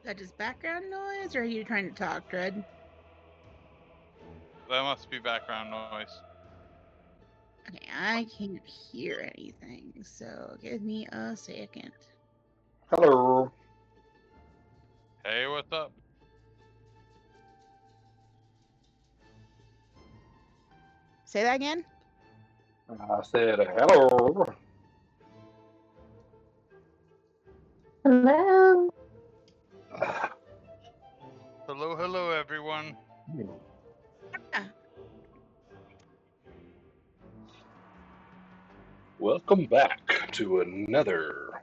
that just background noise, or are you trying to talk, Dread? That must be background noise. Okay, I can't hear anything, so give me a second. Hello. Hey, what's up? Say that again? I said hello. Hello. Hello, hello, everyone. Welcome back to another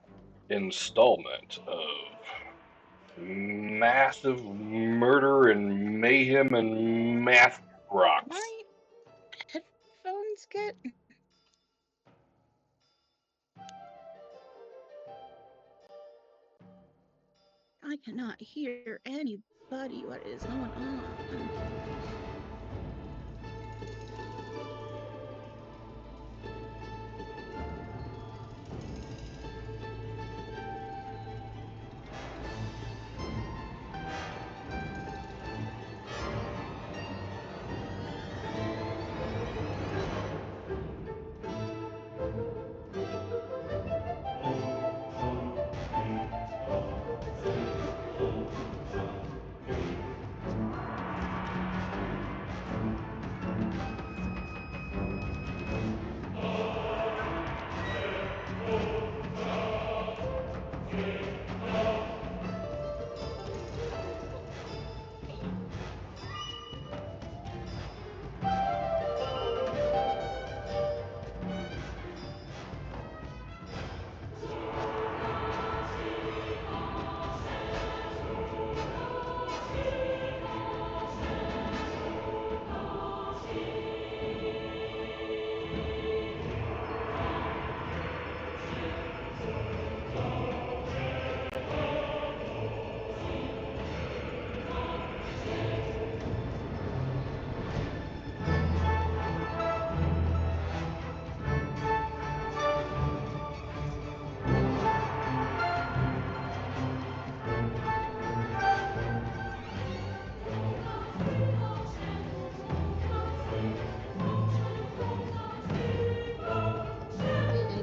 installment of massive murder and mayhem and math rocks. My headphones get... I cannot hear anybody. What is going on?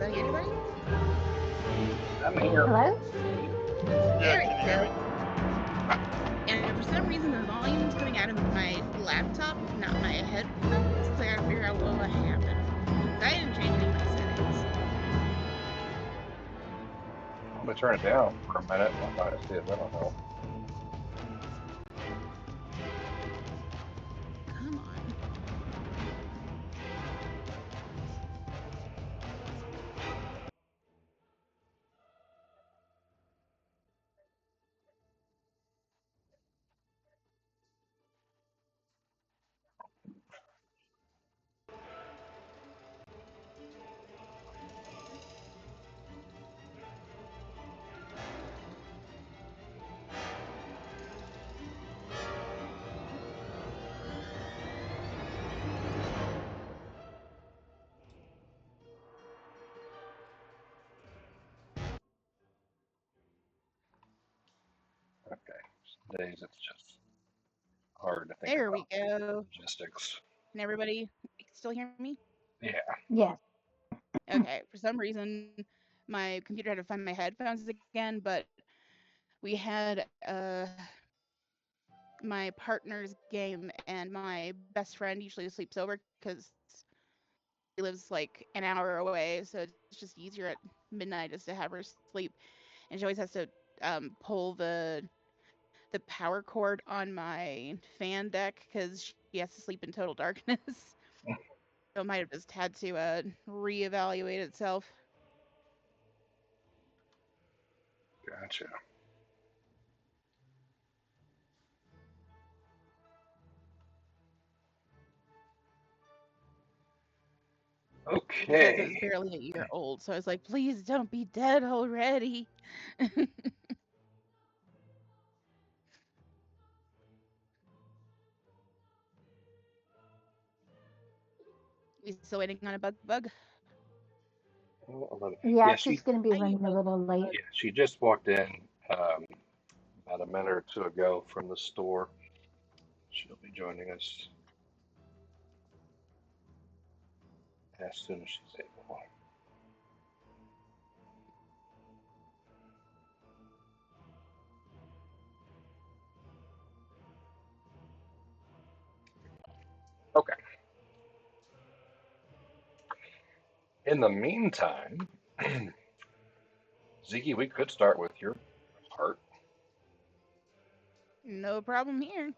Anybody? I'm here. Hello. Yeah, There we can you hear go. me? And for some reason, the volume's coming out of my laptop, not my headphones. So I gotta figure out what happened. I didn't change any of my settings. I'm gonna turn it down for a minute. I might see if that'll help. Come on. Okay. Some days it's just hard to think There we about go. logistics. Can everybody still hear me? Yeah. Yes. Okay. For some reason, my computer had to find my headphones again, but we had my partner's game, and my best friend usually sleeps over because he lives like an hour away, so it's just easier at midnight just to have her sleep. And she always has to pull the power cord on my fan deck because she has to sleep in total darkness. So it might have just had to reevaluate itself. Gotcha. Besides, it was Okay. barely a year old, so I was like, please don't be dead already. We still waiting on a bug? Well, Yeah, yeah, she's she going to be I running a little late. yeah, she just walked in. Um, about a minute or two ago from the store. She'll be joining us as soon as she's able. Okay. In the meantime, Ziggy, we could start with your heart. No problem here.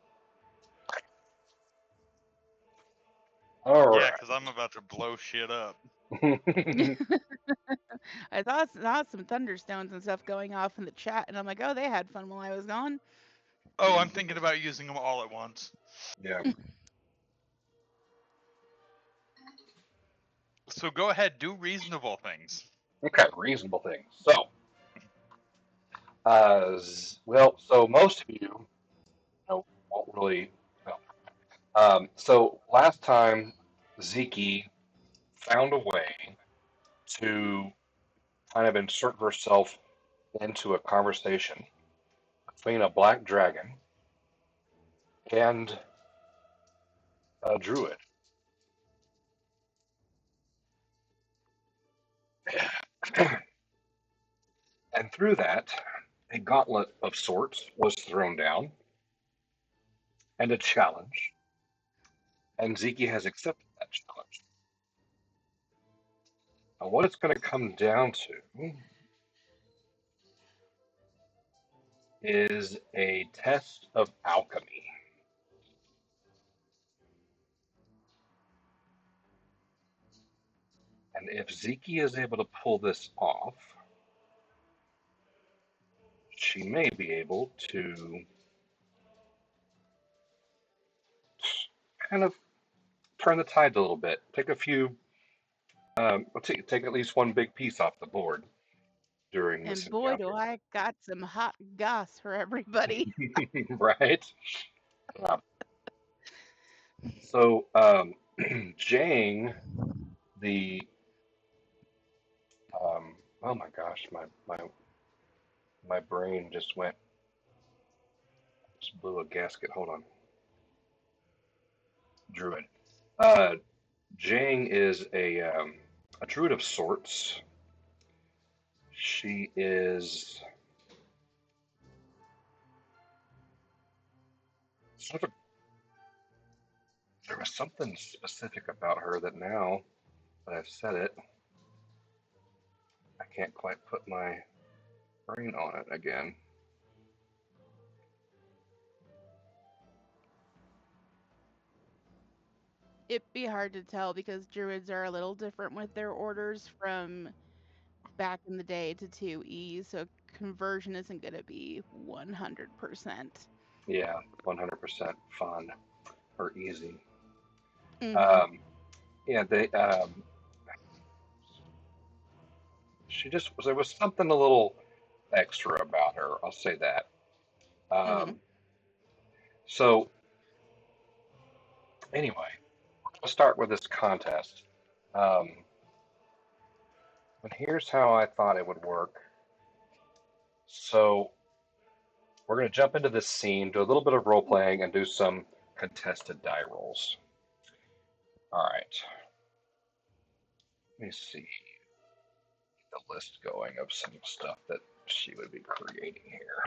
All Yeah, right. because I'm about to blow shit up. I saw some thunderstones and stuff going off in the chat, and I'm like, oh, they had fun while I was gone. Oh, I'm thinking about using them all at once. Yeah. So go ahead, do reasonable things. Okay. Reasonable things. So, well, so most of you won't really know. So last time, Ziki found a way to kind of insert herself into a conversation between a black dragon and a druid. And through that, a gauntlet of sorts was thrown down and a challenge, and Ziki has accepted that challenge. Now, what it's going to come down to is a test of alchemy. And if Ziki is able to pull this off, she may be able to kind of turn the tide a little bit, take a few, take at least one big piece off the board during this And boy, do encounter. I got some hot goss for everybody. Right? Uh, so, Jang, the, oh my gosh, my brain just blew a gasket. Hold on. Druid. Uh, Jang is a druid of sorts. She is sort of, there was something specific about her that now that I've said it, I can't quite put my brain on it again. It'd be hard to tell because druids are a little different with their orders from back in the day to 2E, so conversion isn't going to be 100%. Yeah, 100% fun or easy. Mhm. Um, yeah, she just, there was something a little extra about her. I'll say that. Mhm. Um, so anyway, let's start with this contest. Um, and here's how I thought it would work. So we're going to jump into this scene, do a little bit of role playing, and do some contested die rolls. All right. Let me see the list going of some stuff that she would be creating here.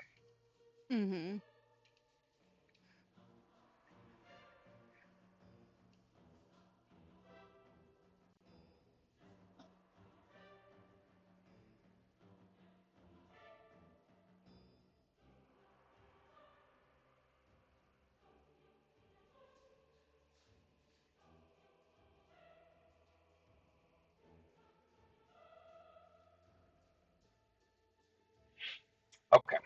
Mhm. Okay.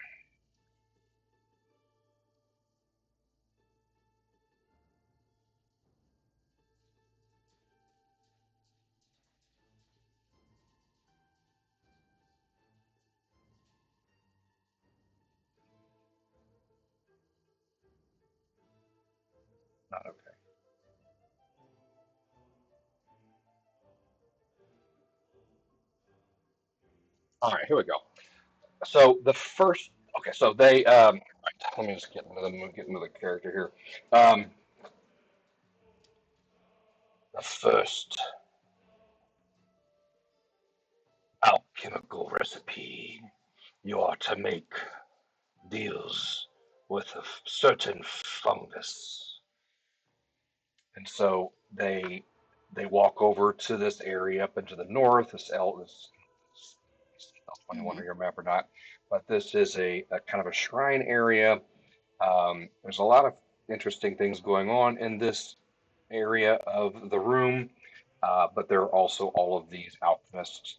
Not okay. All right, here we go. So the first, Okay, so they right, let me just get into the character here. The first alchemical recipe, you are to make deals with a certain fungus. And so they walk over to this area up into the north. I'll find one on Mhm. your map or not, but this is a kind of a shrine area. There's a lot of interesting things going on in this area of the room, but there are also all of these alchemist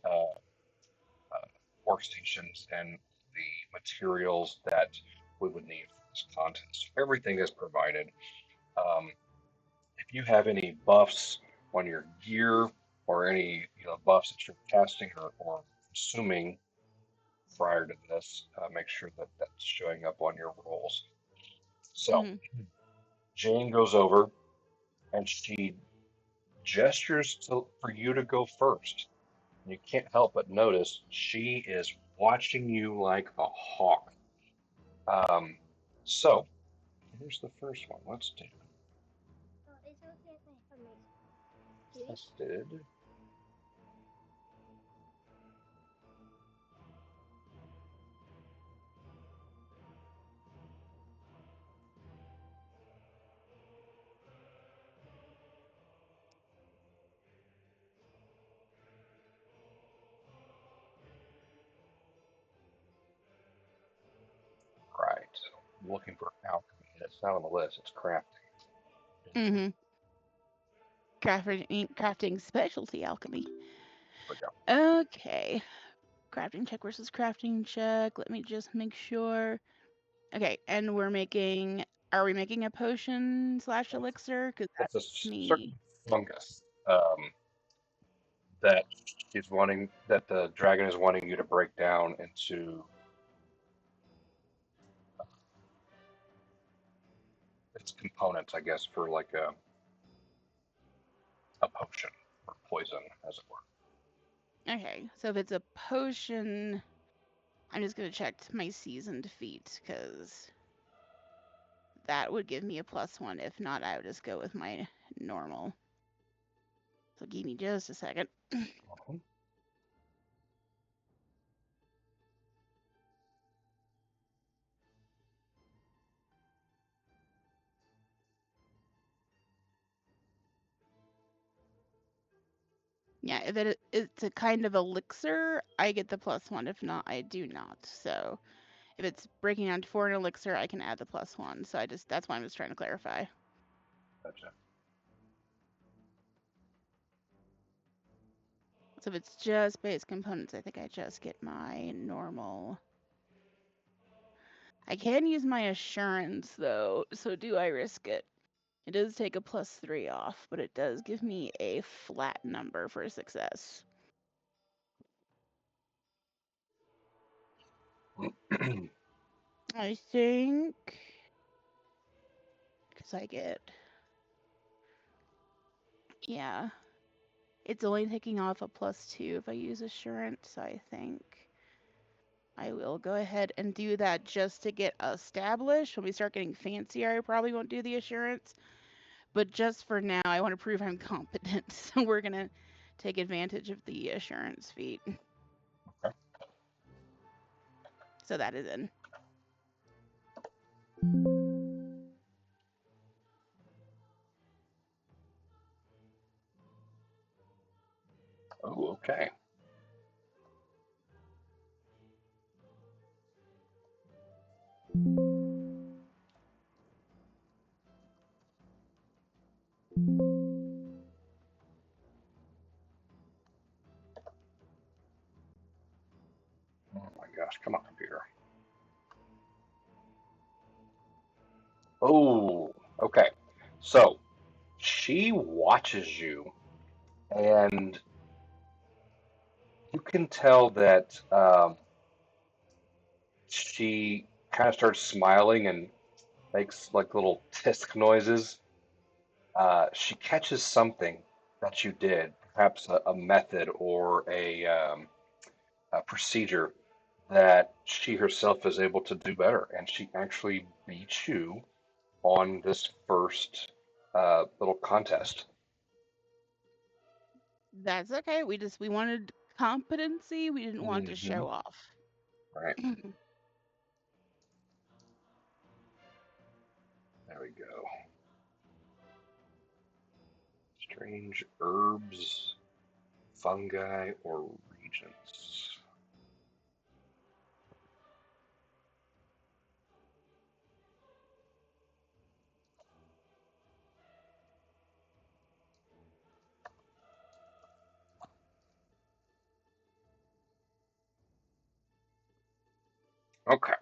workstations and the materials that we would need for this content. So everything is provided. Um, if you have any buffs on your gear or any buffs that you're casting or consuming prior to this, make sure that that's showing up on your rolls. So Mhm. Jane goes over and she gestures for you to go first. You can't help but notice she is watching you like a hawk. Um, so here's the first one. Let's do tested. Right. I'm looking for alchemy, and it's not on the list. It's crafting. Mhm. Crafting specialty alchemy. There we go. Okay. Crafting check versus crafting check. Let me just make sure. Okay, and are we making a potion slash elixir? Because It's a that's me. certain fungus that that the dragon is wanting you to break down into its components, I guess, for like a potion or poison, as it were. Okay, so if it's a potion, I'm just gonna check my seasoned feat, because that would give me a +1. If not, I would just go with my normal. So give me just a second. Mhm. Yeah, if it's a kind of elixir, I get the +1. If not, I do not. So if it's breaking down for an elixir, I can add the +1. So that's why I'm just trying to clarify. Gotcha. So if it's just base components, I think I just get my normal. I can use my assurance though, so do I risk it? It does take a +3 off, but it does give me a flat number for success. I think, because I get, yeah, it's only taking off a +2 if I use assurance, so I think I will go ahead and do that just to get established. When we start getting fancier, I probably won't do the assurance, but just for now, I want to prove I'm competent, so we're gonna take advantage of the assurance feat. Okay. So that is in. Oh, okay. Oh my gosh, come on, computer. Oh, okay. So she watches you, and you can tell that she kind of starts smiling and makes like little tisk noises. She catches something that you did, perhaps a method or a procedure that she herself is able to do better, and she actually beats you on this first little contest. That's okay. We wanted competency. We didn't want to Hmm. show off. Right, there we go. Strange herbs, fungi, or regions. Okay.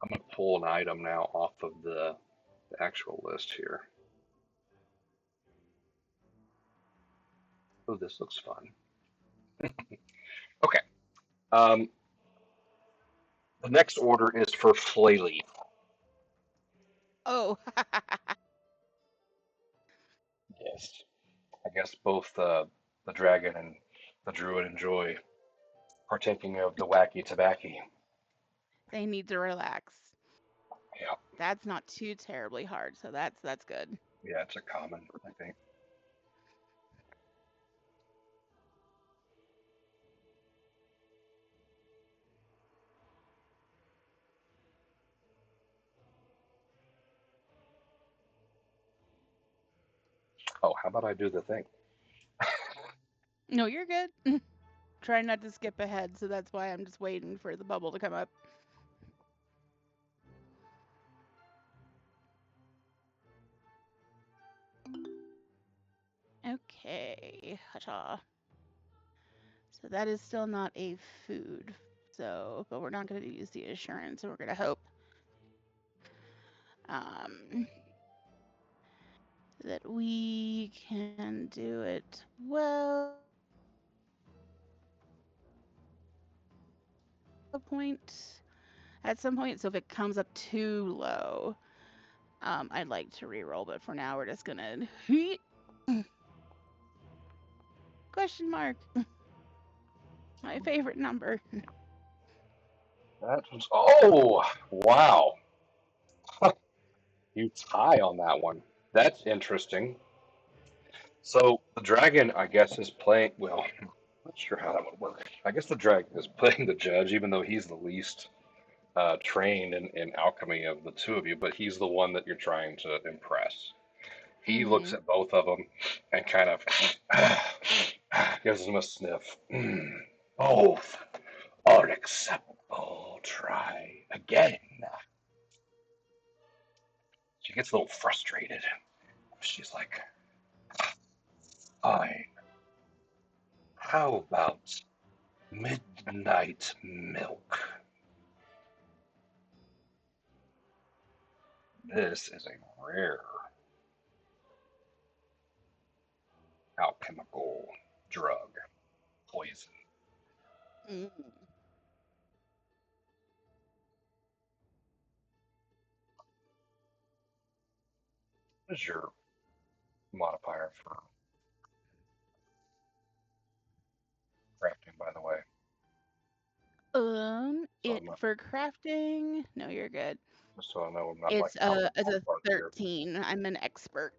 I'm going to pull an item now off of the actual list here. Oh, this looks fun. Okay. Um, the next order is for Flayleaf. Oh, Yes. I guess both the dragon and the druid enjoy partaking of the wacky tobacco. they need to relax. Yeah. That's not too terribly hard, so that's good. Yeah, it's a common, I think. Oh, how about I do the thing? No, you're good. Try not to skip ahead, so that's why I'm just waiting for the bubble to come up. Okay, hacha. So that is still not a food. So, but we're not going to use the assurance, and we're going to hope um, that we can do it well. At some point, so if it comes up too low, I'd like to re-roll, but for now we're just gonna question mark. My favorite number. That was, oh, wow. You tie on that one. That's interesting. So the dragon, I guess, is playing. Well, I'm not sure how that would work. I guess the dragon is playing the judge, even though he's the least trained in alchemy of the two of you, but he's the one that you're trying to impress. He looks Mm-hmm. at both of them and kind of gives them a sniff. Both are acceptable. Try again. She gets a little frustrated. She's like, fine. How about midnight milk? This is a rare alchemical drug, poison. Mm. What is your modifier for crafting, by the way? So It for crafting. No, you're good. so I know I'm not like It's out of the as a ballpark here. 13. I'm an expert.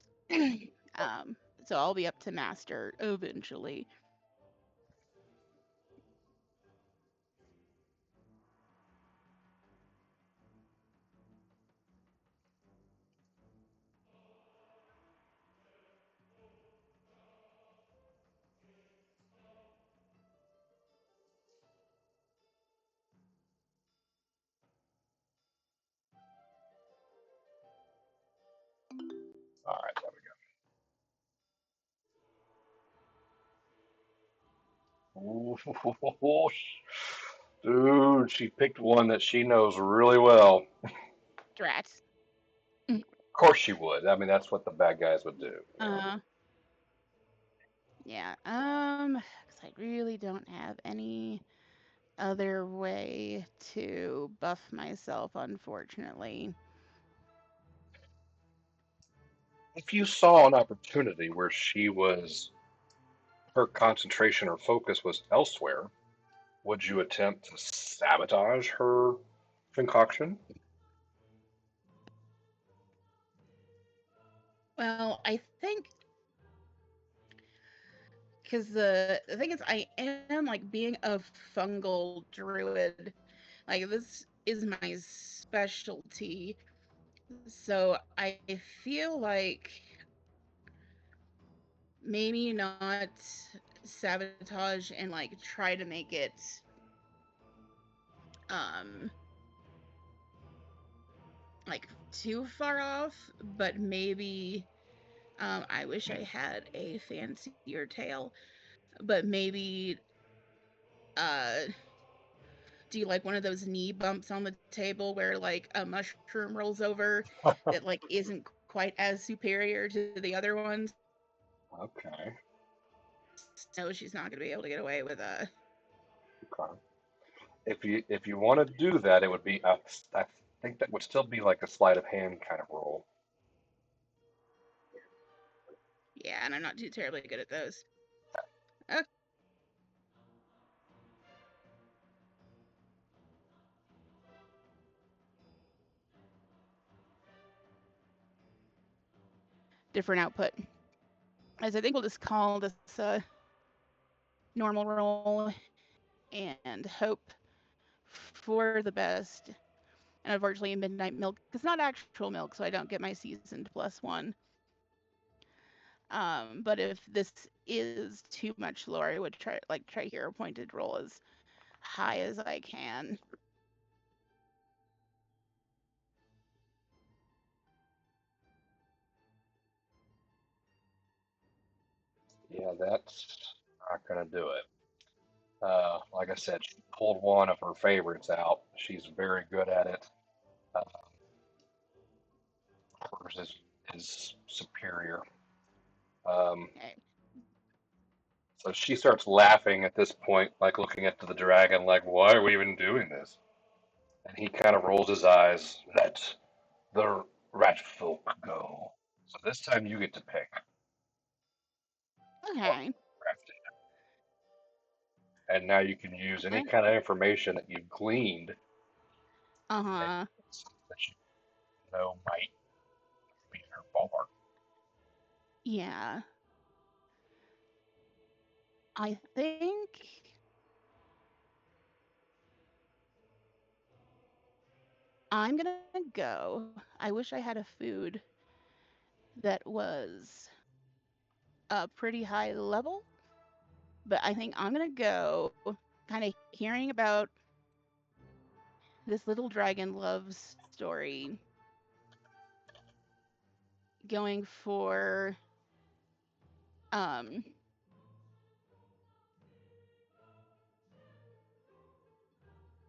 So I'll be up to master eventually. All right, there we go. Ooh, dude, she picked one that she knows really well. Drat. Of course she would. I mean, that's what the bad guys would do. Uh, yeah. Because I really don't have any other way to buff myself, unfortunately. If you saw an opportunity where her concentration or focus was elsewhere, would you attempt to sabotage her concoction? Well, I think because the thing is, I am like being a fungal druid. Like this is my specialty. So I feel like maybe not sabotage and like try to make it um like too far off, but maybe I wish I had a fancier tail, but maybe uh do like one of those knee bumps on the table where like a mushroom rolls over that like isn't quite as superior to the other ones. Okay. So she's not going to be able to get away with Okay. If you want to do that, it would be I think that would still be like a sleight of hand kind of roll. yeah, and I'm not too terribly good at those. Okay. Different output. As I think we'll just call this normal roll and hope for the best. And unfortunately, midnight milk is not actual milk, so I don't get my seasoned +1. But if this is too much lower, I would try hero pointed roll as high as I can. Yeah, that's not gonna do it. Like I said, she pulled one of her favorites out. She's very good at it. Uh, hers is superior. Um, Okay. so she starts laughing at this point, like looking at the dragon, like, "Why are we even doing this?" And he kind of rolls his eyes. Let the rat folk go. So this time you get to pick what Okay. crafting, and now you can use any And kind of information that you've gleaned and uh-huh. that you know might be in her ballpark. Yeah. I think I'm gonna go. I wish I had a food that was a pretty high level, but I think I'm gonna go kind of hearing about this little dragon love story, going for um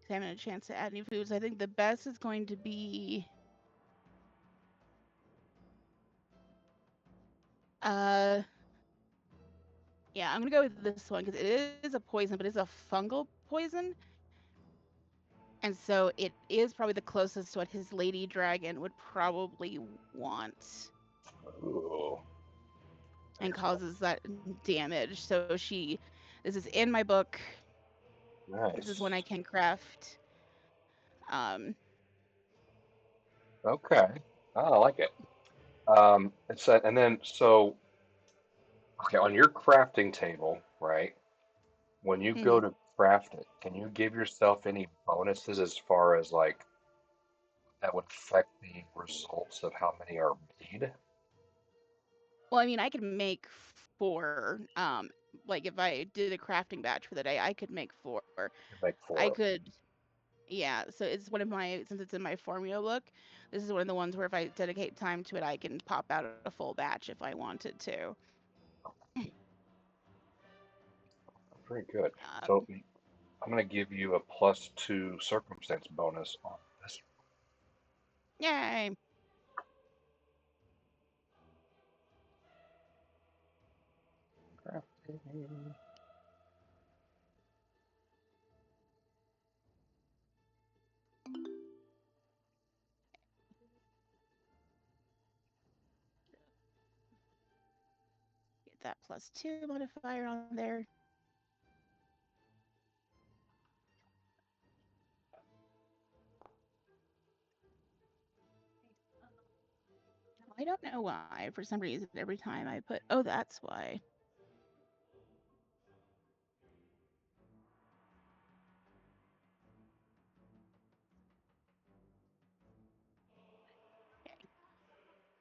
having a chance to add new foods. I think the best is going to be uh yeah, I'm gonna go with this one because it is a poison, but it's a fungal poison. And so it is probably the closest to what his lady dragon would probably want Ooh, and there's one. causes that damage. So this is in my book. This is one Nice. I can craft. Um, Okay. Oh, I like it. It's a, and then so okay on your crafting table, right? When you go mhm. to craft it, can you give yourself any bonuses as far as like that would affect the results of how many are made? Well, I mean, I could make 4. Like if I did a crafting batch for the day, I could make 4. You make I four. could, yeah. So it's one of my since it's in my formula book. This is one of the ones where if I dedicate time to it, I can pop out a full batch if I wanted to. Very good. So Um, I'm going to give you a +2 circumstance bonus on this yay. crafting. that +2 modifier on there. I don't know why. For some reason, every time I put, oh, that's why. Okay.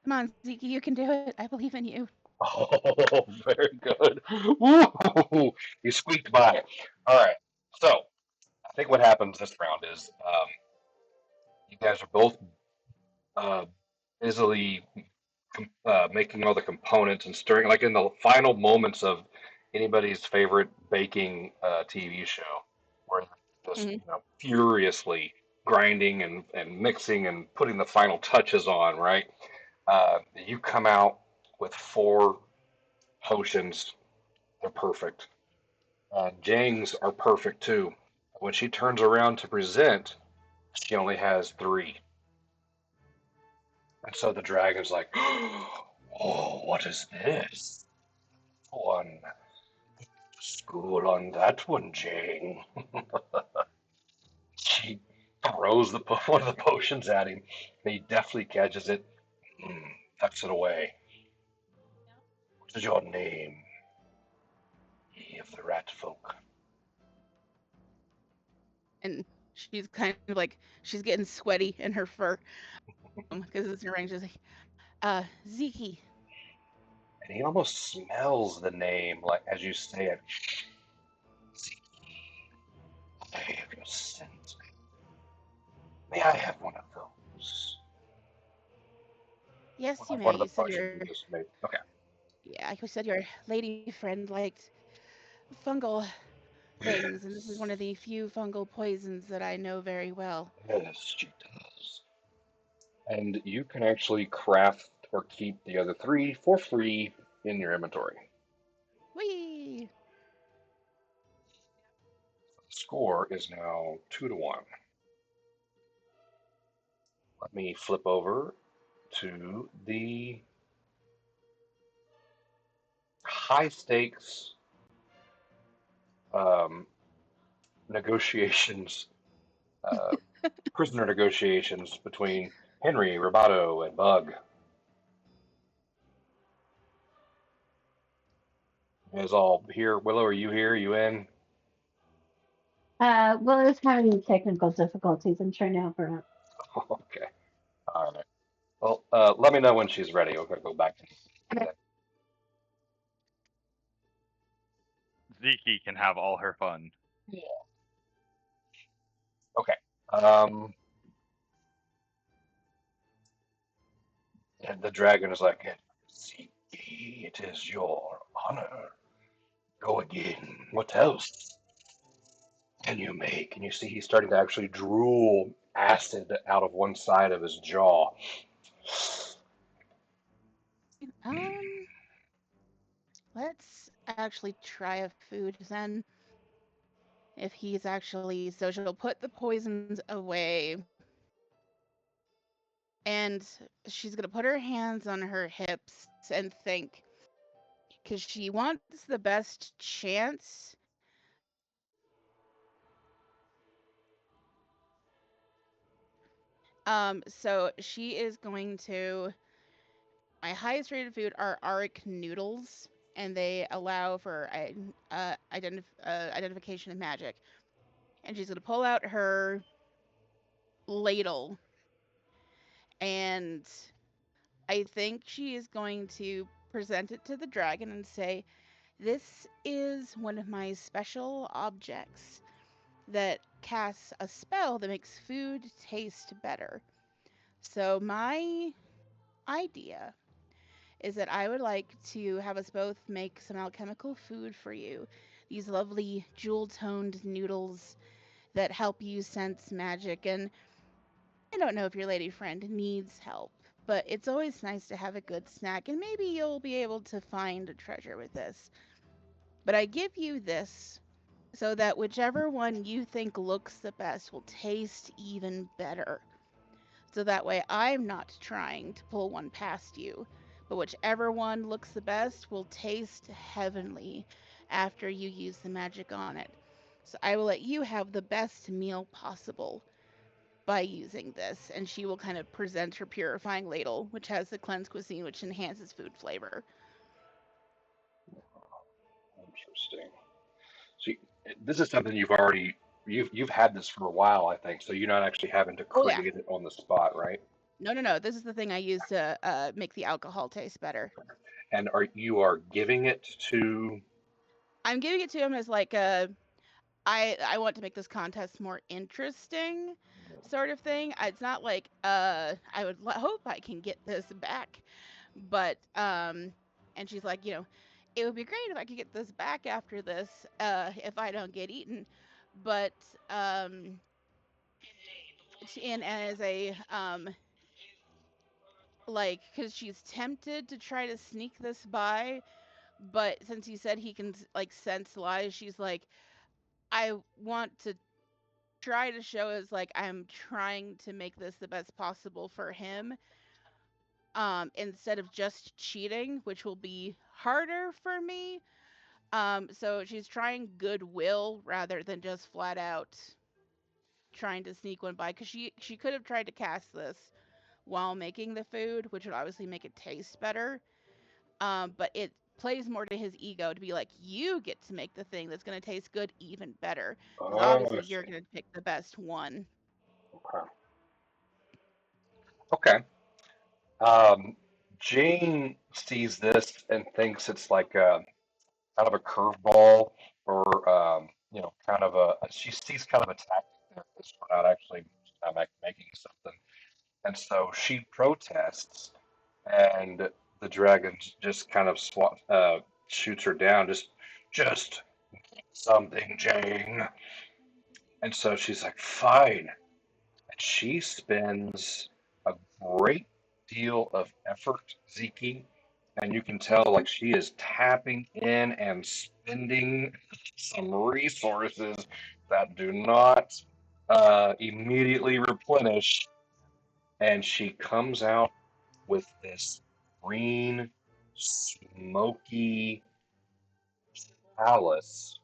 Come on, Zeke, you can do it. I believe in you. Oh, very good. Woo! You squeaked by. All right. So I think what happens this round is you guys are both uh, busily making all the components and stirring, like in the final moments of anybody's favorite baking TV show, where they're just Hmm. furiously grinding and mixing and putting the final touches on. Right? You come out with 4 potions. They're perfect. Jang's are perfect too. When she turns around to present, she only has 3. And so the dragon's like, "Oh, what is this? One school on that one, Jane." She throws one of the potions at him, and he deftly catches it, tucks it away. "What is your name, ye of the rat folk?" And she's kind of like, she's getting sweaty in her fur because it's in her range. She's like, Zeke. And he almost smells the name, like as you say it. "I have your scent. May I have one of those?" Yes, you One may. of the You said potions your, you just made. Okay. yeah, you said your lady friend liked fungal things, and this is one of the few fungal poisons that I know very well. Yes, she does. And you can actually craft or keep the other 3 for free in your inventory. Whee! The score is now 2-1. Let me flip over to the high stakes um, negotiations, uh, prisoner negotiations between Henry, Roboto, and Bug. You guys all here? Willow, are you here? You in? Well, it's having technical difficulties. I'm trying to help her out. Okay. All right. Well, let me know when she's ready. We're going to go back. Okay. Zeke can have all her fun. Yeah. Okay. Um, and the dragon is like, "See, it is your honor. Go again. What else can you make?" And you see he's starting to actually drool acid out of one side of his jaw. Um, let's actually try a food then. If he's actually, so she'll put the poisons away, and she's gonna put her hands on her hips and think, because she wants the best chance. So she is going to. My highest rated food are Auric noodles, and they allow for identification of magic. And she's gonna pull out her ladle, and I think she is going to present it to the dragon and say, "This is one of my special objects that casts a spell that makes food taste better. So, my idea is that I would like to have us both make some alchemical food for you. These lovely jewel toned noodles that help you sense magic. And I don't know if your lady friend needs help, but it's always nice to have a good snack, and maybe you'll be able to find a treasure with this. But I give you this so that whichever one you think looks the best will taste even better. So that way I'm not trying to pull one past you, but whichever one looks the best will taste heavenly after you use the magic on it. So I will let you have the best meal possible by using this. And she will kind of present her purifying ladle, which has the cleanse cuisine, which enhances food flavor. Interesting. See, this is something you've had this for a while, I think. So you're not actually having to Oh yeah. create it on the spot, right? No, no, no. This is the thing I use to make the alcohol taste better. And are giving it to? I'm giving it to him as like I want to make this contest more interesting sort of thing. It's not like I would hope I can get this back, but and she's like, it would be great if I could get this back after this if I don't get eaten. But um and as a like cuz she's tempted to try to sneak this by, but since he said he can like sense lies, she's like, I want to try to show as like I'm trying to make this the best possible for him, instead of just cheating, which will be harder for me. So she's trying goodwill rather than just flat out trying to sneak one by, because she could have tried to cast this while making the food, which would obviously make it taste better. But it plays more to his ego to be like, you get to make the thing that's going to taste good even better, because Oh, obviously I you're see. going to pick the best one. Okay. Okay. Um, Jane sees this and thinks it's like kind of a curveball, or kind of she sees kind of a tactic there that's not actually making something, and so she protests, and the dragon just kind of shoots her down, just something, Jane, and so she's like, fine, and she spends a great deal of effort, Zeke, and you can tell like she is tapping in and spending some resources that do not immediately replenish, and she comes out with this green, smoky palace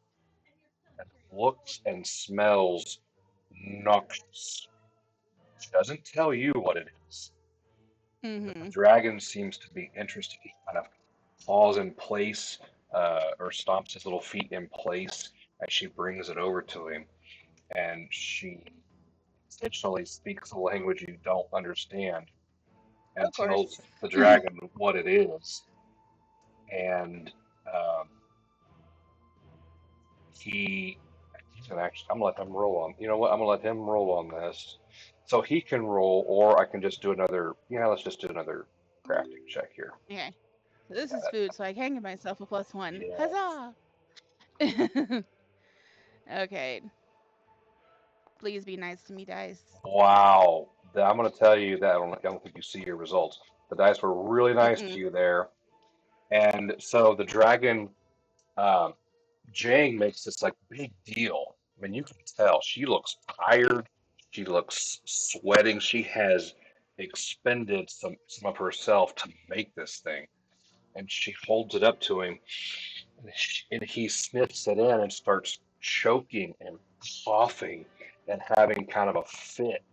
that looks and smells noxious. She doesn't tell you what it is, but the Mm-hmm. dragon seems to be interested. He kind of falls in place, or stomps his little feet in place as she brings it over to him, and she intentionally speaks a language you don't understand and Of course. tells the dragon what it is. And um, he's gonna actually, I'm gonna let him roll on. You know what? I'm gonna let him roll on this, so he can roll, or I can just do another. Yeah, let's just do another crafting check here. Okay. So this is Uh, food, so I can give myself a +1. yes. Huzzah! Okay. Please be nice to me, dice. Wow. I'm going to tell you that I don't think you see your results. The dice were really nice to Mm-mm. you there. And so the dragon, um, Jang makes this like big deal. I mean, you can tell she looks tired. She looks sweating. She has expended some of herself to make this thing. And she holds it up to him, and he sniffs it in and starts choking and coughing and having kind of a fit.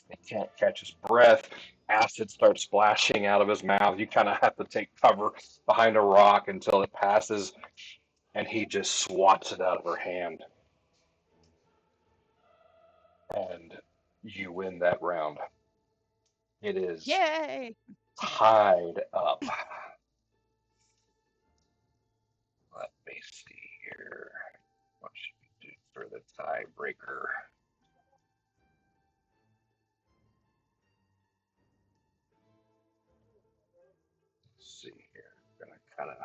He can't catch his breath. Acid starts splashing out of his mouth. You kind of have to take cover behind a rock until it passes, and he just swats it out of her hand. And you win that round. It is Yay! tied up. Let me see here. What should we do for the tiebreaker? Let's see here. I'm gonna kind of.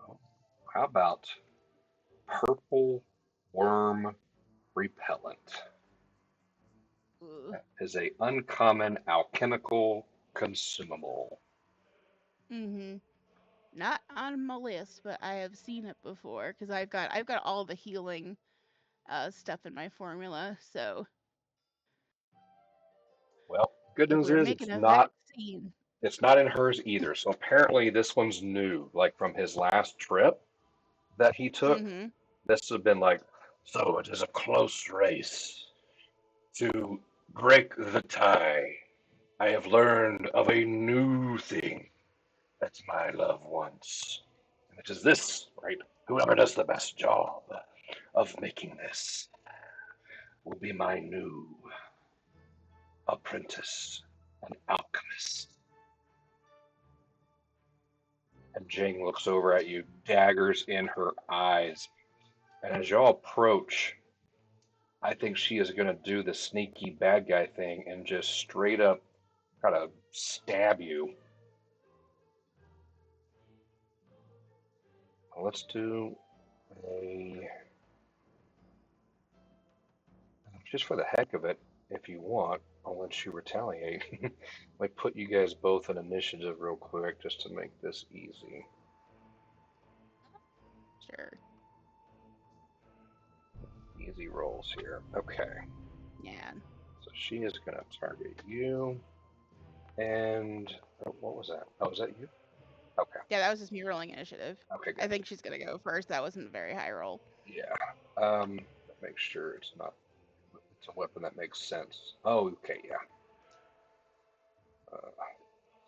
Oh, how about purple worm repellent? Ooh. Is a uncommon alchemical consumable. Mm-hmm. Not on my list, but I have seen it before because I've got all the healing stuff in my formula. So Well, Good If news we were is making a vaccine. it's not in hers either. So apparently this one's new, like from his last trip that he took. Mm-hmm. This has been like, so it is a close race to break the tie. I have learned of a new thing that my love wants. And it is this, right? Whoever does the best job of making this will be my new apprentice, an alchemist. And Jing looks over at you, daggers in her eyes. And as y'all approach, I think she is going to do the sneaky bad guy thing and just straight up try to stab you. Let's do a. Just for the heck of it, if you want, I'll let you retaliate. Like, put you guys both in initiative real quick just to make this easy. Sure. Easy rolls here. Okay. Yeah. So she is going to target you. And oh, what was that? Oh, was that you? Okay. Yeah, that was just me rolling initiative. Okay, I good. think she's gonna go first. That wasn't a very high roll. Yeah. Make sure it's not. It's a weapon that makes sense. Oh, okay, yeah. Uh,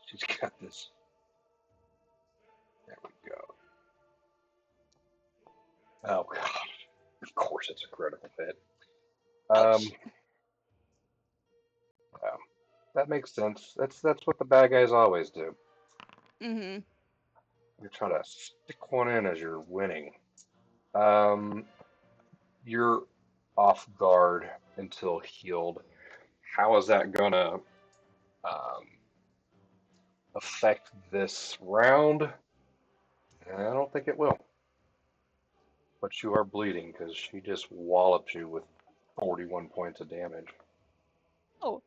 she's got this. There we go. Oh god. Of course, it's a critical hit. Ouch. Yeah, that makes sense. That's what the bad guys always do. Mm-hmm. You're trying to stick one in as you're winning. Um, you're off guard until healed. How is that gonna um, affect this round? I don't think it will. But you are bleeding because she just walloped you with 41 points of damage. Oh.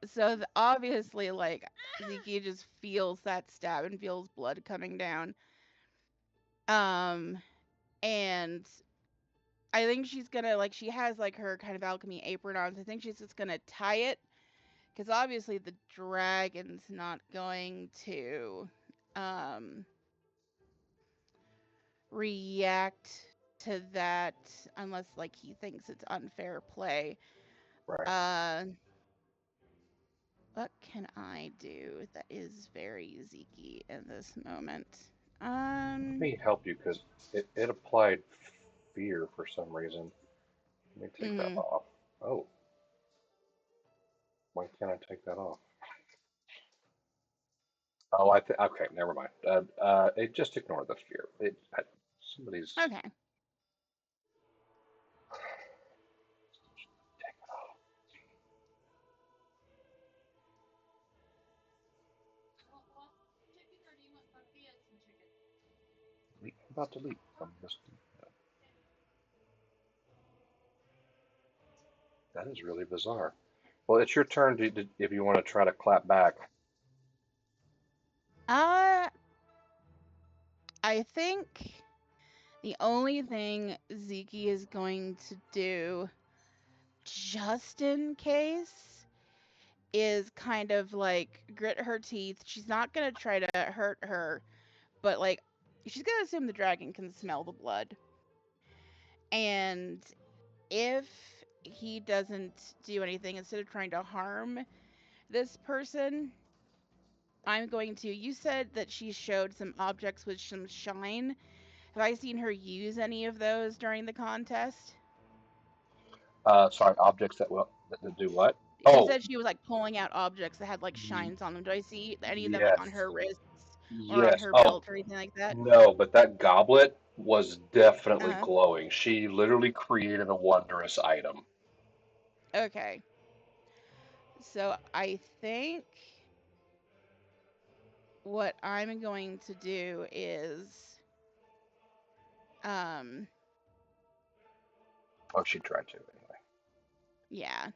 So obviously, like, Zeke just feels that stab and feels blood coming down. Um, and I think she's gonna, like, she has like her kind of alchemy apron on. So I think she's just gonna tie it, because obviously the dragon's not going to um react to that unless like he thinks it's unfair play. Right. Uh, what can I do that is very Zeke in this moment? Let me help you because it applied fear for some reason. Let me take that Mhm. off. Oh, why can't I take that off? Oh, I think okay, never mind. It just ignore the fear. Somebody's Okay. about to leave. I'm just, that is really bizarre. Well, it's your turn if you want to try to clap back. Uh, I think the only thing Zeke is going to do, just in case, is kind of like grit her teeth. She's not gonna try to hurt her, but like she's gonna assume the dragon can smell the blood. And if he doesn't do anything, instead of trying to harm this person, I'm going to. You said that she showed some objects with some shine. Have I seen her use any of those during the contest? Sorry, objects that do what? She Oh, said she was like pulling out objects that had like y- shines on them. Do I see any of them like yes, on her wrists or on yes. her Oh, belt or anything like that? no, but that goblet was definitely Uh-huh. glowing. She literally created a wondrous item. Okay. So I think what I'm going to do is um Oh, she tried to anyway. yeah,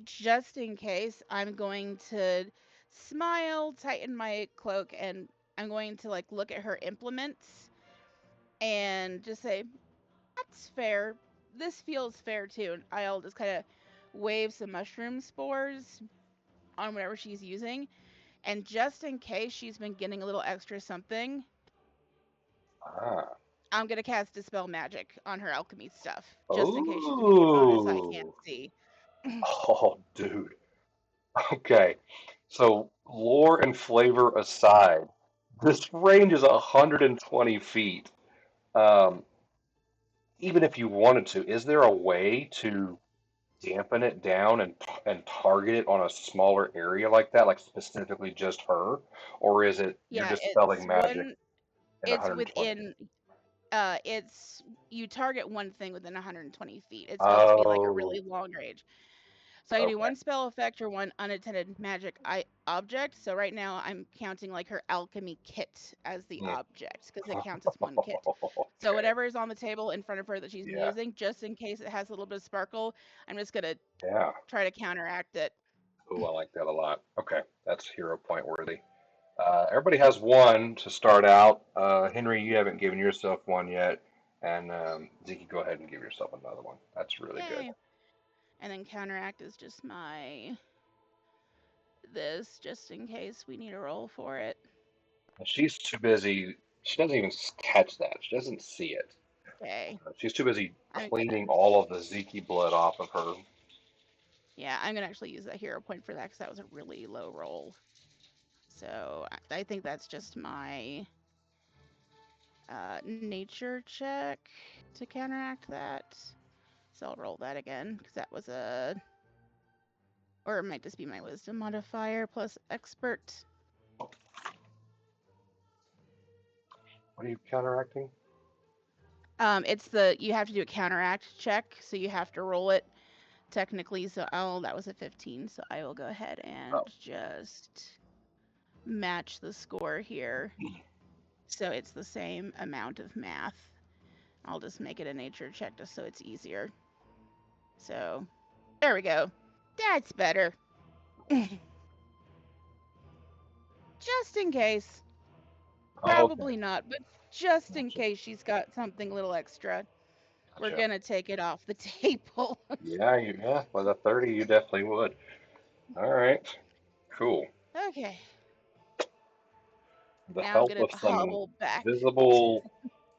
just in case, I'm going to smile, tighten my cloak, and I'm going to like look at her implements and just say, that's fair. This feels fair too. And I'll just kind of wave some mushroom spores on whatever she's using. And just in case she's been getting a little extra something, Ah. I'm going to cast Dispel Magic on her alchemy stuff. Just in case she's been getting a bonus I can't Oh. see. Oh, dude. Okay. So, lore and flavor aside, this range is 120 feet. Um, even if you wanted to, is there a way to dampen it down and target it on a smaller area like that, like specifically just her, or is it you're Yeah, dispelling magic in it's 120? within, it's, you target one thing within 120 feet. It's supposed to be like a Oh, really long range. So I can do okay. one spell effect or one unattended magic object. So right now I'm counting like her alchemy kit as the Hmm. object because it counts as one kit. So Okay. whatever is on the table in front of her that she's been Yeah. using, just in case it has a little bit of sparkle, I'm just gonna Yeah. try to counteract it. Oh, I like that a lot. Okay, that's hero point worthy. Everybody has one to start out. Henry, you haven't given yourself one yet, and Zeke, go ahead and give yourself another one. That's really good. Yay! And then counteract is just my this, just in case we need a roll for it. And she's too busy. She doesn't even catch that. She doesn't see it. Okay. She's too busy I'm cleaning gonna all of the Zeke blood off of her. Yeah, I'm gonna actually use that hero point for that because that was a really low roll. So I think that's just my nature check to counteract that. So I'll roll that again because that was a, or it might just be my wisdom modifier plus expert. What are you counteracting? It's the, you have to do a counteract check, so you have to roll it technically. So that was a 15. So I will go ahead and Oh, just match the score here. So it's the same amount of math. I'll just make it a nature check just so it's easier. So there we go. That's better. Just in case. okay. Probably not, but just in Gotcha. case she's got something a little extra, we're Gotcha. gonna take it off the table. Yeah, with a 30, you definitely would. All right, cool. Okay, The now I'm help gonna of some hobble back. visible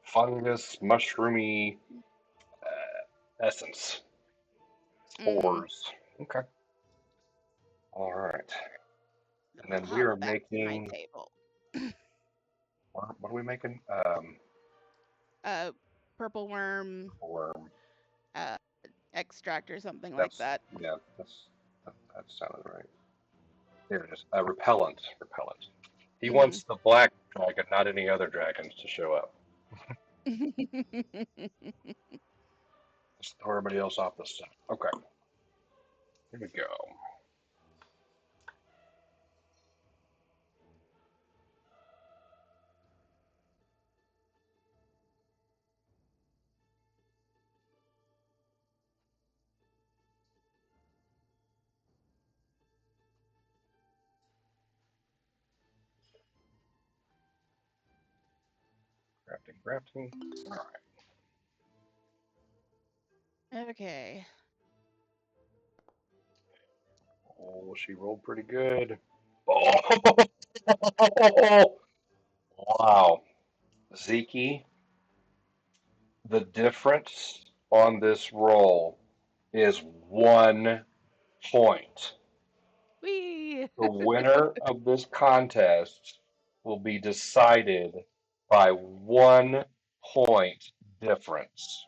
fungus, mushroomy essence, Mm-hmm. spores. Okay. All right. And I'll then we are hobble back to my making, table. what are we making? Uh, purple worm Worm. uh, extract or something like That's, that. yeah, that sounded right. Here it is. Repellent. Repellent. He Mm-hmm. wants the black dragon, not any other dragons, to show up. Just throw everybody else off the set. Okay. Here we go. Crafting, crafting. All right. Okay. Oh, she rolled pretty good. Oh, wow. Zeke, the difference on this roll is 1 point. Whee! The winner of this contest will be decided by 1 point difference.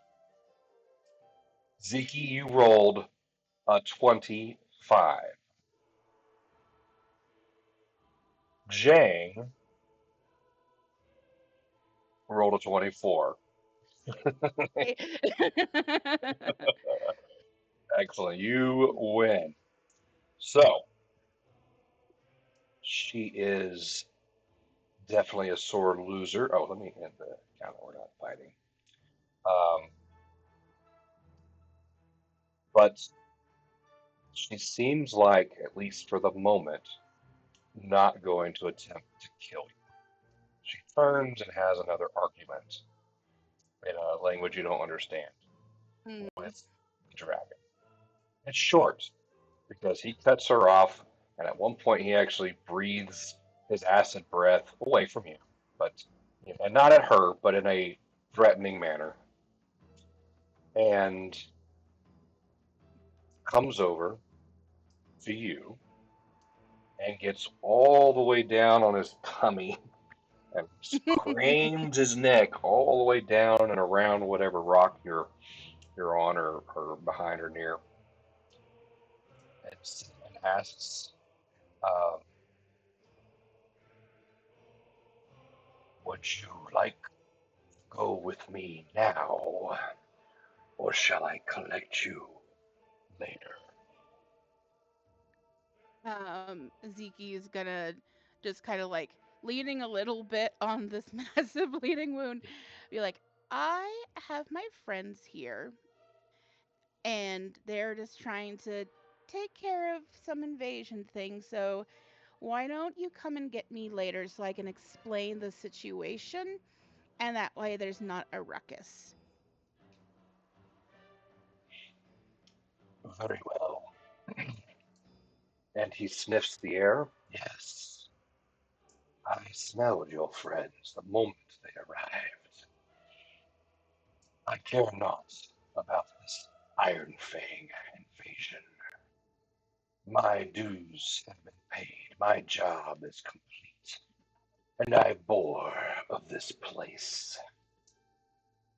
Zeke, you rolled a 25. Jang rolled a 24. Excellent. You win. So, she is definitely a sore loser. Oh, let me end the count. We're not fighting. Um, but she seems like, at least for the moment, not going to attempt to kill you. She turns and has another argument. in a language you don't understand Mm. with the dragon. It's short because he cuts her off, and at one point he actually breathes his acid breath away from you, but and not at her, but in a threatening manner, and comes over to you and gets all the way down on his tummy and cranes his neck all the way down and around whatever rock you're on or behind or near, and asks, um, "Would you like to go with me now, or shall I collect you later?" Ziki is gonna just kind of like leaning a little bit on this massive bleeding wound, be like, I have my friends here, and they're just trying to take care of some invasion thing, so why don't you come and get me later so I can explain the situation, and that way there's not a ruckus. Very well. And he sniffs the air. Yes, I smelled your friends the moment they arrived. I care not about this Iron Fang invasion. My dues have been paid. My job is complete. And I bore of this place.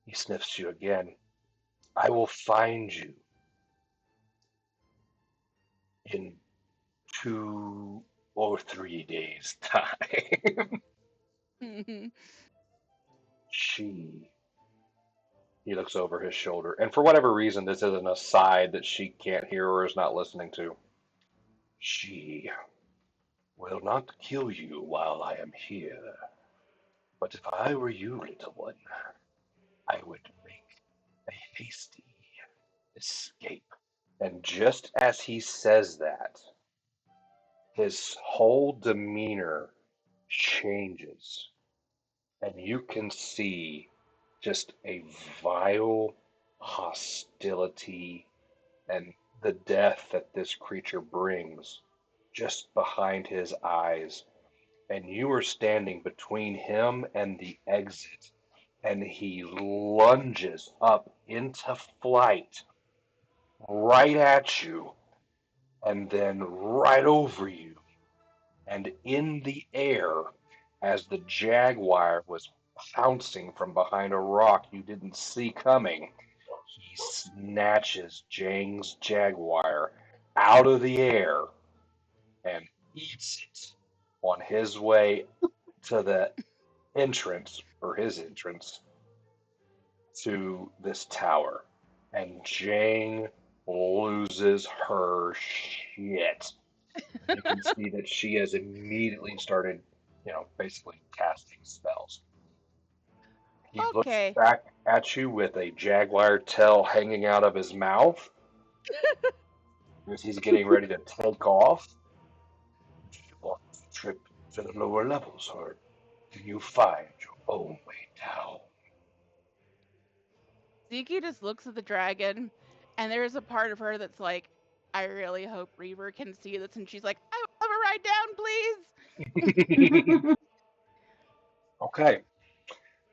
He sniffs you again. I will find you in 2 or 3 days' time. she. He looks over his shoulder, and for whatever reason, this is an aside that she can't hear or is not listening to. She will not kill you while I am here, but if I were you, little one, I would make a hasty escape. And just as he says that, his whole demeanor changes, and you can see just a vile hostility and the death that this creature brings just behind his eyes. And you are standing between him and the exit, and he lunges up into flight right at you, and then right over you, and in the air as the jaguar was pouncing from behind a rock you didn't see coming. He snatches Jang's jaguar out of the air and eats it on his way to the entrance, or his entrance, to this tower. And Jang loses her shit. You can see that she has immediately started, basically casting spells. He looks Okay. back at you with a jaguar tail hanging out of his mouth as he's getting ready to take off. Do you want to trip to the lower levels, or can you find your own way down? Ziki just looks at the dragon, and there's a part of her that's like, I really hope Reaver can see this, and she's like, I will have a ride down, please. Okay.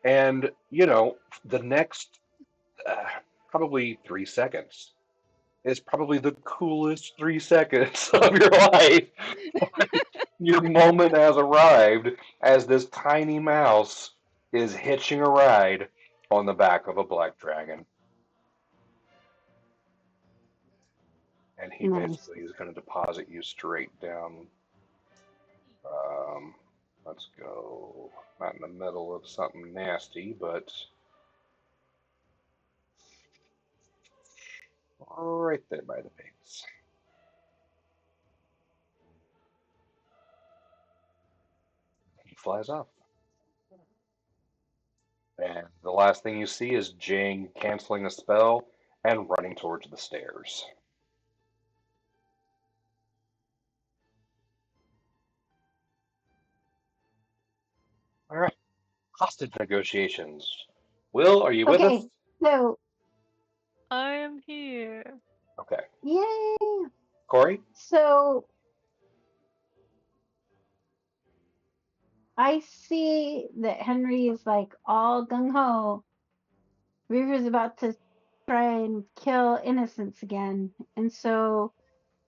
And, the next uh, probably 3 seconds is probably the coolest 3 seconds of your life. Your moment has arrived as this tiny mouse is hitching a ride on the back of a black dragon. And he Nice. basically is going to deposit you straight down. Um, let's go. Not in the middle of something nasty, but right there by the base. He flies off. And the last thing you see is Jane canceling a spell and running towards the stairs. All right. Hostage negotiations. Will, are you with us? Okay, so I am here. Okay. yay! Corey? So I see that Henry is like all gung ho. Reaver's about to try and kill innocents again, and so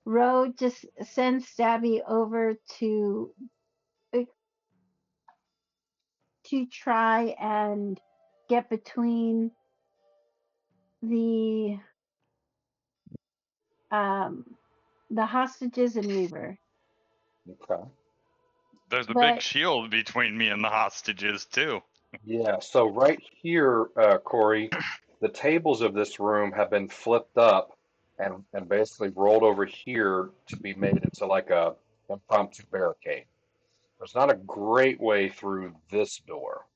Ro just sends Stabby over to try and get between the um the hostages and Reaver. Okay. There's a big But shield between me and the hostages too. Yeah, so right here, Corey, the tables of this room have been flipped up and basically rolled over here to be made into like a impromptu barricade. There's not a great way through this door.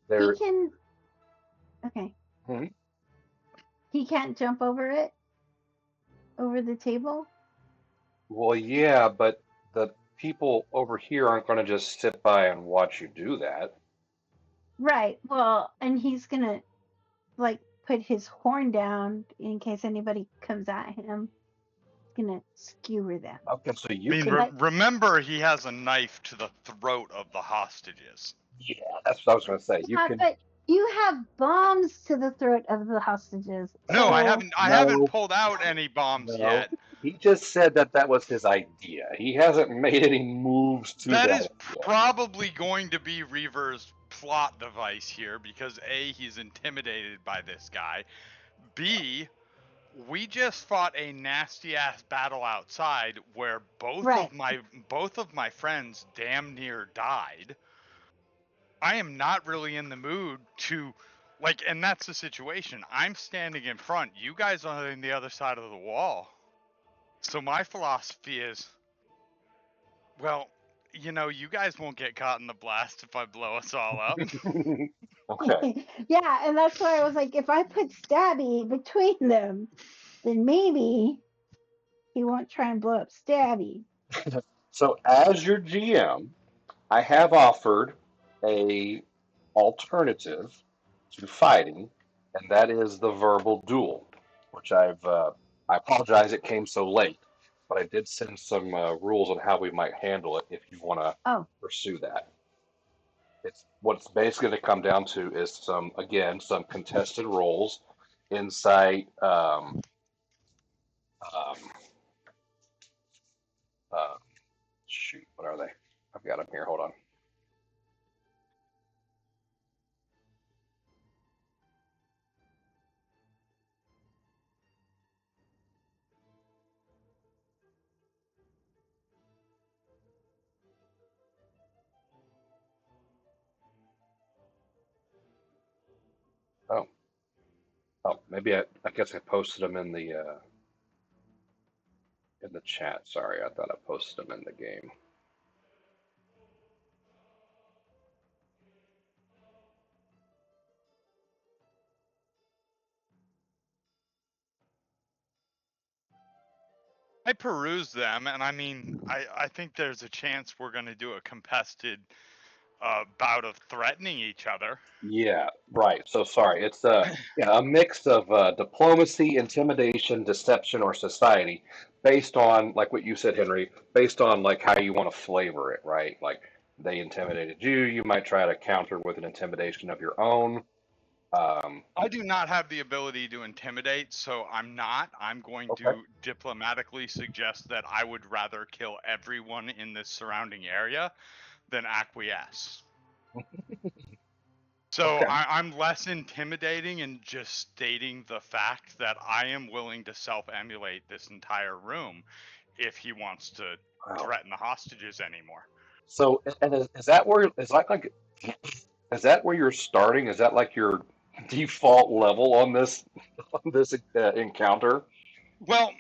he There, can okay. hmm, He can't jump over the table. well, yeah, but the people over here aren't going to just sit by and watch you do that. Right. Well, and he's gonna like put his horn down in case anybody comes at him. He's gonna skewer them. Okay, so I you mean, can, But remember he has a knife to the throat of the hostages. yeah, that's what I was going to say. You yeah, can, but you have bombs to the throat of the hostages. No, I So haven't. I haven't no, pulled out any bombs no. yet. He just said that that was his idea. He hasn't made any moves to That that is idea. probably going to be Reaver's plot device here because A, he's intimidated by this guy. B, we just fought a nasty ass battle outside where right. both of my friends damn near died. I am not really in the mood to like, and that's the situation. I'm standing in front. You guys are on the other side of the wall. So my philosophy is, well, you guys won't get caught in the blast if I blow us all up. Okay. Yeah, and that's why I was like, if I put Stabby between them, then maybe he won't try and blow up Stabby. So as your GM, I have offered a alternative to fighting, and that is the verbal duel, which I apologize it came so late, but I did send some rules on how we might handle it if you want to Oh, pursue that. It's what's basically going to come down to is some contested roles, insight, um, uh, shoot, what are they? I've got them here. Hold on. Oh, oh, maybe I guess I posted them in the chat. Sorry, I thought I posted them in the game. I peruse them, and I mean, I think there's a chance we're going to do a contested bout of threatening each other. Yeah, right. So sorry. It's yeah, a mix of diplomacy, intimidation, deception, or society, based on like what you said, Henry, based on like how you want to flavor it, right? Like they intimidated you, you might try to counter with an intimidation of your own. Um, I do not have the ability to intimidate, so I'm not. I'm going okay. to diplomatically suggest that I would rather kill everyone in this surrounding area than acquiesce. So Okay. I'm less intimidating and just stating the fact that I am willing to self-emulate this entire room if he wants to Wow. threaten the hostages anymore. So, and is that where is that like is that where you're starting? Is that like your default level on this on this encounter? Well,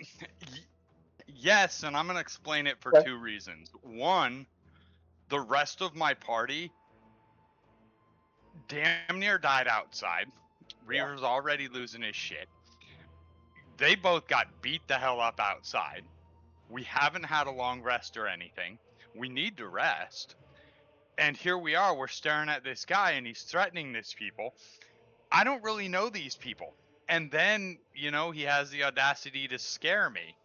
yes, and I'm going to explain it for Okay. two reasons. One, the rest of my party damn near died outside. Yeah. Reaver's already losing his shit. They both got beat the hell up outside. We haven't had a long rest or anything. We need to rest. And here we are, we're staring at this guy and he's threatening these people. I don't really know these people. And then, he has the audacity to scare me.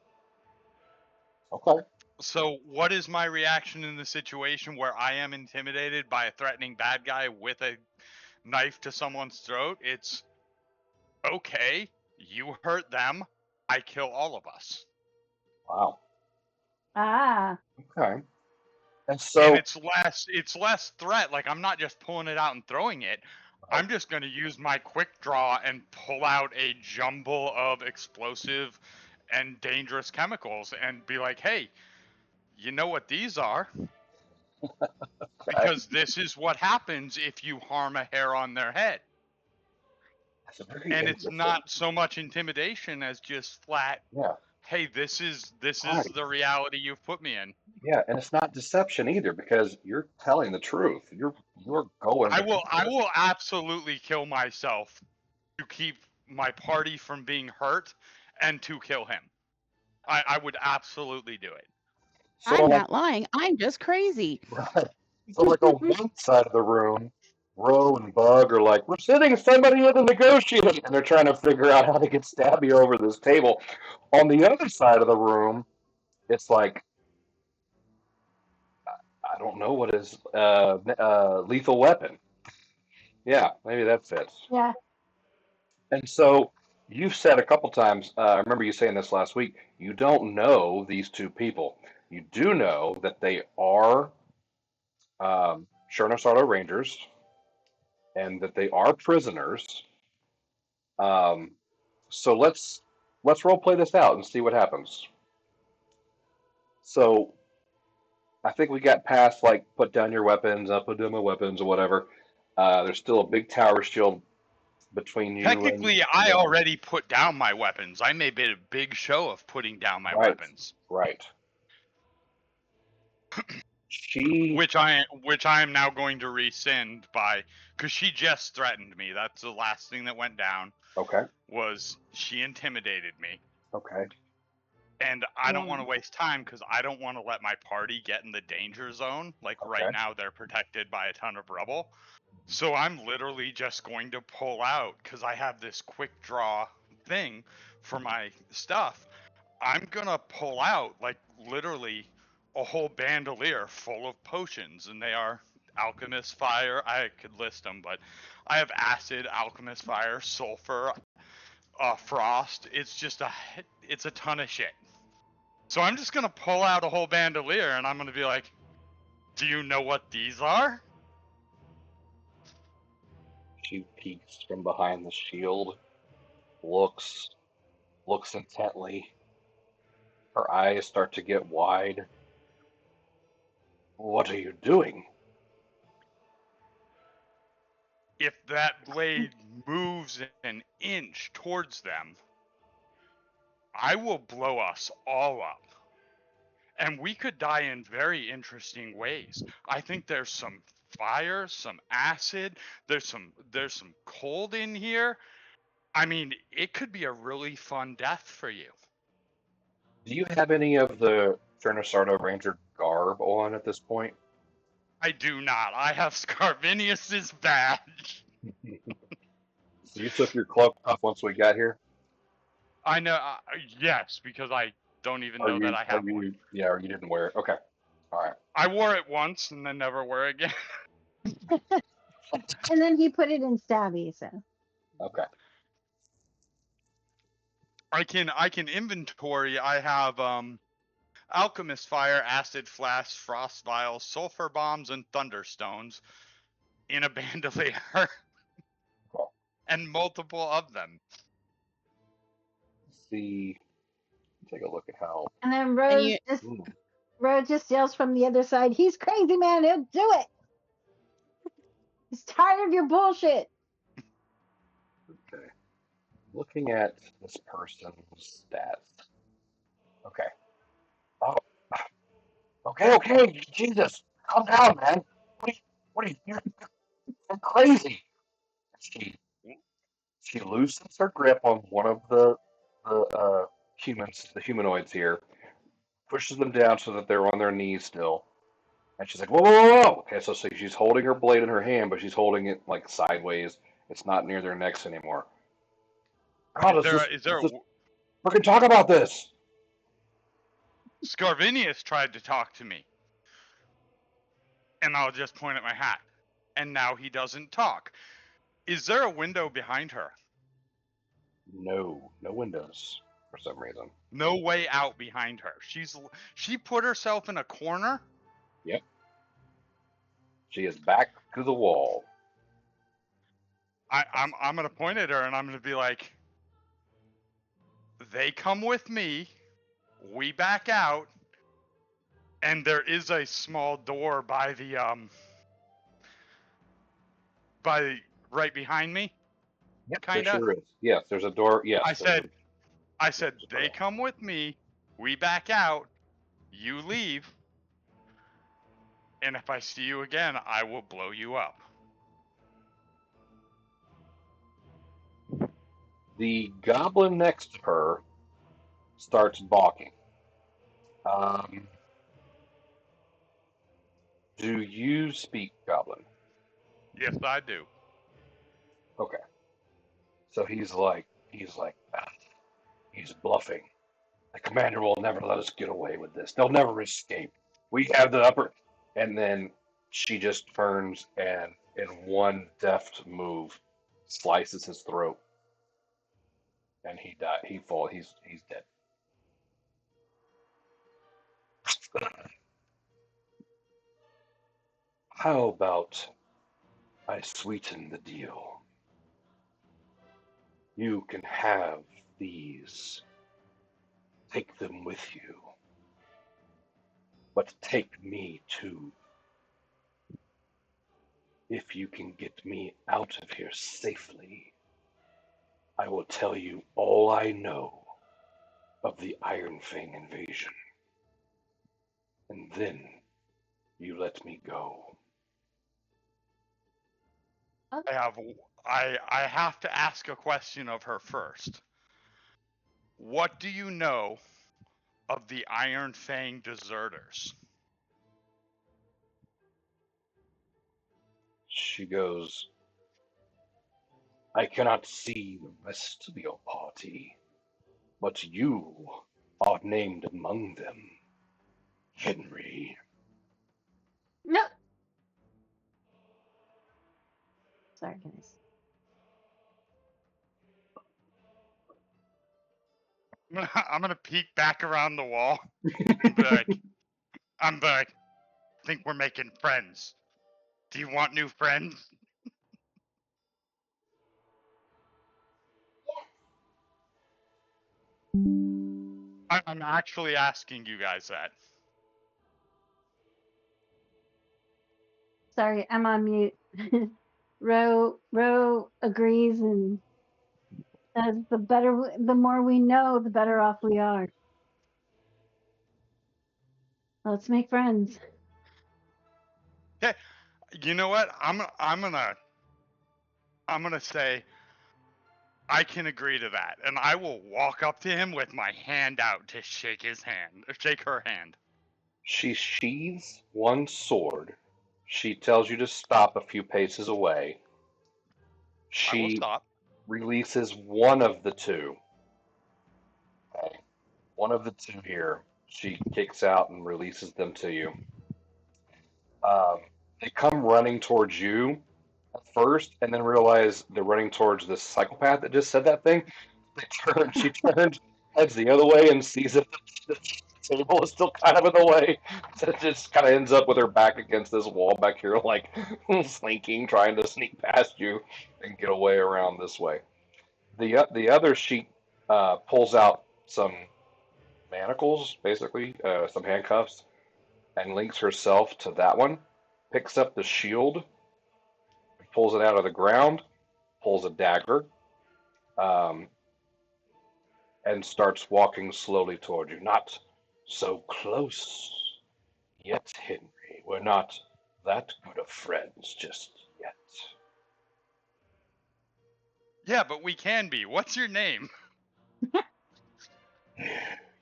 Okay. So, what is my reaction in the situation where I am intimidated by a threatening bad guy with a knife to someone's throat? It's okay, you hurt them, I kill all of us. Wow. Ah, Okay. And And so, it's less threat. Like, I'm not just pulling it out and throwing it. right. I'm just going to use my quick draw and pull out a jumble of explosive and dangerous chemicals and be like, hey, you know what these are? Okay. Because this is what happens if you harm a hair on their head. That's a very And it's interesting. not so much intimidation as just flat, Yeah. hey, this is Right. the reality you've put me in. Yeah, and it's not deception either because you're telling the truth. You're going I to will do I this. will absolutely kill myself to keep my party from being hurt and to kill him. I would absolutely do it. So I'm like not lying. I'm just crazy. right. So like on one side of the room, Ro and Bug are like, we're sitting somebody in to negotiate, and they're trying to figure out how to get Stabby over this table. On the other side of the room, it's like I don't know what is lethal weapon. Yeah, maybe that's it. yeah. And so you've said a couple times, I remember you saying this last week, you don't know these two people. You do know that they are Chernosardo Rangers and that they are prisoners. Um, so let's role play this out and see what happens. So I think we got past like put down your weapons, put down my weapons or whatever. There's still a big tower shield between you Technically, and I them. already put down my weapons. I made a big show of putting down my Right, weapons, right. She which I am now going to rescind by, because she just threatened me. That's the last thing that went down, okay, was she intimidated me. okay, And I don't Yeah. want to waste time because I don't want to let my party get in the danger zone. Like right okay. now, they're protected by a ton of rubble. So I'm literally just going to pull out because I have this quick draw thing for my stuff. I'm going to pull out, like, literally a whole bandolier full of potions, and they are alchemist fire. I could list them, but I have acid, alchemist fire, sulfur, frost. It's a ton of shit. So I'm just gonna pull out a whole bandolier and I'm gonna be like, "Do you know what these are?" She peeks from behind the shield, looks, looks intently. Her eyes start to get wide. What are you doing? If that blade moves an inch towards them, I will blow us all up. And we could die in very interesting ways. I think there's some fire, some acid, there's some cold in here. I mean, it could be a really fun death for you. Do you have any of the Chernosardo Ranger garb on at this point? I do not. I have Scarvinius's badge. So you took your cloak off once we got here? I know. Yes, because I don't even know that I Are have one. you, yeah, or you didn't wear it? Okay. All right. I wore it once and then never wore it again. And then he put it in Stabby. So Okay. I can inventory. I have alchemist fire, acid flask, frost vials, sulfur bombs, and thunderstones in a bandolier, Cool. and multiple of them. Let's see. Take a look at how. and then And you Ooh, Rose just yells from the other side, "He's crazy, man. He'll do it. He's tired of your bullshit." okay. Looking at this person's stats. Okay. Oh, okay, okay. Jesus, calm down, man. What are you, you're crazy. She she loosens her grip on one of the humans, the humanoids here, pushes them down so that they're on their knees still. And she's like, whoa, whoa, whoa, whoa. Okay, so she's holding her blade in her hand, but she's holding it like sideways It's not near their necks anymore. God, Is there let's just freaking talk about this. Scarvinius tried to talk to me, and I'll just point at my hat, and now he doesn't talk. Is there a window behind her? No, no windows for some reason. No way out behind her. She put herself in a corner. Yep. She is back to the wall. I'm gonna point at her and I'm gonna be like, they come with me, we back out, and there is a small door by right behind me, Yep, there kinda. sure is. Yes, there's a door. Yes, I there's a, said I yeah, said there's a door they there. come with me, we back out, you leave, and if I see you again, I will blow you up. The goblin next to her starts balking. Um, do you speak goblin? Yes, I do. Okay. So he's bluffing. The commander will never let us get away with this. They'll never escape. We have the upper. And then she just turns and, in one deft move, slices his throat, and he died. He's dead. How about I sweeten the deal? You can have these. Take them with you. But take me too. If you can get me out of here safely, I will tell you all I know of the Iron Fang invasion. And then you let me go. I have I have to ask a question of her first. What do you know of the Iron Fang deserters? She goes, I cannot see the rest of your party, but you are named among them, Henry. No. Sorry, guys. I'm gonna peek back around the wall and be like, think we're making friends. Do you want new friends? I'm actually asking you guys that. Sorry, I'm on mute. Ro agrees and says the more we know, the better off we are. Let's make friends. Okay, you know what? I'm gonna say I can agree to that, and I will walk up to him with my hand out to shake his hand, or shake her hand. She sheathes one sword. She tells you to stop a few paces away. I will She stop. releases one of the two. Okay. One of the two here. She kicks out and releases them to you. Um, they come running towards you at first, and then realize they're running towards this psychopath that just said that thing. They turn. She turns, heads the other way, and sees if the table is still kind of in the way. So it just kind of ends up with her back against this wall back here, like slinking, trying to sneak past you and get away around this way. The other she pulls out some manacles, basically some handcuffs, and links herself to that one. Picks up the shield, pulls it out of the ground, pulls a dagger, um, and starts walking slowly toward you. Not so close yet, Henry. We're not that good of friends just yet. Yeah, but we can be. What's your name?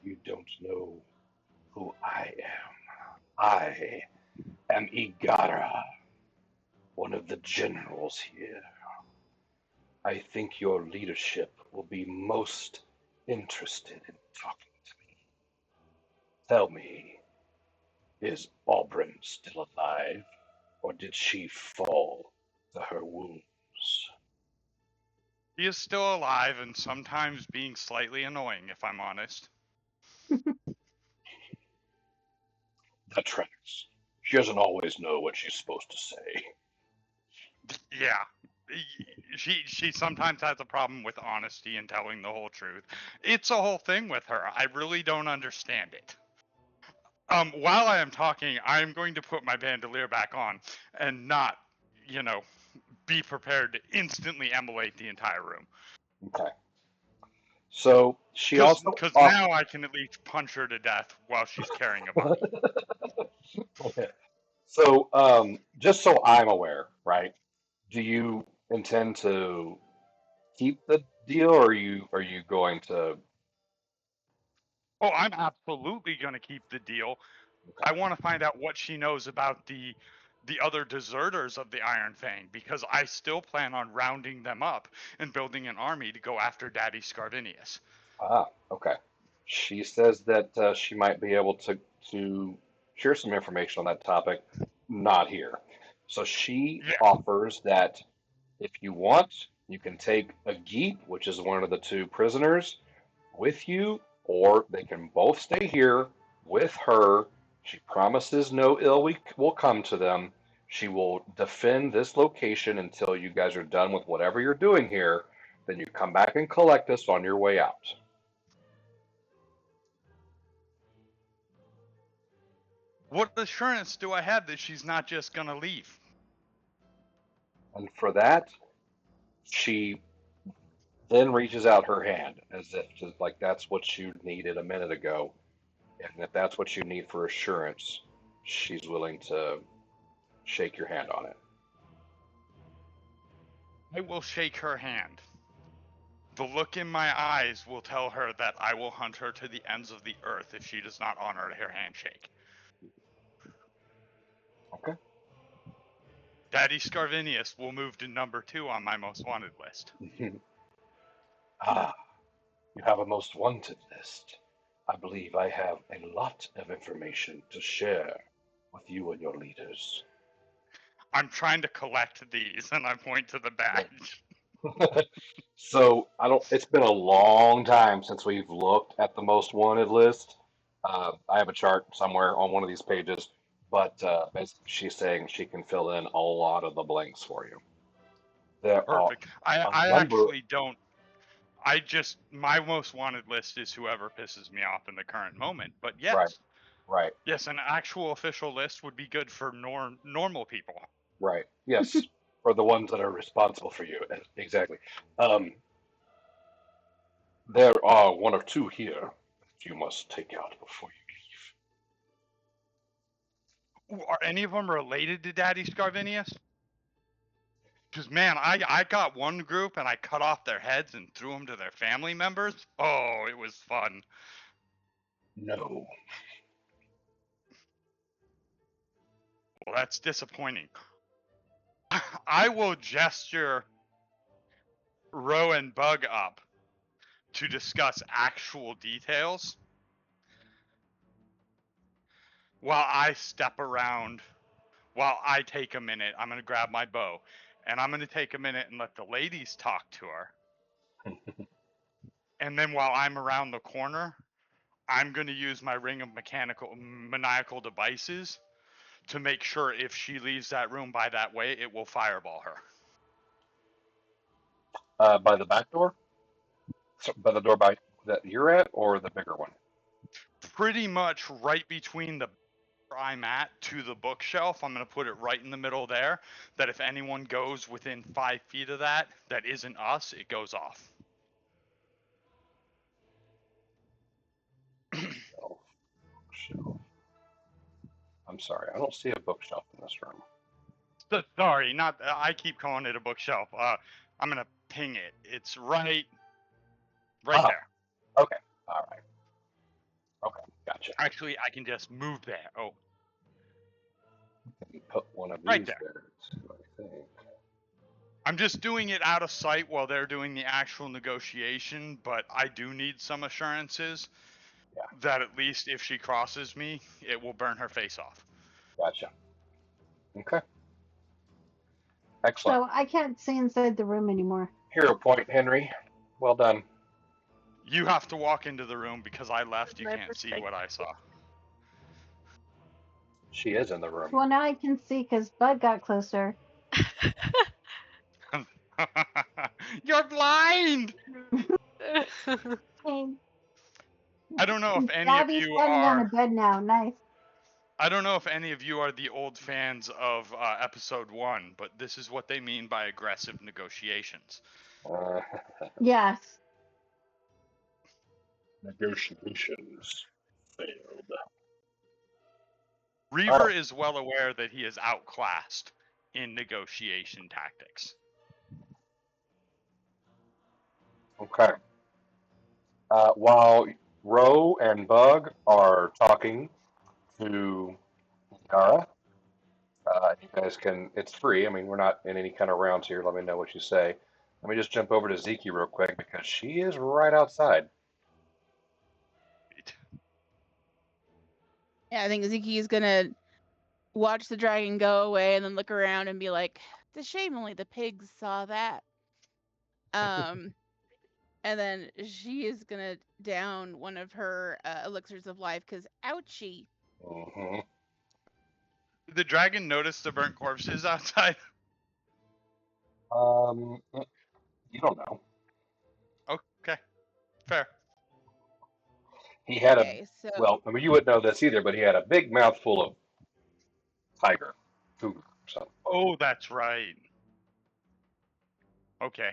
You don't know who I am. I am Igara, one of the generals here. I think your leadership will be most interested in talking to me. Tell me, is Auburn still alive, or did she fall to her wounds? He is still alive and sometimes being slightly annoying, if I'm honest. That tracks. She doesn't always know what she's supposed to say. Yeah. She sometimes has a problem with honesty and telling the whole truth. It's a whole thing with her. I really don't understand it. While I am talking, I'm going to put my bandolier back on and not, you know, be prepared to instantly emulate the entire room. Okay. So she Because also now I can at least punch her to death while she's carrying a body. Okay. So just so I'm aware, right? Do you intend to keep the deal, or are you going to? Oh, I'm absolutely going to keep the deal. Okay. I want to find out what she knows about the other deserters of the Iron Fang, because I still plan on rounding them up and building an army to go after Daddy Scarvinius. Okay. She says that she might be able to share some information on that topic, not here. So she Yeah, offers that if you want, you can take a Geet, which is one of the two prisoners, with you, or they can both stay here with her. She promises no ill will come to them. She will defend this location until you guys are done with whatever you're doing here. Then you come back and collect us on your way out. what assurance do I have that she's not just going to leave? And for that, she then reaches out her hand as if like that's what you needed a minute ago. And if that's what you need for assurance, she's willing to shake your hand on it. I will shake her hand. The look in my eyes will tell her that I will hunt her to the ends of the earth if she does not honor her handshake. Okay. Daddy Scarvinius will move to number 2 on my most wanted list. Ah, you have a most wanted list. I believe I have a lot of information to share with you and your leaders. I'm trying to collect these, and I point to the badge. So I don't. It's been a long time since we've looked at the most wanted list. I have a chart somewhere on one of these pages, but basically she's saying she can fill in a lot of the blanks for you. There are Perfect. I, a I number. actually don't. My most wanted list is whoever pisses me off in the current moment. But Right, yes, right, yes, an actual official list would be good for normal people. right. Yes, for the ones that are responsible for you. Exactly. Um, there are one or two here that you must take out before Are any of them related to Daddy Scarvinius? Because man, I got one group and I cut off their heads and threw them to their family members. Oh, it was fun. you leave. No. Well, that's disappointing. I will gesture Row and Bug up to discuss actual details while I step around. While I take a minute, I'm going to grab my bow and I'm going to take a minute and let the ladies talk to her. And then while I'm around the corner, I'm going to use my ring of maniacal devices to make sure if she leaves that room by that way, it will fireball her. By the back door? So, by the door by that you're at, or the bigger one? Pretty much right between the where I'm at to the bookshelf. I'm going to put it right in the middle there. That if anyone goes within 5 feet of that isn't us, it goes off. Bookshelf. Bookshelf. I'm sorry, I don't see a bookshelf in this room. So, sorry, not. I keep calling it a bookshelf. I'm going to ping it. It's right Ah, there. okay. All right. Okay, gotcha. Actually, I can just move there. Oh, Let me put one of right these there. there too, I think. I'm just doing it out of sight while they're doing the actual negotiation, but I do need some assurances Yeah. that at least if she crosses me, it will burn her face off. Gotcha. Okay. Excellent. So I can't see inside the room anymore. Hero point, Henry. Well done. You have to walk into the room because I left. You My can't see what I saw. She is in the room. Well, now I can see because Bud got closer. You're blind! Okay. I don't know if any of Gabby's you standing on a are. bed now. Nice. I don't know if any of you are the old fans of episode 1, but this is what they mean by aggressive negotiations. Uh, Yes. negotiations failed. Reaver Oh, is well aware that he is outclassed in negotiation tactics. okay. While Ro and Bug are talking to Yara, you guys can, it's free. I mean, we're not in any kind of rounds here. Let me know what you say. Let me just jump over to Ziki real quick because she is right outside. Yeah, I think Ziki is gonna watch the dragon go away and then look around and be like, "It's a shame only the pigs saw that." Um, and then she is gonna down one of her elixirs of life because ouchie. Hmm. Did the dragon notice the burnt corpses outside? Um, you don't know. Okay, fair. He had a, Okay, so well, I mean, you wouldn't know this either, but he had a big mouthful of tiger food or something. Oh, that's right. Okay.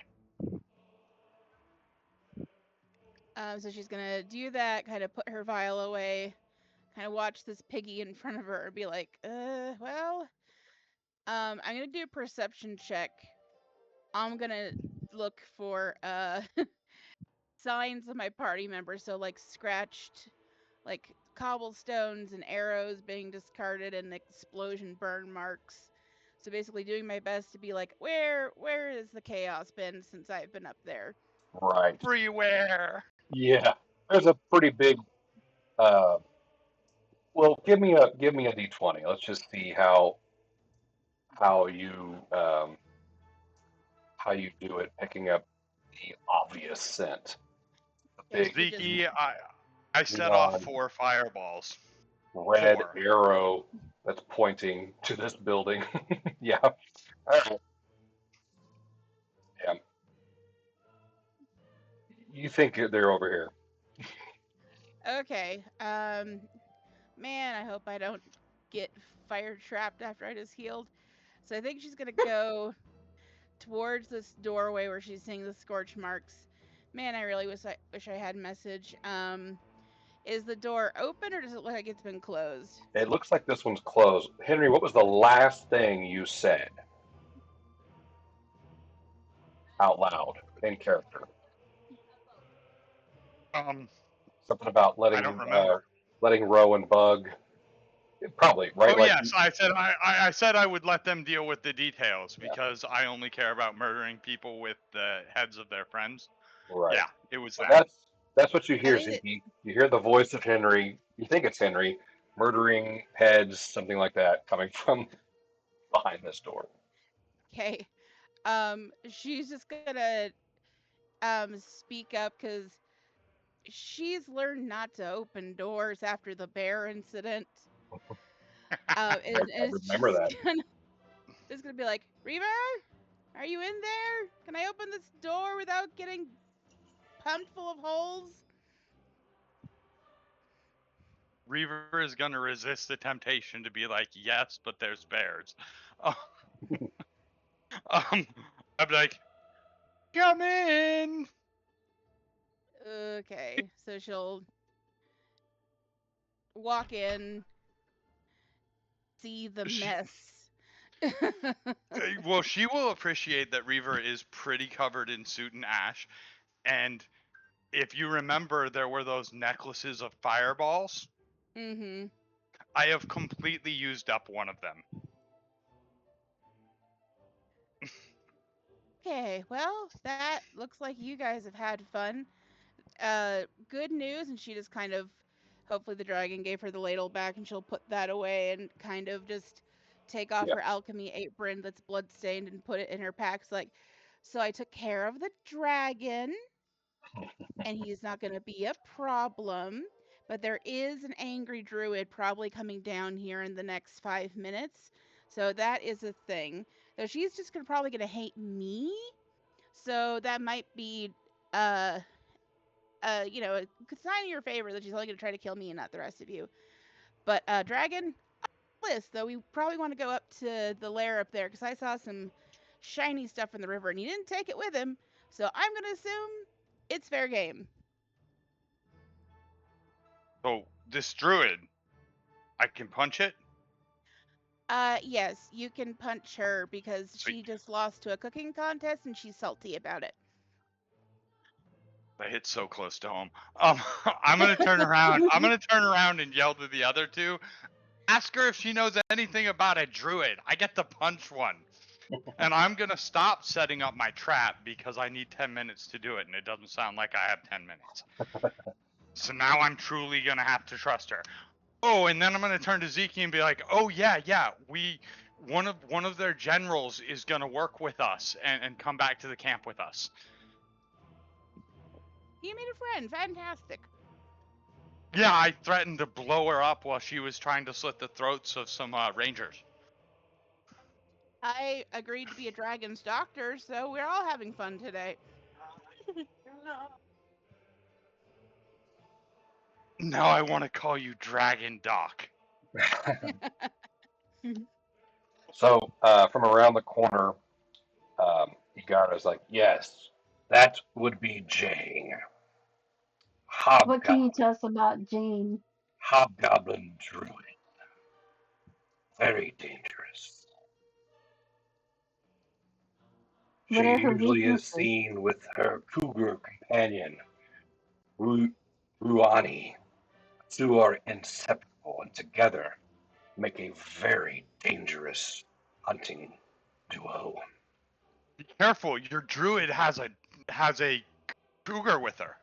so she's gonna do that, kind of put her vial away, kind of watch this piggy in front of her, and be like, well, I'm gonna do a perception check. I'm gonna look for signs of my party members, so like scratched, like cobblestones and arrows being discarded and explosion burn marks. So basically doing my best to be like, where is the chaos been since I've been up there? Right. Freeware. Yeah. There's a pretty big, uh, well, give me a d20. Let's just see how you how you do it, picking up the obvious scent. The Okay, big so just Zeke, I set off neon 4 fireballs. red 4. arrow that's pointing to this building. Yeah. All right. Yeah. You think they're over here? okay. Man, I hope I don't get fire trapped after I just healed. So I think she's gonna go towards this doorway where she's seeing the scorch marks. Man, I really wish I had message. Is the door open or does it look like it's been closed? It looks like this one's closed. Henry, what was the last thing you said out loud in character? Um, Something about I don't remember. letting Roe and Bug. Probably right. Oh Like yes, I said I would let them deal with the details yeah, because I only care about murdering people with the heads of their friends. right. Yeah, it was And that. that's what you I hear, think that Ziggy. You hear the voice of Henry. You think it's Henry murdering heads, something like that, coming from behind this door. okay. She's just gonna speak up because she's learned not to open doors after the bear incident. I And it's remember that. just gonna be like, Reaver, are you in there? Can I open this door without getting pumped full of holes? Reaver is gonna resist the temptation to be like, yes, but there's bears. Uh, I'd be like, come in. Okay, so she'll walk in, see the She, mess. well, she will appreciate that Reaver is pretty covered in soot and ash, and if you remember, there were those necklaces of fireballs. Mm-hmm. I have completely used up one of them. Okay, well, that looks like you guys have had fun. Good news, and she just kind of, hopefully the dragon gave her the ladle back, and she'll put that away and kind of just take off Yeah. her alchemy apron that's bloodstained and put it in her pack. It's like, so I took care of the dragon, and he's not going to be a problem. But there is an angry druid probably coming down here in the next 5 minutes. So that is a thing. So she's just probably going to hate me. So that might be uh a sign in your favor that she's only going to try to kill me and not the rest of you. But dragon list though, we probably want to go up to the lair up there because I saw some shiny stuff in the river and he didn't take it with him. So I'm going to assume it's fair game. So this druid, I can punch it. Yes, you can punch her because Sweet. she just lost to a cooking contest and she's salty about it. I hit so close to home. I'm gonna turn around. I'm gonna turn around and yell to the other two. Ask her if she knows anything about a druid. I get to punch one. And I'm gonna stop setting up my trap because I need 10 minutes to do it, and it doesn't sound like I have 10 minutes. So now I'm truly gonna have to trust her. Oh, and then I'm gonna turn to Zeke and be like, "Oh yeah, one of their generals is gonna work with us and come back to the camp with us." You made a friend. Fantastic. Yeah, I threatened to blow her up while she was trying to slit the throats of some rangers. I agreed to be a dragon's doctor, so we're all having fun today. Now I want to call you Dragon Doc. So from around the corner, Igara's like, yes, that would be Jane. What can you Hobgoblin, tell us about Jane? hobgoblin druid. Very dangerous. What She are her usually is weaknesses? seen with her cougar companion, Ruani. The two are inseparable and together make a very dangerous hunting duo. Be careful, your druid has a cougar with her.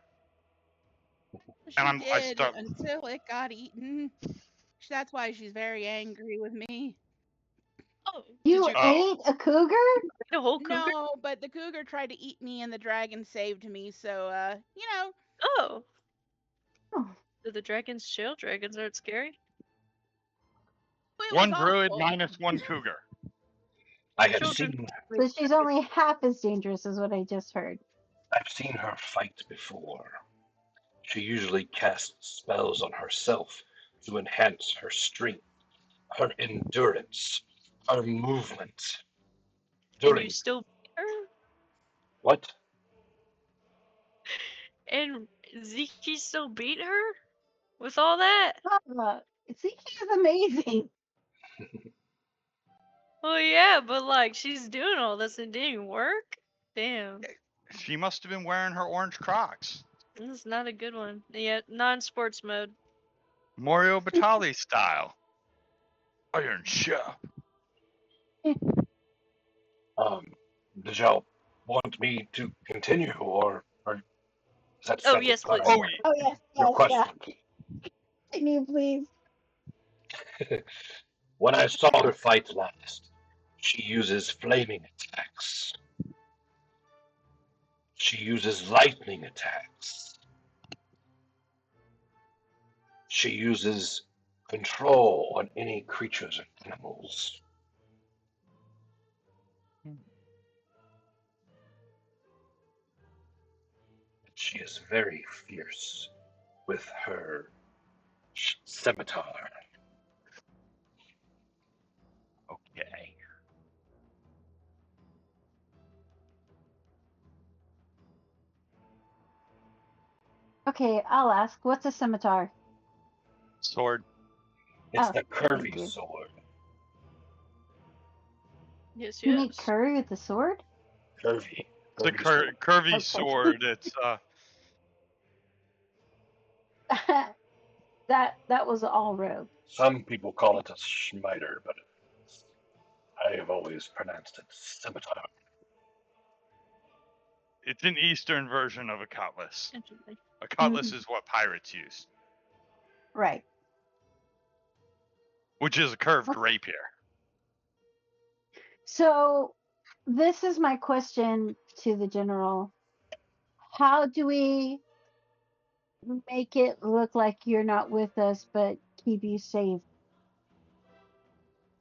She And I did start. until it got eaten. That's why she's very angry with me. Oh, did You you Oh, ate a cougar? eat a whole cougar? No, but the cougar tried to eat me and the dragon saved me, so Oh, Oh, do the dragons chill? Dragons aren't scary. it was one druid awful. minus one cougar. I have Children. seen so she's only half as dangerous as what I just heard. I've seen her fight before. She usually casts spells on herself to enhance her strength, her endurance, her movement. And you During still beat her? what? And Zeke still beat her? With all that? Zeke is amazing. Well, yeah, but like, she's doing all this and didn't work? Damn. She must have been wearing her orange Crocs. This is not a good one. Yeah, non-sports mode. Mario Batali style. Iron Chef. Um, did y'all want me to continue, or is that Oh, yes, satisfy please. Oh, your, Oh yes, your yes, question? yeah. Can you please? When I saw her fight last, she uses flaming attacks. She uses lightning attacks. She uses control on any creatures and animals. She is very fierce with her scimitar. okay. Okay, I'll ask. What's a scimitar? Sword. It's Oh, the thank curvy you. sword. Yes, You make yes. curry with the sword? Curvy. It's a Curvy sword. curvy Okay. sword. It's that was all rogue. Some people call it a schmiter, but I have always pronounced it scimitar. It's an Eastern version of a cutlass. Interesting. A cutlass is what pirates use, Right. which is a curved Okay. rapier. So this is my question to the general. How do we make it look like you're not with us, but keep you safe?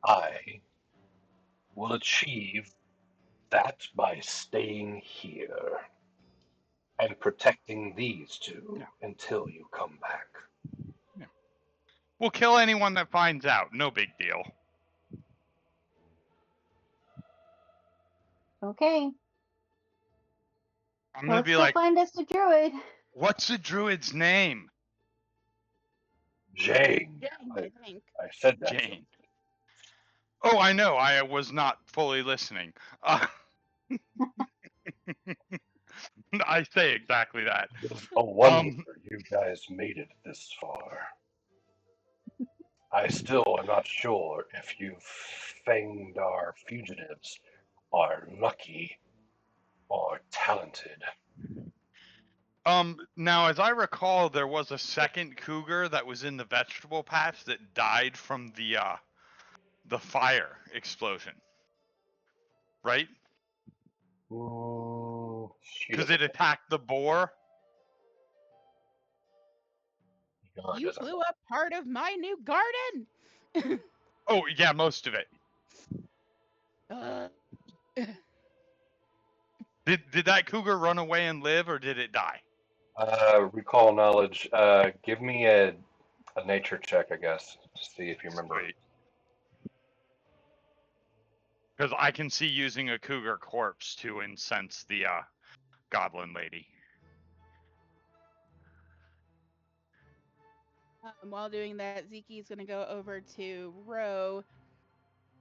I will achieve that by staying here and protecting these two Yeah. until you come back. Yeah. We'll kill anyone that finds out. No big deal. Okay. I'm Well, gonna let's be go like, find us a druid. what's the druid's name? Jane, Jane, I, I think. I said that to Jane. Oh, I know. I was not fully listening. I say exactly that. It is a wonder Um, you guys made it this far. I still am not sure if you Fangdar fugitives are lucky or talented. now as I recall, there was a second cougar that was in the vegetable patch that died from the fire explosion, right? She Because doesn't. it attacked the boar. God You doesn't. blew up part of my new garden. Oh yeah, most of it. uh, Did that cougar run away and live, or did it die? Recall knowledge. Give me a nature check, I guess, to see if you remember. Sweet. Because I can see using a cougar corpse to incense the goblin lady. while doing that, Ziki's gonna go over to Ro,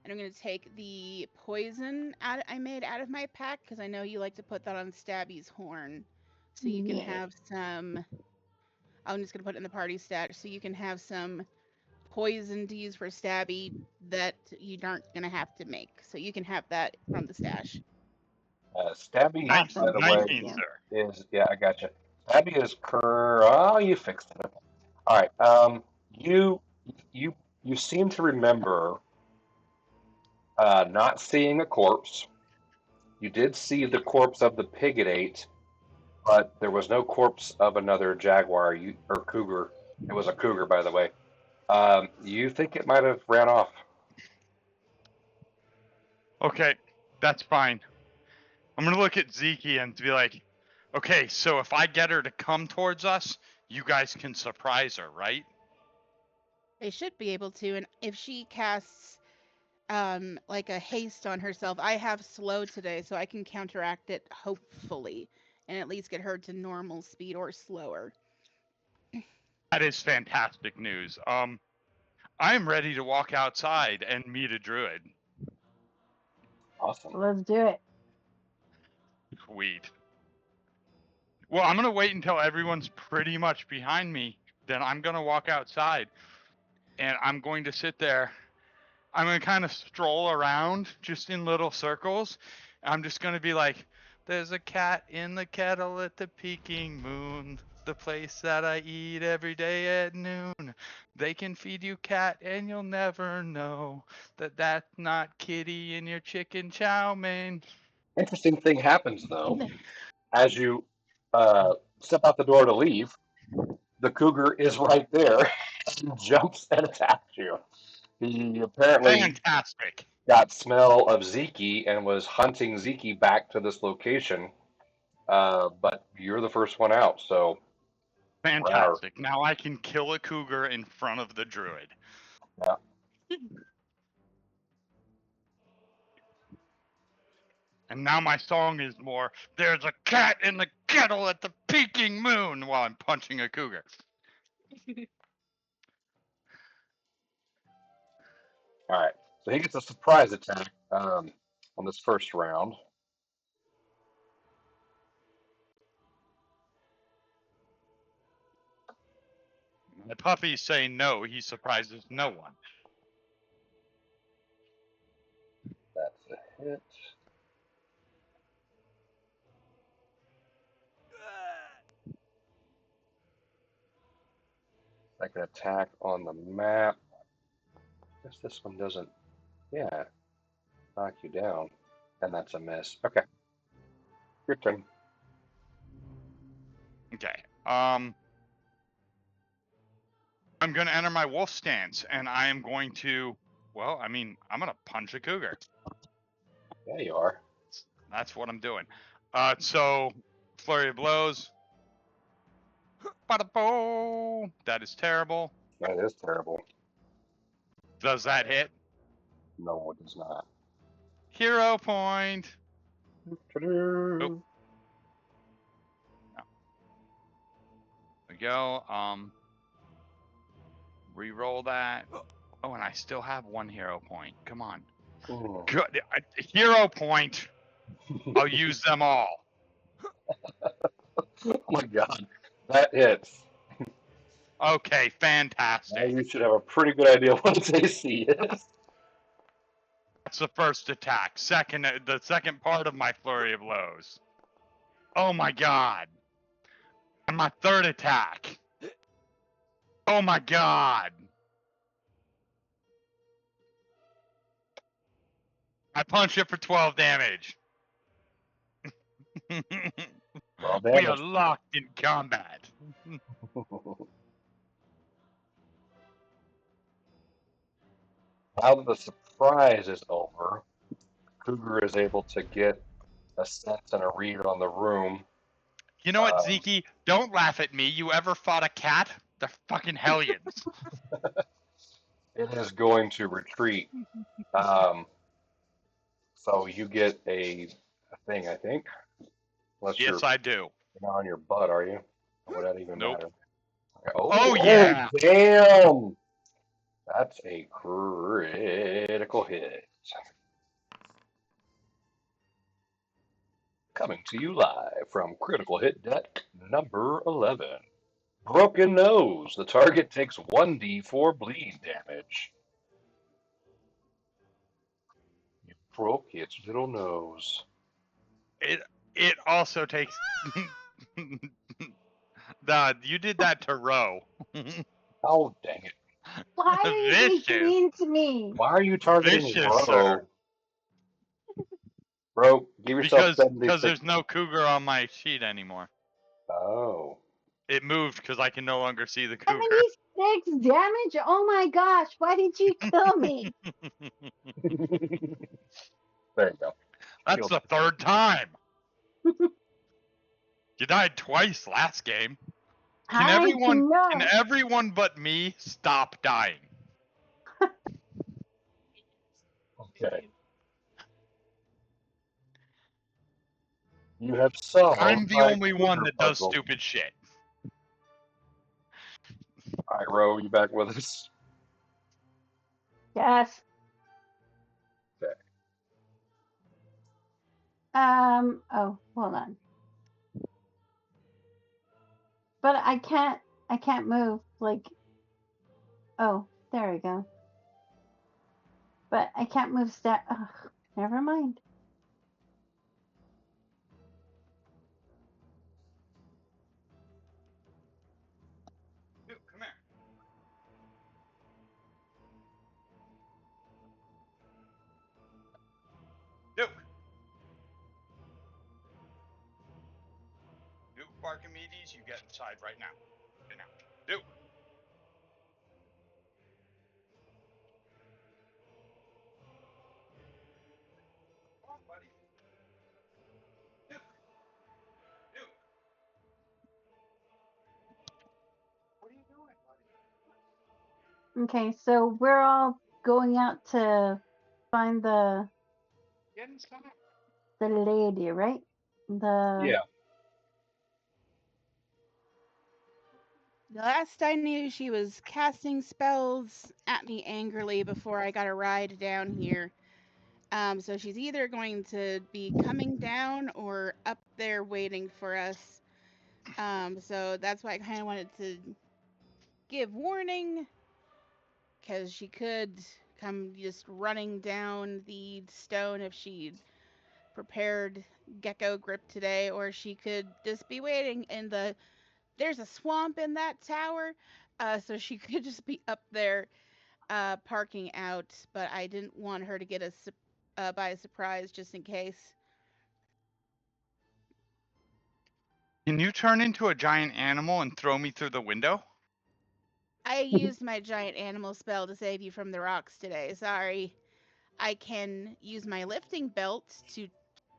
and I'm gonna take the poison I made out of my pack because I know you like to put that on Stabby's horn, so you can Yeah. have some. I'm just gonna put it in the party stat, so you can have some poison to use for Stabby that you aren't gonna have to make. So you can have that from the stash. Stabby, by Awesome. the way, Thank 19, you. sir. yeah, I gotcha. Stabby is Oh, you fixed it. All right. You you you seem to remember not seeing a corpse. You did see the corpse of the pig it ate, but there was no corpse of another jaguar or cougar. It was a cougar, by the way. You think it might have ran off? Okay, that's fine. I'm gonna look at Zeke and be like, okay, so if I get her to come towards us, you guys can surprise her, right? They should be able to, and if she casts like a haste on herself, I have slow today, so I can counteract it hopefully, and at least get her to normal speed or slower. That is fantastic news. I'm ready to walk outside and meet a druid. Awesome. Let's do it. Sweet. Well, I'm gonna wait until everyone's pretty much behind me. Then I'm gonna walk outside, and I'm going to sit there. I'm gonna kind of stroll around just in little circles. I'm just gonna be like, "There's a cat in the kettle at the peaking moon, the place that I eat every day at noon. They can feed you cat, and you'll never know that that's not kitty in your chicken chow mein." Interesting thing happens though. As you step out the door to leave, the cougar is right there. He jumps and attacks you. He apparently Fantastic. got smell of Zeke and was hunting Zeke back to this location. But you're the first one out, so rawr. Fantastic. Now I can kill a cougar in front of the druid. Yeah. And now my song is more, "There's a cat in the kettle at the peaking moon," while I'm punching a cougar. All right. So he gets a surprise attack on this first round. My puppies say no, he surprises no one. That's a hit. Second attack on the map. Guess this one doesn't. Yeah, knock you down, and that's a miss. Okay, your turn. Okay. I'm gonna enter my wolf stance, and I am going to. Well, I mean, I'm gonna punch a cougar. Yeah, you are. That's what I'm doing. So flurry of blows. Bada-boom. That is terrible. That is terrible. Does that hit? No, it does not. Hero point. Oh, Ta-da. there we go. Reroll that. Oh, and I still have one hero point. Come on. Mm. Good. Hero point. I'll use them all. Oh my god, that hits. Okay, Now fantastic. you should have a pretty good idea what its AC is. That's the first attack. The second part of my flurry of blows. Oh my god. And my third attack. Oh my god. I punch it for 12 damage. Well, We are damage. locked in combat. Now that the surprise is over, Cougar is able to get a sense and a read on the room. You know what, Zeke? Don't laugh at me. You ever fought a cat? They're fucking hellions. It is going to retreat. Um, so you get a thing, I think. Unless Yes, I do. you're not on your butt, are you? Or would that even Nope. matter? Okay. Oh, Oh, oh, yeah. damn! That's a critical hit. Coming to you live from Critical Hit Deck number 11. Broken nose. The target takes 1d4 bleed damage. You broke its little nose. It also takes. You did that to Ro. Oh, dang it. Why are you being Vicious. mean to me? Why are you targeting Vicious, Bro? sir. Bro, give yourself Because 76. there's no cougar on my sheet anymore. Oh. It moved because I can no longer see the cougar. 76 damage? Oh my gosh, why did you kill me? There you go. That's the third time. You died twice last game. Can I know. everyone but me stop dying? Okay. You have solved I'm the my only one cougar that does puzzle. stupid shit. All right, Ro, you back with us? Yes. Okay. Oh, hold on. But I can't move. Like, oh, there we go. But I can't move never mind. Dude, come here. Duke. Duke Archimedes, you get inside right now. Get now. Duke. Come on, buddy. Duke. Duke. What are you doing, buddy? Okay, so we're all going out to find Get inside. the lady, right? Yeah. The last I knew, she was casting spells at me angrily before I got a ride down here. So she's either going to be coming down or up there waiting for us. So that's why I kind of wanted to give warning, because she could come just running down the stone if she prepared gecko grip today, or she could just be waiting in the. There's a swamp in that tower. So she could just be up there parking out, but I didn't want her to get us by a surprise just in case. Can you turn into a giant animal and throw me through the window? I used my giant animal spell to save you from the rocks today. Sorry. I can use my lifting belt to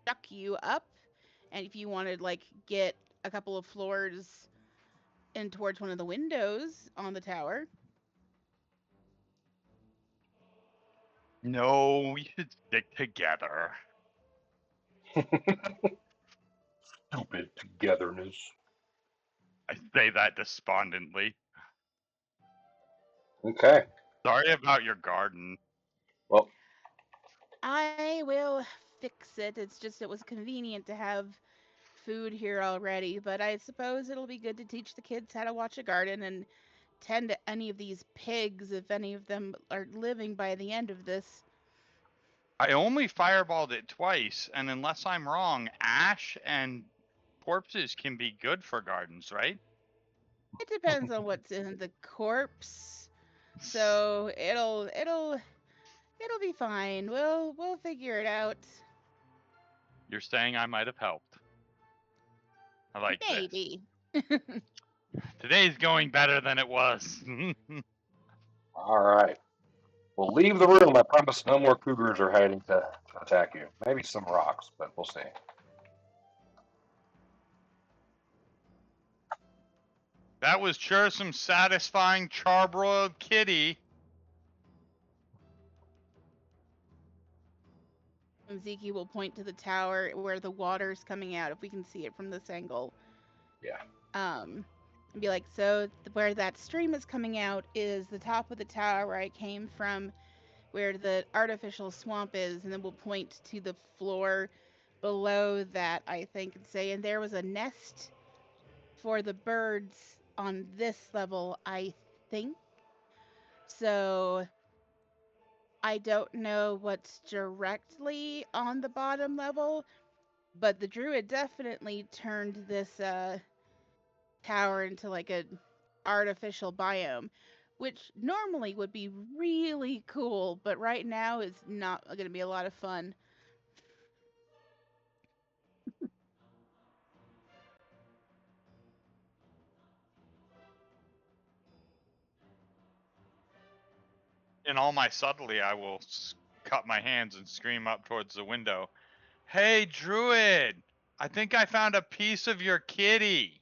chuck you up, and if you wanted like get a couple of floors in towards one of the windows on the tower. No, we should stick together. Stupid togetherness. I say that despondently. Okay. Sorry about your garden. Well, I will fix it. It's just it was convenient to have food here already, but I suppose it'll be good to teach the kids how to watch a garden and tend to any of these pigs if any of them are living by the end of this. I only fireballed it twice, and unless I'm wrong, ash and corpses can be good for gardens, right? It depends on what's in the corpse. So it'll be fine. We'll figure it out. You're saying I might have helped. I like this. Maybe. Today's going better than it was. all right. We'll leave the room. I promise no more cougars are hiding to attack you. Maybe some rocks, but we'll see. That was sure some satisfying charbroiled kitty. Zeke will point to the tower where the water's coming out if we can see it from this angle. Yeah. And be like, so where that stream is coming out is the top of the tower where I came from, where the artificial swamp is, and then we'll point to the floor below that, I think, and say, and there was a nest for the birds on this level, I think. So I don't know what's directly on the bottom level, but the druid definitely turned this tower into like a artificial biome, which normally would be really cool, but right now is not going to be a lot of fun. In all my subtlety, I will cut my hands and scream up towards the window. Hey, Druid! I think I found a piece of your kitty.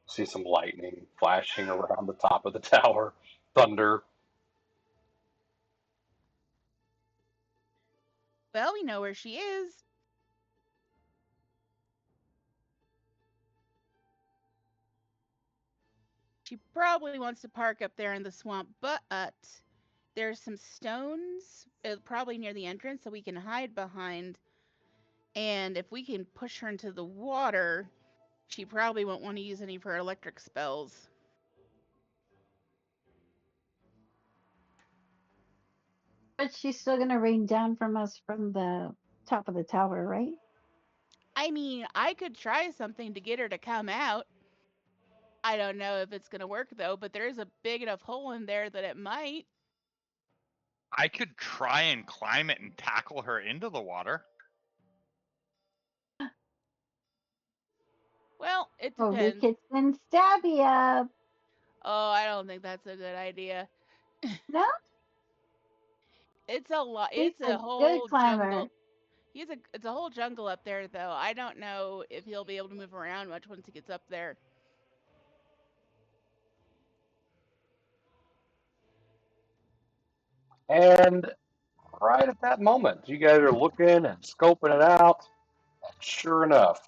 See some lightning flashing around the top of the tower. Thunder. Well, we know where she is. She probably wants to park up there in the swamp, but there's some stones probably near the entrance that we can hide behind. And if we can push her into the water, she probably won't want to use any of her electric spells. But she's still gonna rain down from us from the top of the tower, right? I mean, I could try something to get her to come out. I don't know if it's going to work though, but there is a big enough hole in there that it might. I could try and climb it and tackle her into the water. Well, it Or we depends. could send Stabby up. Oh, I don't think that's a good idea. No, It's a lot. he's It's a a good whole climber. jungle. It's a whole jungle up there though. I don't know if he'll be able to move around much once he gets up there. And right at that moment, you guys are looking and scoping it out. And sure enough,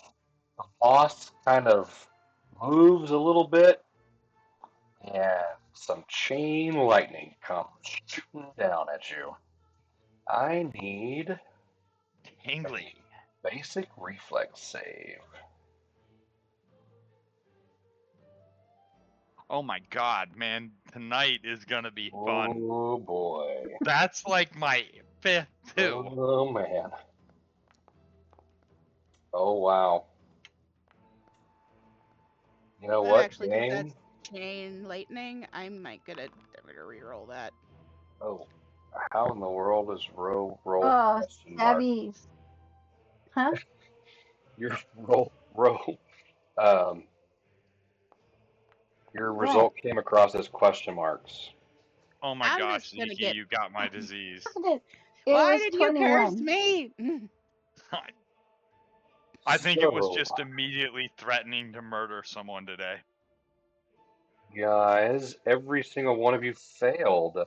the boss kind of moves a little bit, and some chain lightning comes shooting down at you. I need Tingling. a basic reflex save. Oh my god, man. Tonight is gonna be fun. Oh boy. That's like my fifth too. Oh man. Oh wow. You know That what, actually, because game? that's chain lightning, I might get it. I'm gonna reroll that. Oh, how in the world is roll Oh, question mark? Stabby's. Huh? Your roll. Um, your What? result came across as question marks. Oh my I'm gosh, just gonna Zeke, get. you got my disease. It Why was did you curse 21. me? I think it was So, just immediately threatening to murder someone today. guys, every single one of you failed.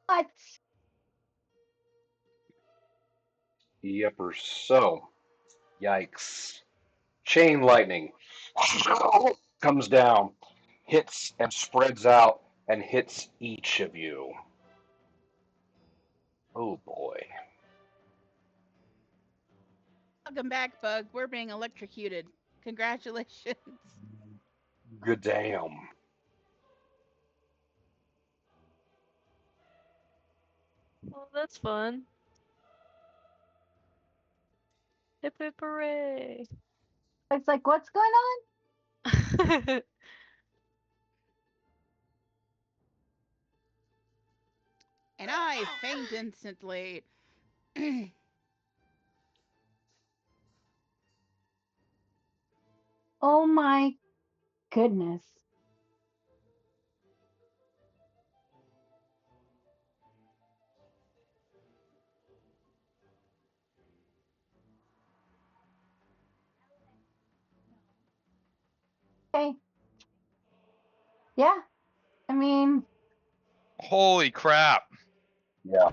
What? Yepper. So, yikes. Chain lightning comes down, hits and spreads out, and hits each of you. Oh boy. Welcome back, Bug. We're being electrocuted. Congratulations. Good damn. Oh, that's fun. Hip hip hooray! It's like, what's going on? And I faint instantly. Oh my goodness. Okay. Yeah. I mean, Holy crap. Yeah.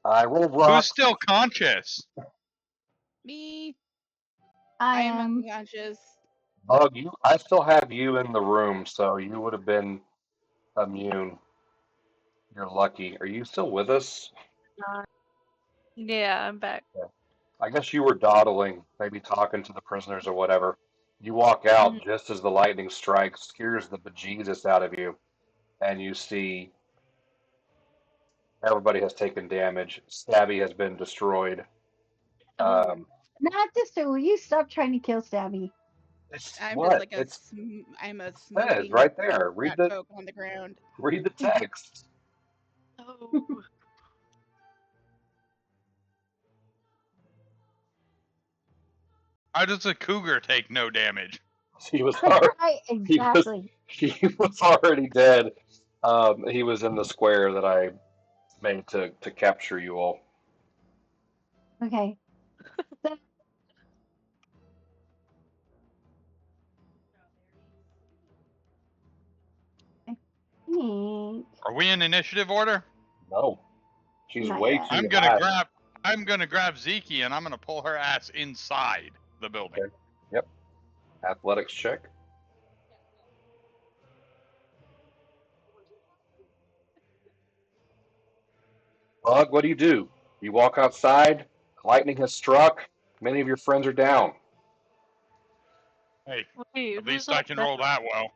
I rolled Who's rocks. still conscious? Me, I I am am. unconscious. Bug, I still have you in the room, so you would have been immune. You're lucky. Are you still with us? Yeah, I'm back. Yeah. I guess you were dawdling, maybe talking to the prisoners or whatever. You walk out Mhm. just as the lightning strikes, scares the bejesus out of you, and you see everybody has taken damage. Stabby has been destroyed. Oh, Um, Not just will you stop trying to kill Stabby? it's I'm just what? like I'm a It says smoking right there. fat folk on the ground. Read the text. oh. How does a cougar take no damage? He was already, Right, he was exactly. he was already dead. He was in the square that I made to capture you all. Okay. So, I think Are we in initiative order? No, she's not way yet. too high. I'm gonna grab Zeke and I'm gonna pull her ass inside the building. Okay. Yep. Athletics check. Bug, what do? You walk outside. Lightning has struck. Many of your friends are down. Hey, Wait, at who's least all I can that? roll that well.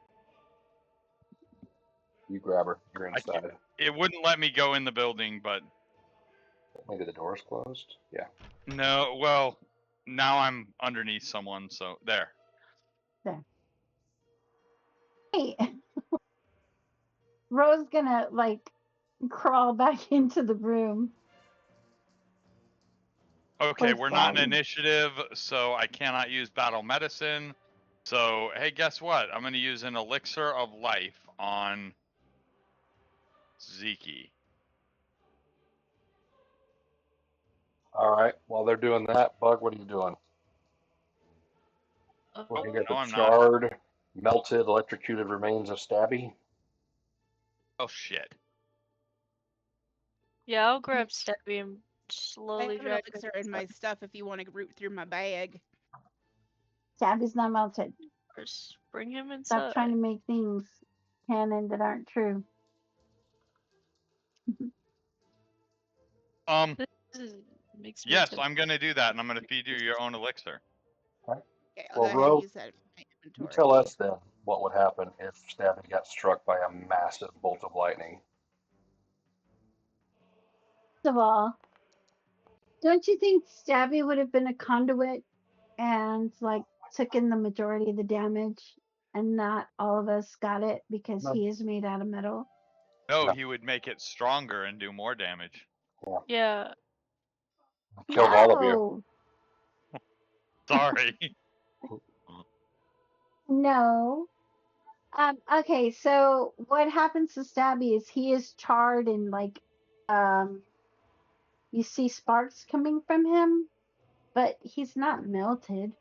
You grab her. You're I can't, inside. it wouldn't let me go in the building, but Maybe the door's closed. Yeah. no, well, now I'm underneath someone, so there. There. Hey, Rose gonna like crawl back into the room Okay, with we're not in Stabby. initiative, so I cannot use battle medicine. So, hey, guess what? I'm going to use an elixir of life on Zeke. All right. While they're doing that, Bug, what are you doing? Oh, Looking at no, the I'm not. charred, melted, electrocuted remains of Stabby. Oh, shit. Yeah, I'll grab Stabby and I slowly have an drag her elixir in my inside. stuff if you want to root through my bag. Stabby's not melted. First, bring him Stop trying inside. to make things canon that aren't true. Um, This makes me yes, timid. I'm going to do that, and I'm going to feed you your own elixir. All right. Okay, I'll go Well, ahead and Ro, use that in my you tell inventory. us then what would happen if Stabby got struck by a massive bolt of lightning. First of all, don't you think Stabby would have been a conduit and like took in the majority of the damage, and not all of us got it because No. he is made out of metal. No, No. he would make it stronger and do more damage. Yeah. Killed all of you. No, Sorry. no. Okay, so what happens to Stabby is he is charred and like you see sparks coming from him, but he's not melted.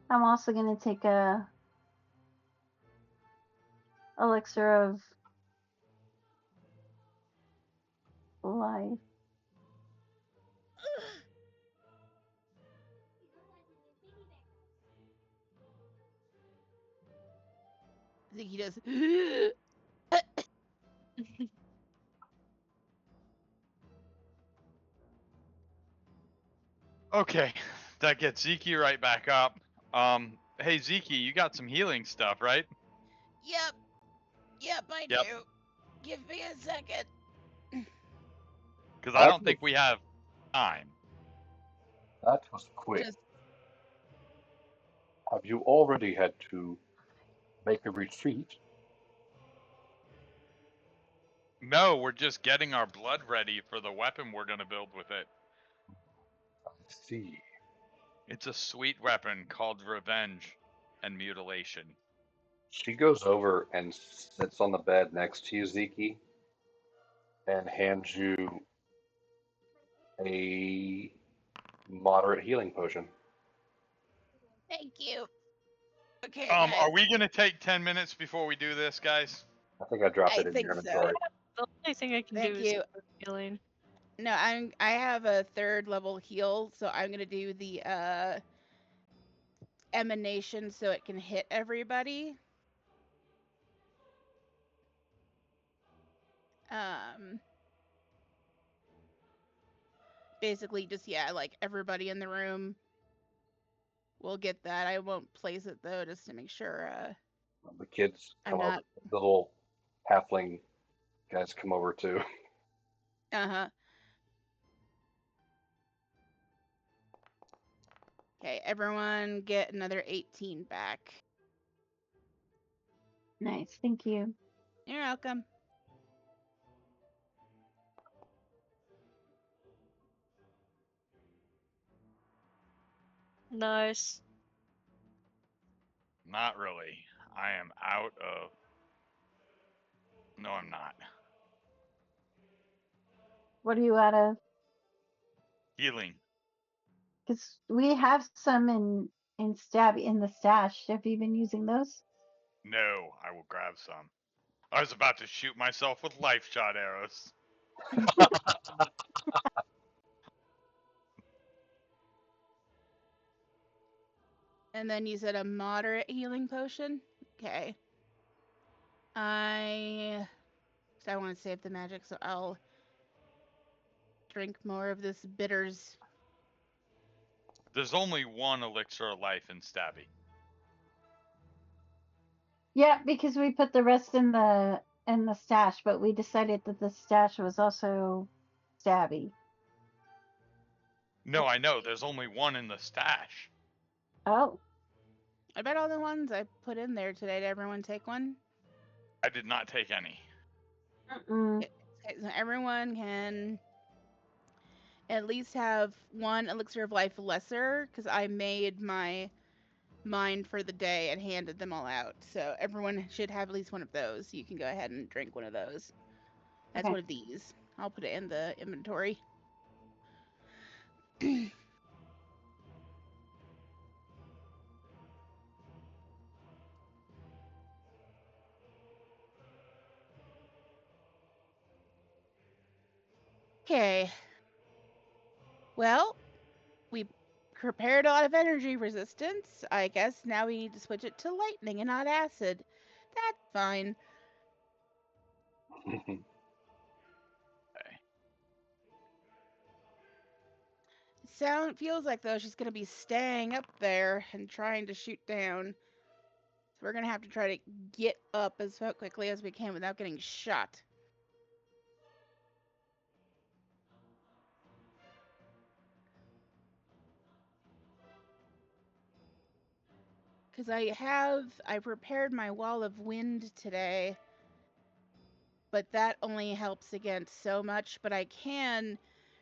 I'm also gonna take a elixir of life. I think he does. Okay, that gets Zeke right back up. Hey Zeke, you got some healing stuff, right? Yep. Yep, I Yep. do. Give me a second. Because I That don't was, think we have time. that was quick. Just Have you already had to make a retreat? No, we're just getting our blood ready for the weapon we're gonna build with it. I see. It's a sweet weapon called Revenge and Mutilation. She goes over and sits on the bed next to you, Zeke, and hands you a moderate healing potion. thank you. Okay, Are guys. we gonna take 10 minutes before we do this, guys? I think I dropped I it in think your so. inventory. The only thing I can Thank do is you. healing. No, I have a 3rd level heal, so I'm gonna do the emanation so it can hit everybody. Um Basically just like everybody in the room will get that. I won't place it though, just to make sure The kids I'm come over. not The little halfling guys come over too. uh-huh. Okay, everyone get another 18 back. Nice, thank you. You're welcome. Nice. Not really. I am out of. No, I'm not. What are you out of? Healing. Because we have some in stab in the stash. Have you been using those? No, I will grab some. I was about to shoot myself with life shot arrows. And then you said a moderate healing potion? Okay. I want to save the magic, so I'll drink more of this bitters. There's only one elixir of life in Stabby. Yeah, because we put the rest in the stash, but we decided that the stash was also stabby. No, I know. There's only one in the stash. Oh, I bet all the ones I put in there today. Did everyone take one? I did not take any. mm-mm. Okay, so everyone can at least have one elixir of life lesser, because I made mine for the day and handed them all out. So everyone should have at least one of those. You can go ahead and drink one of those. That's Okay. one of these. I'll put it in the inventory. Okay. Well, we prepared a lot of energy resistance. I guess now we need to switch it to lightning and not acid. That's fine. Okay. Feels like though she's gonna be staying up there and trying to shoot down. we're gonna have to try to get up as quickly as we can without getting shot. Because I prepared my wall of wind today, but that only helps against so much. But I can,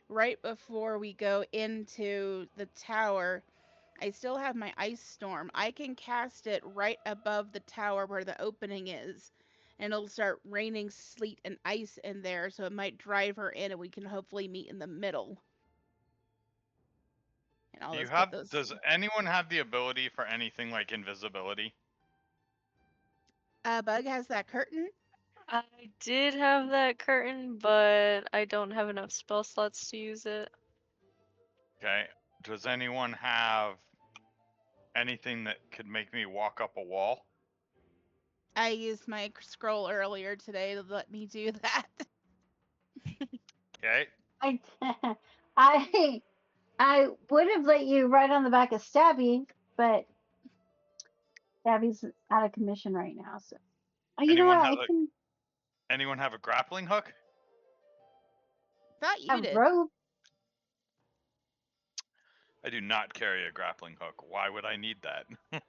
right before we go into the tower, I still have my ice storm. I can cast it right above the tower where the opening is, and it'll start raining sleet and ice in there, so it might drive her in, and we can hopefully meet in the middle. And I'll Do you just put have? those. Does anyone have the ability for anything like invisibility? Bug has that curtain. I did have that curtain, but I don't have enough spell slots to use it. Okay. Does anyone have anything that could make me walk up a wall? I used my scroll earlier today to let me do that. Okay. I, I, I would have let you ride on the back of Stabby, but Stabby's out of commission right now. So, oh, you know Anyone what? have I can anyone have a grappling hook? Thought you have did. rope. I do not carry a grappling hook. Why would I need that?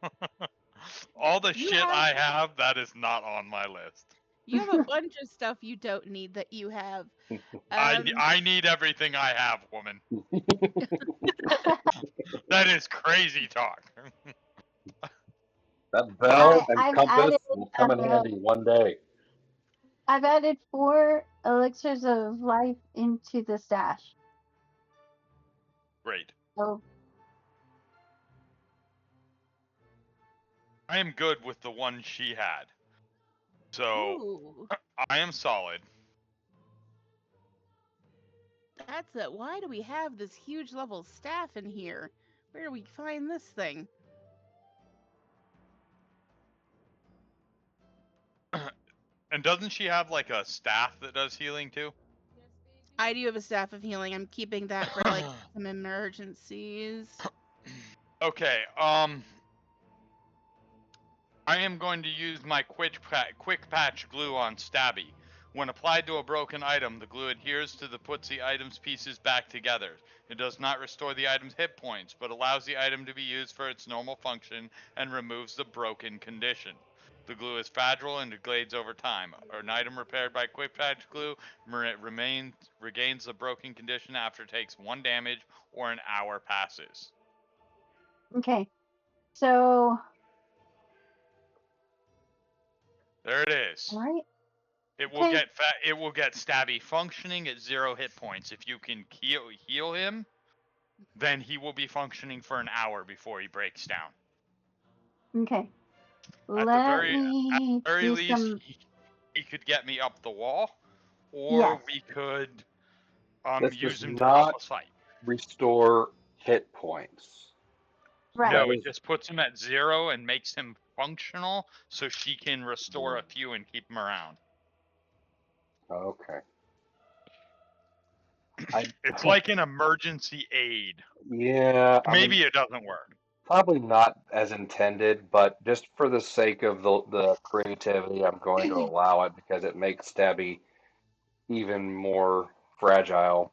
All the You shit have I have, that is not on my list. you have a bunch of stuff you don't need that you have. Um, I need everything I have, woman. That is crazy talk. That bell and I've compass added will come in uh, handy one day. I've added 4 elixirs of life into the stash. Great. So I am good with the one she had. So ooh, I am solid. that's it. Why do we have this huge level staff in here? Where do we find this thing? And doesn't she have like a staff that does healing too? I do have a staff of healing. I'm keeping that for like some emergencies. Okay, I am going to use my quick patch glue on Stabby. When applied to a broken item, the glue adheres to puts the item's pieces back together. It does not restore the item's hit points, but allows the item to be used for its normal function and removes the broken condition. The glue is fragile and degrades over time. An item repaired by quick patch glue regains the broken condition after it takes 1 damage or an hour passes. okay. So There it is. all right. It will Okay. get Stabby functioning at 0 hit points. If you can heal him, then he will be functioning for an hour before he breaks down. Okay. At the Let at me the very do least, some. he could get me up the wall, or Yes. we could This use does him to help not us fight. restore hit points. Right. That No, it is just puts him at 0 and makes him functional, so she can restore a few and keep him around. okay. It's like an emergency aid. Yeah, I mean, Maybe it doesn't work. probably not as intended, but just for the sake of the creativity, I'm going to allow it because it makes Stabby even more fragile,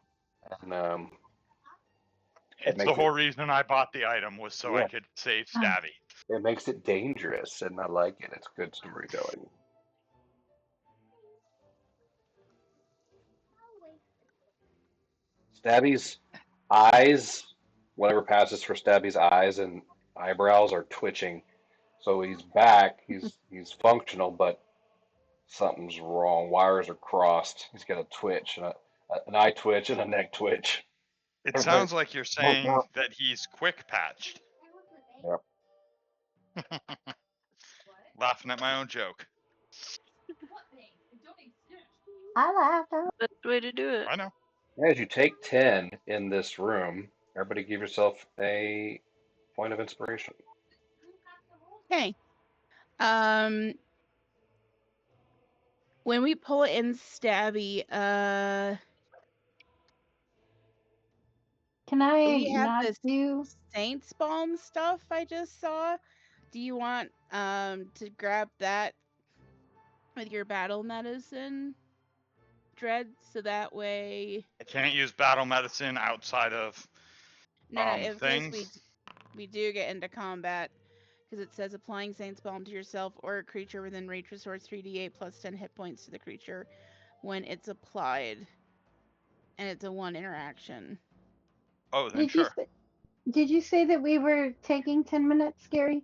and it It's the makes it whole reason I bought the item was so I yeah, could save Stabby. it makes it dangerous, and I like it. It's good storytelling. Stabby's eyes, whatever passes for Stabby's eyes and eyebrows are twitching. So he's back. He's functional, but something's wrong. Wires are crossed. He's got a twitch and an eye twitch and a neck twitch. It Everybody, sounds like you're look saying out. that he's quick patched. Yep. Laughing at my own joke. I laughed out. Best way to do it. I know. As you take 10 in this room, everybody give yourself a point of inspiration. Okay. Um, when we pull in Stabby, Can I we have not this do? Saints Balm stuff I just saw. Do you want to grab that with your battle medicine, Dread, so that way? I can't use battle medicine outside of No, in case things. we do get into combat, because it says applying Saint's Balm to yourself or a creature within reach restores 3d8 plus 10 hit points to the creature when it's applied, and it's a 1 interaction. Oh, then sure. Did you say that we were taking 10 minutes, Gary?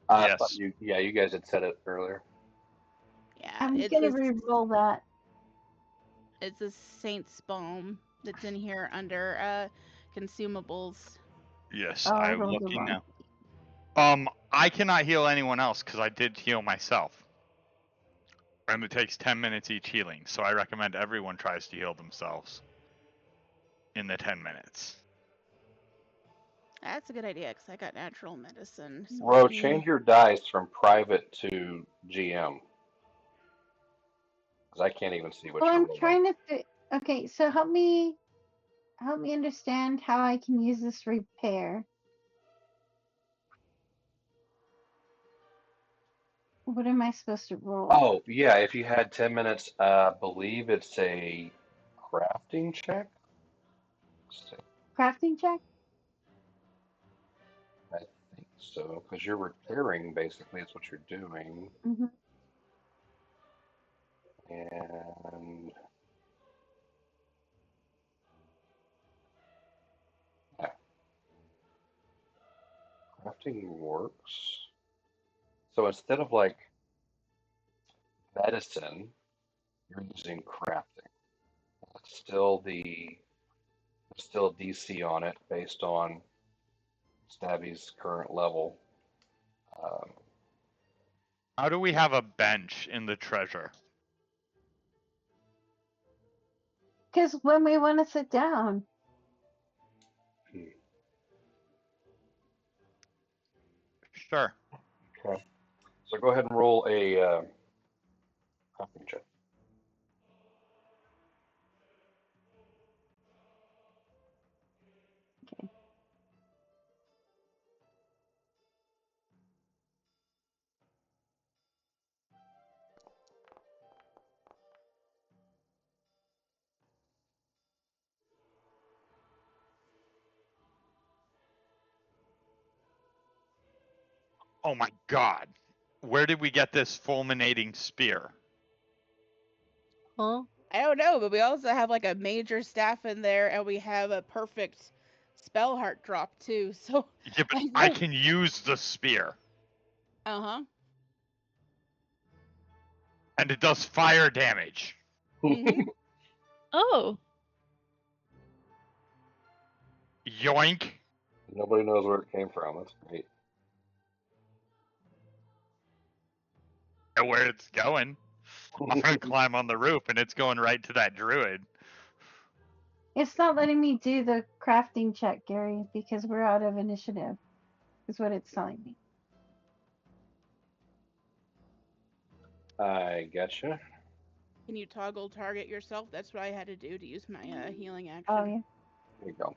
I thought Yes. you guys had said it earlier. Yeah, I'm gonna re-roll that. It's a Saint's Balm that's in here under consumables. Yes, Oh, I I'm rolled the looking wrong. now. I cannot heal anyone else because I did heal myself. And it takes 10 minutes each healing, so I recommend everyone tries to heal themselves in the 10 minutes. That's a good idea, because I got natural medicine. So Ro, change your dice from private to GM. Because I can't even see what Well, you're I'm rolling. trying to. Okay, so help me understand how I can use this repair. What am I supposed to roll? Oh, yeah, if you had 10 minutes, I believe it's a crafting check? Crafting check? I think so, because you're repairing, basically, is what you're doing. Mm-hmm. And yeah, crafting works. So instead of like medicine, you're using crafting. It's still there's still a DC on it based on Stabby's current level. Um, How do we have a bench in the treasure? Because when we want to sit down, Sure. okay, so go ahead and roll a crafting check. okay. Oh my god. Where did we get this fulminating spear? Huh? I don't know, but we also have like a major staff in there, and we have a perfect spell heart drop too. So Yeah, but I I don't. can use the spear. Uh-huh. And it does fire damage. Mhm. Oh. Yoink. Nobody knows where it came from. That's great. And where it's going. I'm gonna climb on the roof and it's going right to that druid. It's not letting me do the crafting check, Gary, because we're out of initiative, is what it's telling me. I getcha. Can you toggle target yourself? That's what I had to do to use my healing action. Oh, yeah. There you go.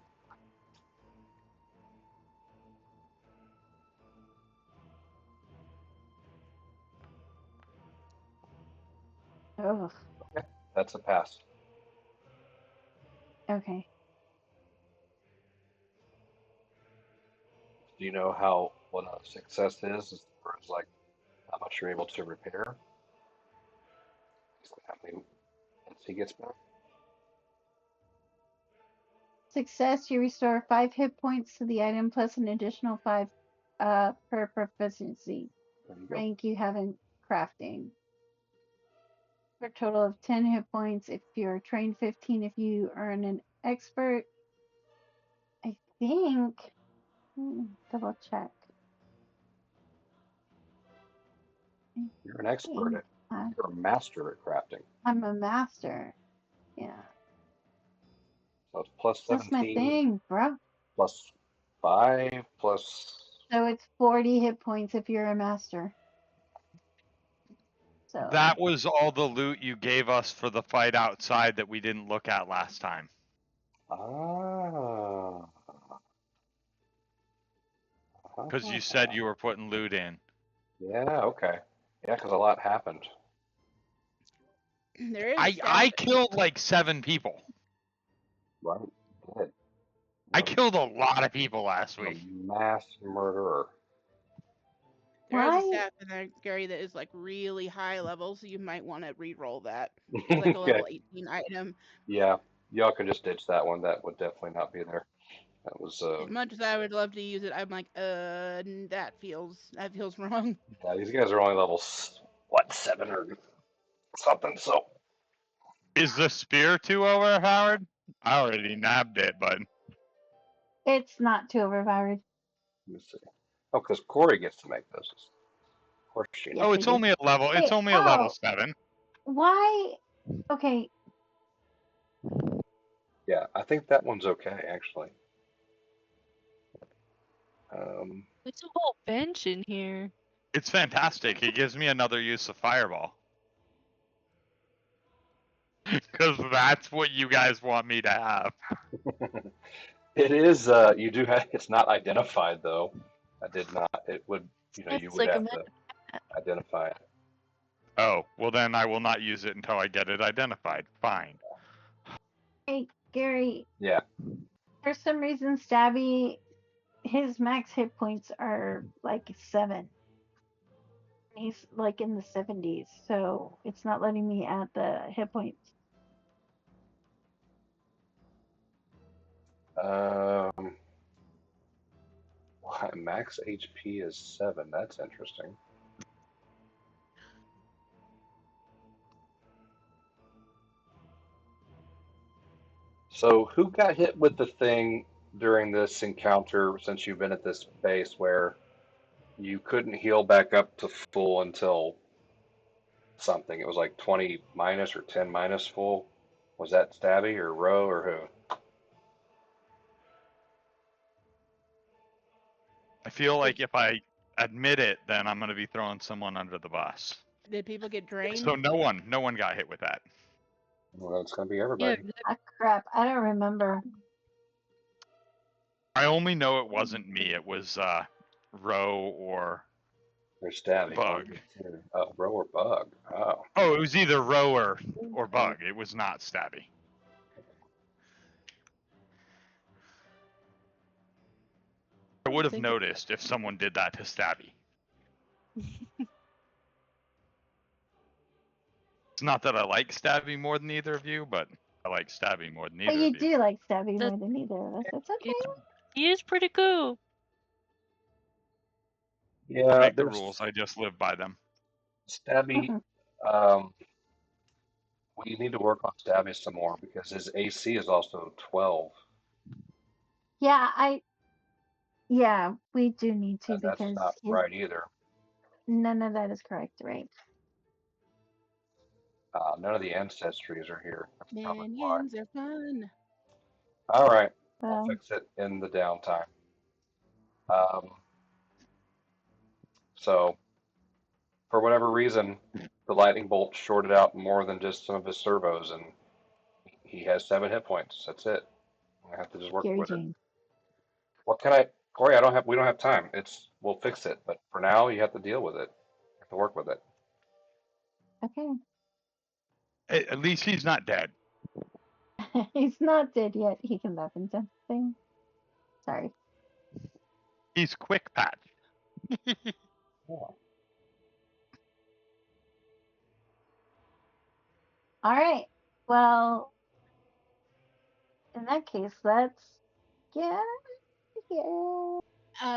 Oh, That's a pass. okay. Do you know what a success is? It's like how much you're able to repair. Basically, how many hits he gets back. Success, you restore 5 hit points to the item plus an additional 5 per proficiency There you go. rank you have in crafting. For a total of 10 hit points if you're trained, 15 if you earn an expert. I think. Double check. You're an expert at. You're a master at crafting. I'm a master. Yeah. So it's plus That's my 17, thing, bro. plus 5, plus. So it's 40 hit points if you're a master. So That was all the loot you gave us for the fight outside that we didn't look at last time. Ah. Because you said you were putting loot in. Yeah, okay. Yeah, because a lot happened. There is I stab. killed like 7 people. Right? Did. I killed a lot of people last A week. mass murderer. There is a Why? stab in there, Gary, that is like really high level, so you might want to re-roll that. It's like a Okay. level 18 item. Yeah, y'all can just ditch that one. That would definitely not be there. That was As much as I would love to use it, I'm like, that feels wrong. yeah. These guys are only levels what 7 or something. So Is the spear too overpowered? I already nabbed it, but It's not too overpowered. let me see. Oh, because Corey gets to make those. Of course she Yes, knows. oh, I it's do. only a level. It's Wait, only a level oh, 7. why? Okay, Yeah, I think that one's okay actually. There's a whole bench in here. It's fantastic. It gives me another use of fireball. Because that's what you guys want me to have. It is. You do have. It's not identified though. I did not. It would. You know, you It's would like a have map. to identify it. Oh, well then I will not use it until I get it identified. Fine. hey, Gary. Yeah. For some reason, Stabby, his max hit points are like 7. He's like in the 70s, so it's not letting me add the hit points. Um. Max HP is 7. That's interesting. So, who got hit with the thing during this encounter since you've been at this base where you couldn't heal back up to full until something? It was like 20 minus or 10 minus full. Was that Stabby or Roe or who? I feel like if I admit it, then I'm going to be throwing someone under the bus. Did people get So drained? no one got hit with that. Well, it's going to be Yeah, everybody. Ah, crap. I don't remember. I only know it wasn't me. It was Roe or There's Stabby. Bug. Oh, Roe or Bug. Oh. Oh, it was either Roe or Bug. It was not Stabby. I would have think noticed if someone did that to Stabby. It's not that I like Stabby more than either of you, but I like Stabby more than But either you of you. do like Stabby that more than either of us. That's okay. he is pretty cool. I Yeah, make the there's rules. I just live by them. Stabby. Um, we need to work on Stabby some more because his AC is also 12, Yeah, we do need to and that's because not right either. none of that is correct, right? None of the ancestries are here. That's probably why. Minions are fun. All right, I'll Well, fix it in the downtime. Um, so, for whatever reason, the lightning bolt shorted out more than just some of his servos, and he has 7 hit points. That's it. I have to just work Gary with it. Jane. What can I, Corey? We don't have time. We'll fix it, but for now, you have to deal with it. You have to work with it. Okay. At least he's not dead. He's not dead yet. He can weapon something. Sorry. He's quick patch. Yeah. All right. Well, in that case, let's get here.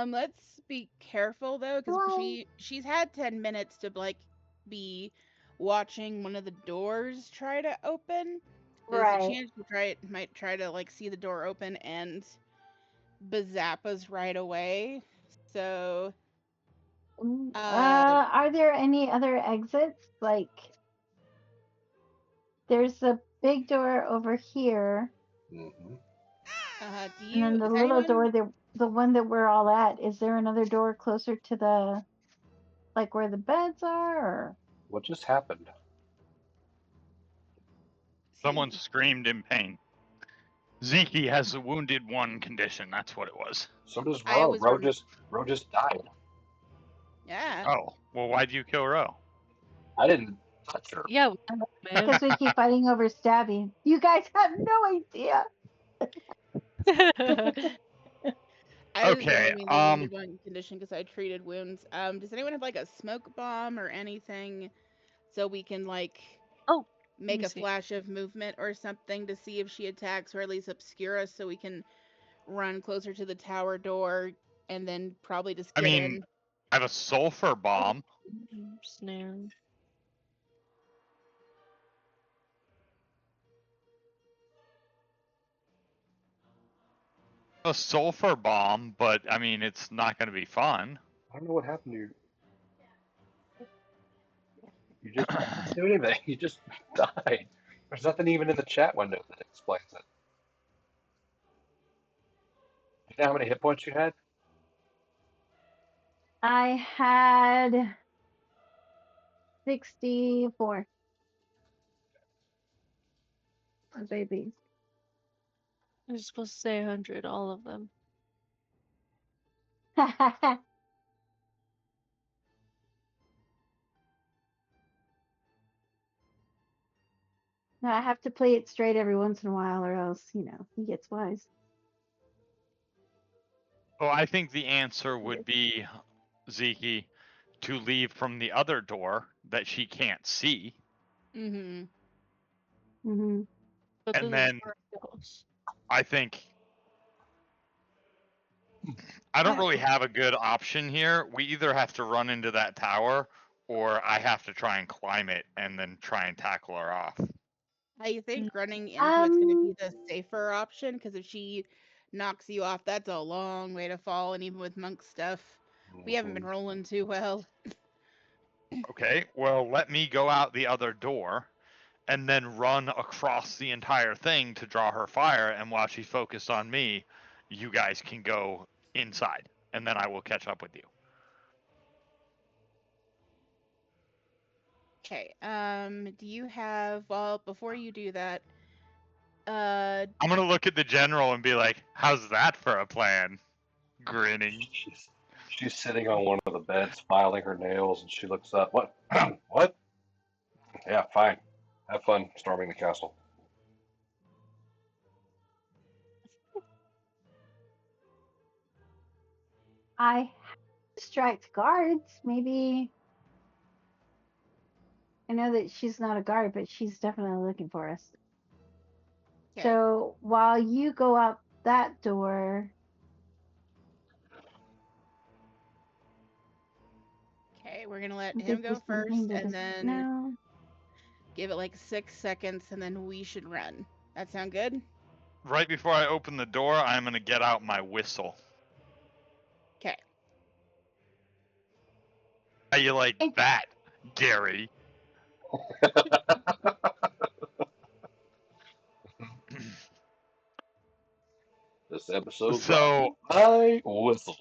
Let's be careful though, because Why? she's had 10 minutes to like be watching one of the doors try to open. There's a Right. chance might try to like see the door open and bazap us right away. So, uh, Are there any other exits? Like, there's a big door over here, Hmm. and then the is little anyone door, the one that we're all at. Is there another door closer to the, like where the beds are? Or What just happened? Someone see? screamed in pain. Zeke has a wounded one condition. That's what it was. So does I Ro. was Ro just died. yeah. Oh, well, why'd you kill Ro? I didn't touch her. Yeah, man. Because we keep fighting over Stabby. You guys have no idea. I was the Okay, only wounded one condition because I treated wounds. Does anyone have like a smoke bomb or anything so we can like Oh, let make me a see. flash of movement or something to see if she attacks or at least obscure us so we can run closer to the tower door and then probably just I get mean, in? I have a sulfur bomb. Snare. A sulfur bomb, but I mean, it's not going to be fun. I don't know what happened to you. You just didn't do anything. You just died. There's nothing even in the chat window that explains it. Do you know how many hit points you had? I had 64 babies. I was supposed to say 100, all of them. No, I have to play it straight every once in a while, or else, he gets wise. Oh, I think the answer would be, Zeke, to leave from the other door that she can't see. Mm-hmm. Mm-hmm. But And then the then door goes. I think I don't really have a good option here. We either have to run into that tower or I have to try and climb it and then try and tackle her off. I think running into it's going to be Um, the safer option because if she knocks you off, that's a long way to fall. And even with monk stuff, we haven't been rolling too well. Okay, well, let me go out the other door and then run across the entire thing to draw her fire. And while she's focused on me, you guys can go inside and then I will catch up with you. Okay. Do you have? Well, before you do that, I'm going to look at the general and be like, how's that for a plan? Grinning. She's sitting on one of the beds, filing her nails, and she looks up. What? What? Yeah, fine. Have fun storming the castle. I distract guards. Maybe I know that she's not a guard, but she's definitely looking for us. okay. So while you go out that door, Okay, we're gonna let I him think go there's something first, that and is then no. give it like 6 seconds, and then we should run. That sound good? Right before I open the door, I'm going to get out my whistle. Okay. How you like And that, Gary? This episode brought to So you by whistles.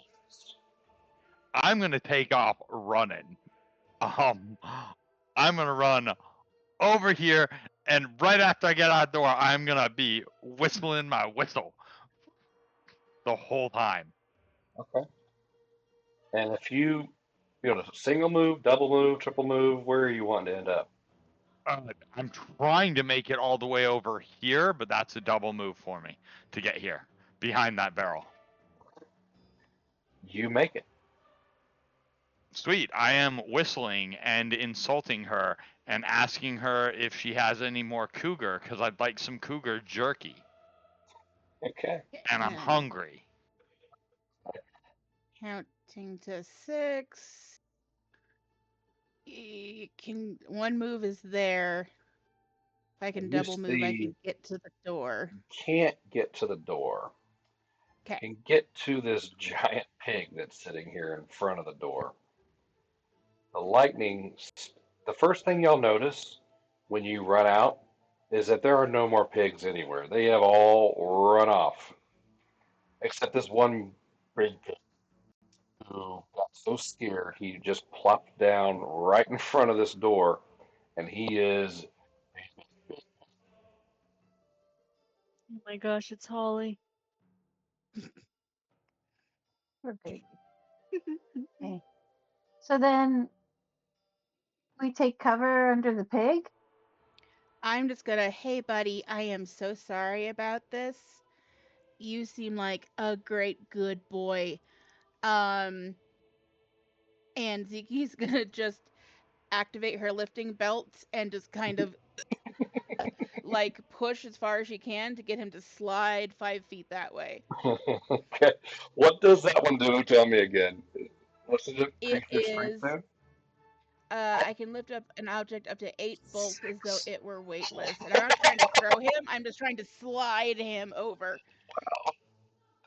I'm going to take off running. I'm going to run over here, and right after I get out the door, I'm going to be whistling my whistle the whole time. Okay. And if you know, a single move, double move, triple move, where are you wanting to end up? I'm trying to make it all the way over here, but that's a double move for me to get here, behind that barrel. You make it. Sweet. I am whistling and insulting her and asking her if she has any more cougar, because I'd like some cougar jerky, Okay. and I'm hungry. Counting to 6. One move is there. If I can You double move, I see, can get to the door. can't get to the door. Okay. Can get to this giant pig that's sitting here in front of the door. The lightning, the first thing you'll notice when you run out is that there are no more pigs anywhere. They have all run off, except this one big pig who got so scared he just plopped down right in front of this door, and he is my gosh, it's Holly. Poor baby. Okay. So then we take cover under the pig. I'm just gonna, hey buddy, I am so sorry about this. You seem like a great good boy. Um, and Ziki's gonna just activate her lifting belt and just kind of like push as far as she can to get him to slide 5 feet that way. Okay. What does that one do? Tell me again. What's the It increase your strength is then? I can lift up an object up to 8 bolts as though 6. it were weightless. And I'm not trying to throw him, I'm just trying to slide him over.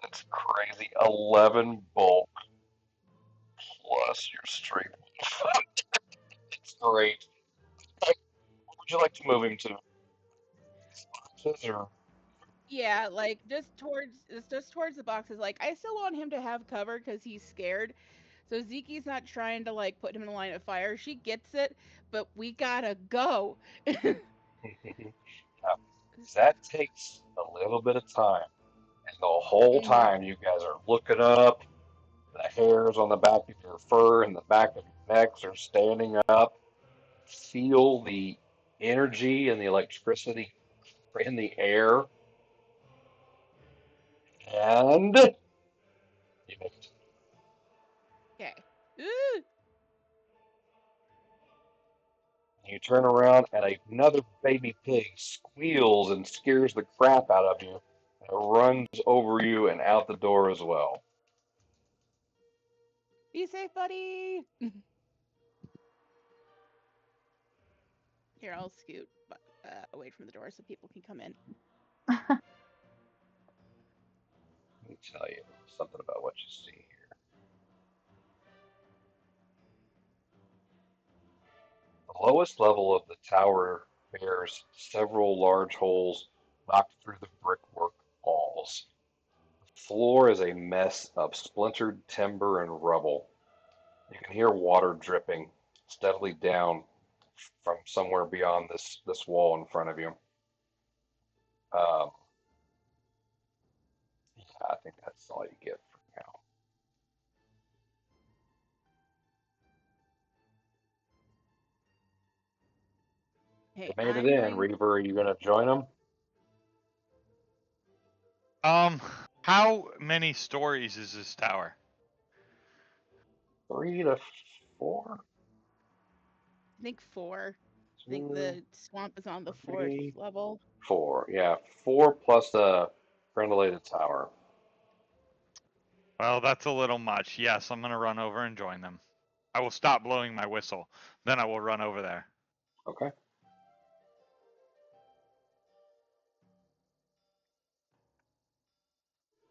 That's crazy. 11 bulk plus your strength. That's great. Where would you like to move him to? Or Yeah, like just towards the boxes. Like I still want him to have cover because he's scared. So Ziki's not trying to like put him in the line of fire. She gets it, but we gotta go. Now, that takes a little bit of time. And the whole Mhm. time you guys are looking up, the hairs on the back of your fur and the back of your necks are standing up. Feel the energy and the electricity in the air. And you Okay. Ooh, You turn around and another baby pig squeals and scares the crap out of you. And it runs over you and out the door as well. be safe, buddy. Here, I'll scoot away from the door so people can come in. Let me tell you something about what you see here. The lowest level of the tower bears several large holes knocked through the brickwork walls. The floor is a mess of splintered timber and rubble. You can hear water dripping steadily down from somewhere beyond this wall in front of you. Um, yeah, I think that's all you get for now. You Hey, made it I'm in, going. Reaver. Are you going to join them? Um, how many stories is this tower? 3 to 4, I think 4. I think 2, the swamp is on the fourth 3, level. 4. Yeah, 4 plus a granulated tower. Well, that's a little much. Yes, I'm gonna run over and join them. I will stop blowing my whistle. Then I will run over there. Okay.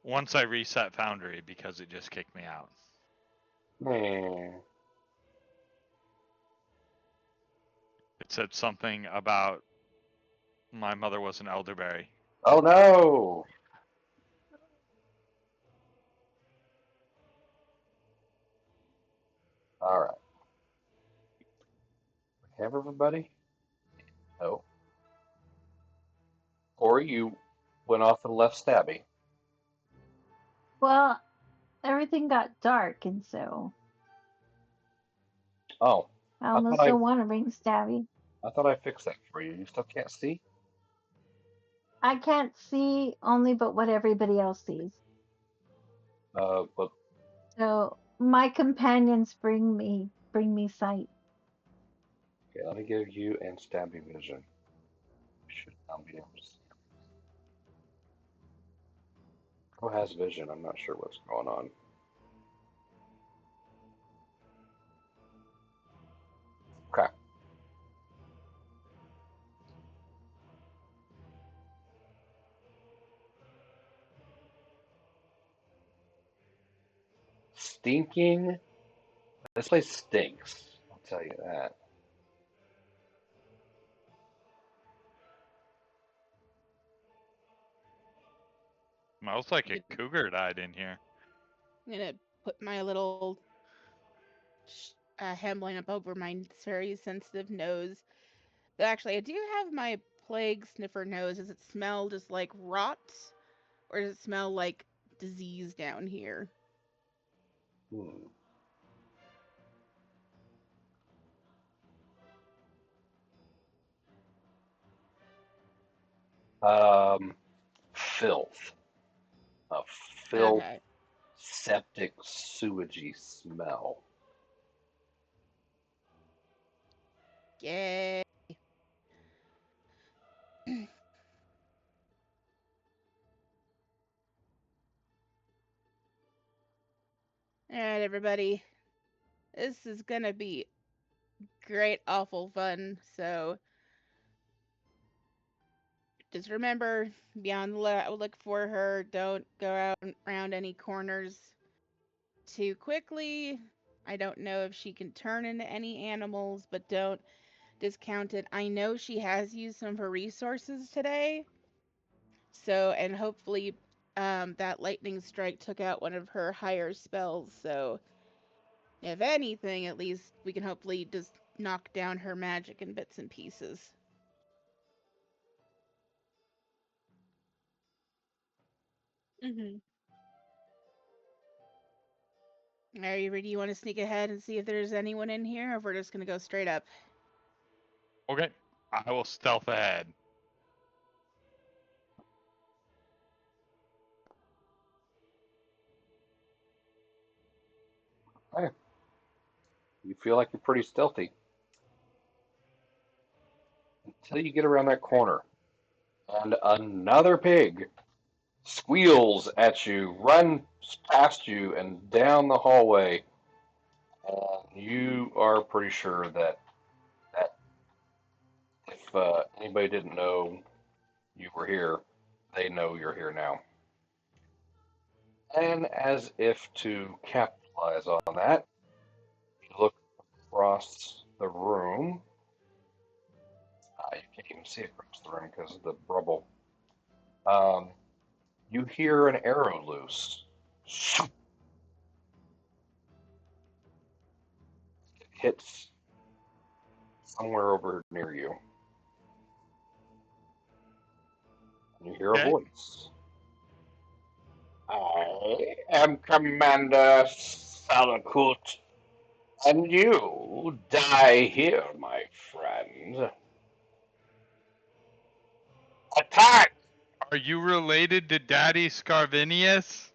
Once I reset Foundry because it just kicked me out. Man. It said something about my mother was an elderberry. Oh no. All right. We have everybody? No. Corey, you went off and left Stabby. Well, everything got dark, and so Oh, I I thought almost I don't want to bring Stabby. I thought I fixed that for you. You still can't see? I can't see only but what everybody else sees. But So my companions bring me sight. okay, let me give you and Stabby vision. Should now be able to see. Who has vision? I'm not sure what's going on. Okay. Stinking. This place stinks. I'll tell you that. Smells like a cougar died in here. I'm gonna put my little hem line up over my very sensitive nose. But actually, I do have my plague sniffer knows, does it smell just like rot, or does it smell like disease down here? Hmm. Filth. A filth, Okay. septic, sewagey smell. Yay. All right, everybody. This is gonna be great, awful fun. So just remember, be on the look for her. Don't go out around any corners too quickly. I don't know if she can turn into any animals, but don't discount it. I know she has used some of her resources today. So, and hopefully, that lightning strike took out one of her higher spells. So, if anything, at least we can hopefully just knock down her magic in bits and pieces. Mhm. Are you ready? You want to sneak ahead and see if there's anyone in here, or if we're just gonna go straight up? Okay. I will stealth ahead. Hey, you feel like you're pretty stealthy until you get around that corner, and another pig squeals at you, runs past you, and down the hallway. And you are pretty sure that if anybody didn't know you were here, they know you're here now. And as if to capitalize on that, you look across the room. You can't even see across the room because of the rubble. Um, you hear an arrow loose. It hits somewhere over near you. And you hear a Okay. voice. I am Commander Salakut, and you die here, my friend. Attack! Are you related to Daddy Scarvinius?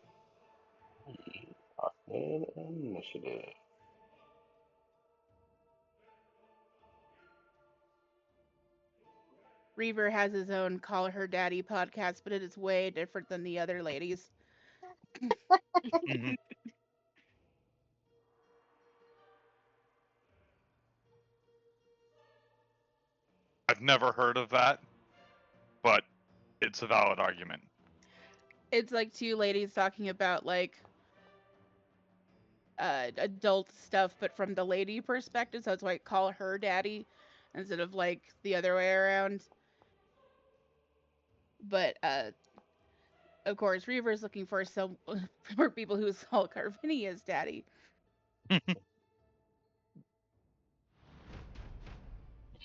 In initiative. Reaver has his own Call Her Daddy podcast, but it is way different than the other ladies. Mhm. I've never heard of that, but it's a valid argument. It's like two ladies talking about like adult stuff, but from the lady perspective. So it's why I call her daddy instead of like the other way around. But of course, Reaver's looking for some for people who call Carvinia's daddy.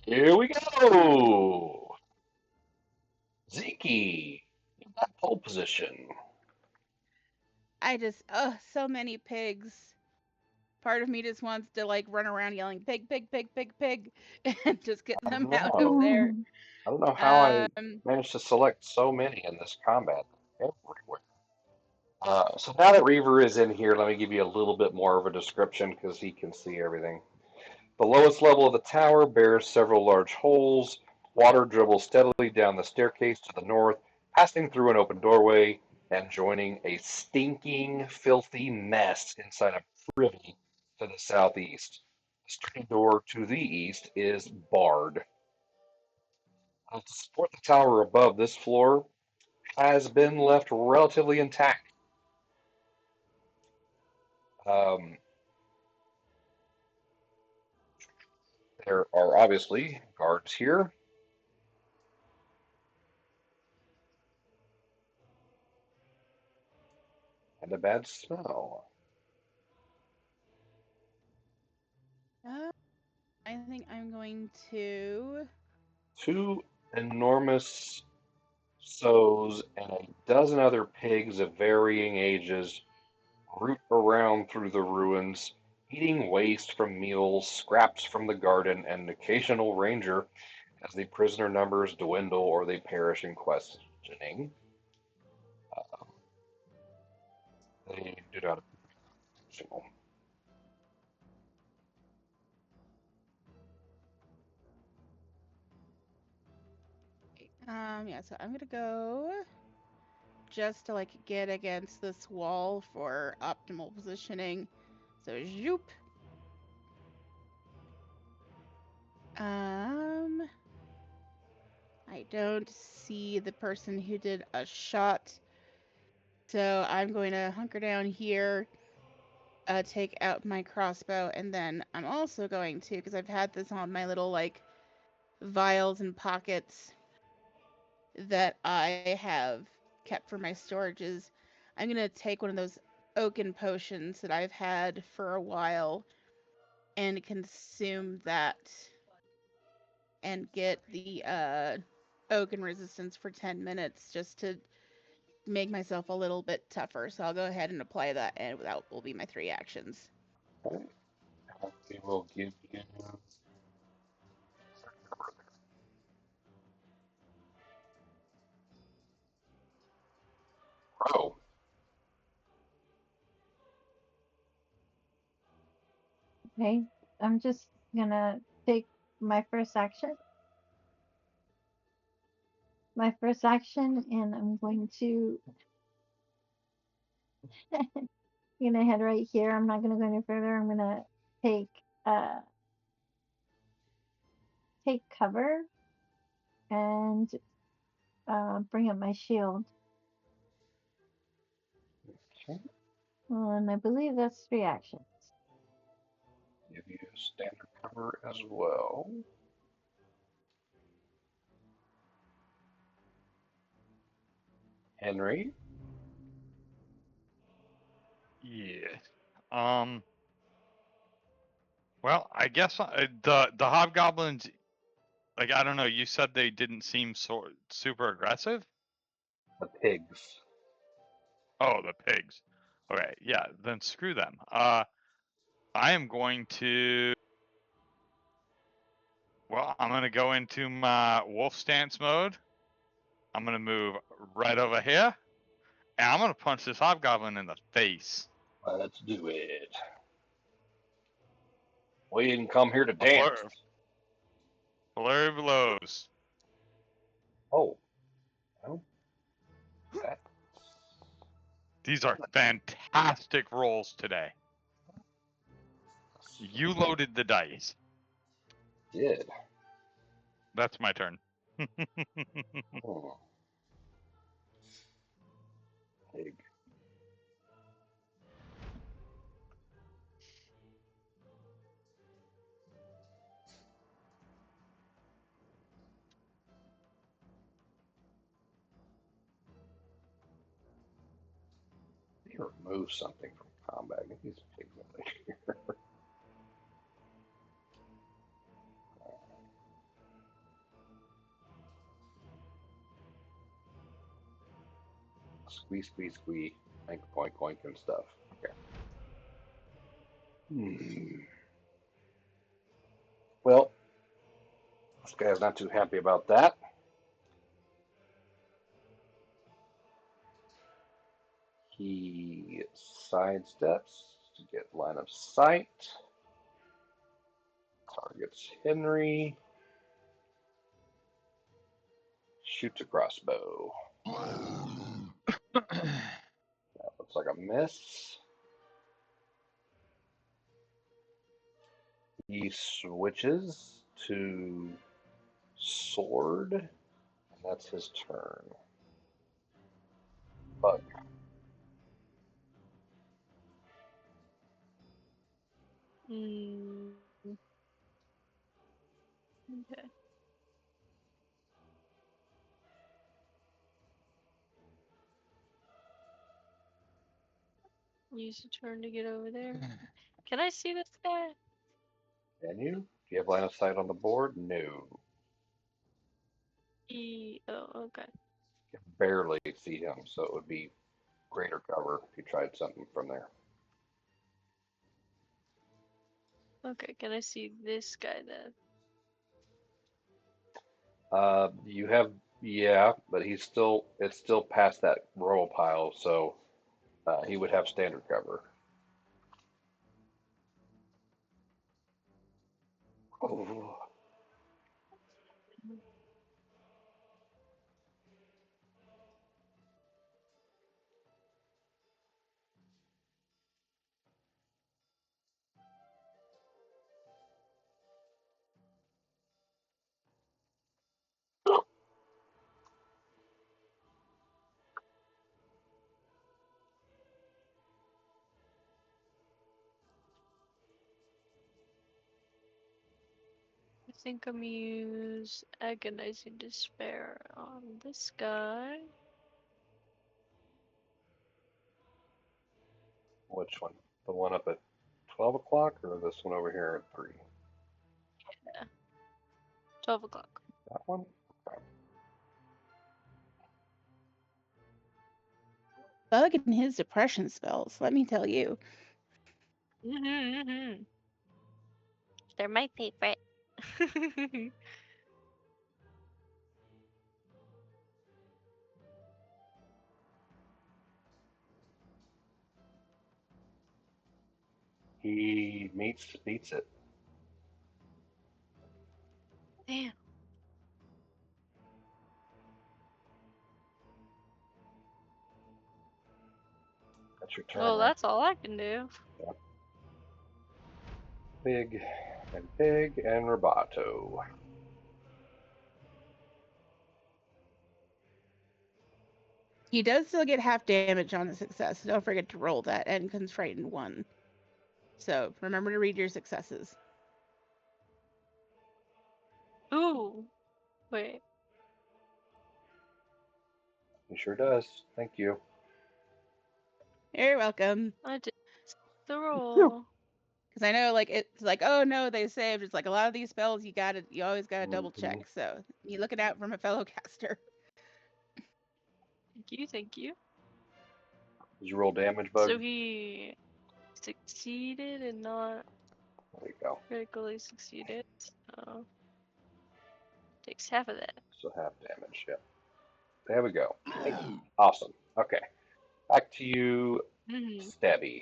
Here we go. Zeke, you got pole position. I just, so many pigs. Part of me just wants to like run around yelling pig, pig, pig, pig, pig, and just get I don't them out of know. there. I don't know how I Um, managed to select so many in this combat everywhere. So now that Reaver is in here, let me give you a little bit more of a description because he can see everything. The lowest level of the tower bears several large holes. Water dribbles steadily down the staircase to the north, passing through an open doorway and joining a stinking, filthy mess inside a privy to the southeast. The street door to the east is barred. To support the tower above, this floor has been left relatively intact. Um, there are obviously guards here, and a bad smell. uh, I think I'm going to. Two enormous sows and a dozen other pigs of varying ages root around through the ruins, eating waste from meals, scraps from the garden, and an occasional ranger as the prisoner numbers dwindle or they perish in questioning. Uh, they do not. Yeah, so I'm gonna go just to like get against this wall for optimal positioning. So zoop. I don't see the person who did a shot, so I'm going to hunker down here, take out my crossbow, and then I'm also going to, because I've had this on my little like vials and pockets that I have kept for my storages, I'm going to take one of those oaken potions that I've had for a while and consume that and get the oaken resistance for 10 minutes just to make myself a little bit tougher. So I'll go ahead and apply that, and that will be my 3 actions. Okay. We will give you. Oh, Okay. I'm just gonna take my first action. My first action, and I'm going to gonna head right here. I'm not gonna go any further. I'm gonna take uh take cover and bring up my shield. okay. And I believe that's 3 actions. Give you standard cover as well. Henry. Yeah. Well, I guess the hobgoblins. Like I don't know. You said they didn't seem super aggressive. The pigs. Oh, the pigs. Okay, yeah. Then screw them. I am going to. Well, I'm gonna go into my wolf stance mode. I'm gonna move right over here, and I'm gonna punch this hobgoblin in the face. Let's do it. We didn't come here to A dance. flurry of blows. Oh, well, that These are fantastic rolls today. You loaded the dice. did. That's my turn. Hmm. Pig. They remove something from combat. Get these pigs out of here. Squeeze, squeeze, squeeze. Oink, oink, oink, and stuff. Okay. Well, this guy's not too happy about that. He sidesteps to get line of sight. Targets Henry. Shoots a crossbow. That looks like a miss. He switches to sword, and that's his turn. Bug. Mm, okay. Use a turn to get over there. Can I see this guy? Can you? Do you have line of sight on the board? No. Oh, okay. You can barely see him, so it would be greater cover if you tried something from there. Okay, can I see this guy then? You have, yeah, but it's still past that royal pile, so he would have standard cover. Oh, I think I'm gonna use Agonizing Despair on this guy. which one? The one up at 12 o'clock or this one over here at 3? Yeah, 12 o'clock. That one? Okay. Bug and his depression spells, let me tell you. They're my favorite. He beats it. Damn. That's your turn, Well, right? that's all I can do. Yeah. Big and Roboto. He does still get half damage on the success. Don't forget to roll that and constrain 1. So remember to read your successes. Ooh. Wait. He sure does. Thank you. You're welcome. I did the roll. Because I know, like, it's like, oh no, they saved. It's like a lot of these spells, you always gotta double Mm-hmm. check. So you looking out from a fellow caster. Thank you, thank you. Did you roll damage, Bug? So he succeeded and not There you go. critically succeeded. So takes half of that. So half damage. Yep. There we go. Awesome. Okay. Back to you, Stabby.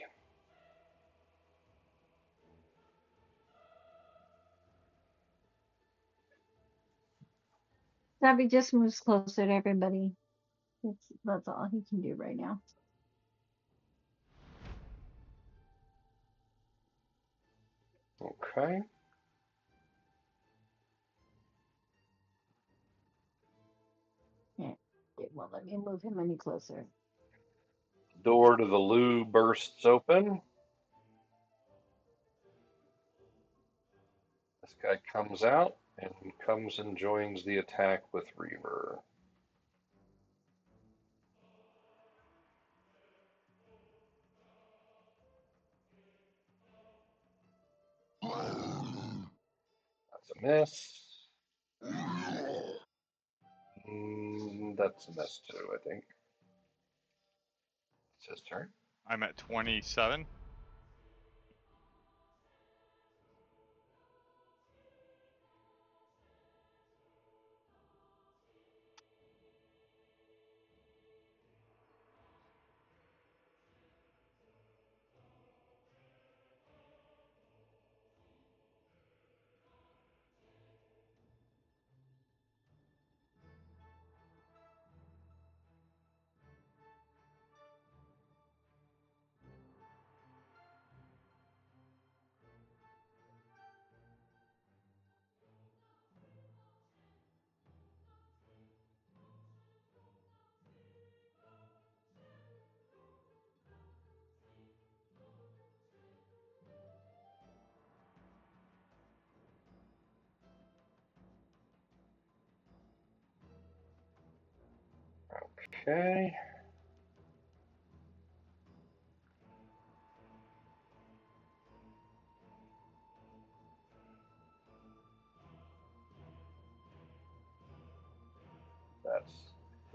Zabby just moves closer to everybody. That's all he can do right now. Okay. Yeah, it won't let me move him any closer. Door to the loo bursts open. This guy comes out and comes and joins the attack with Reaver. That's a miss. That's a miss too, I think. It's his turn. I'm at 27. Okay.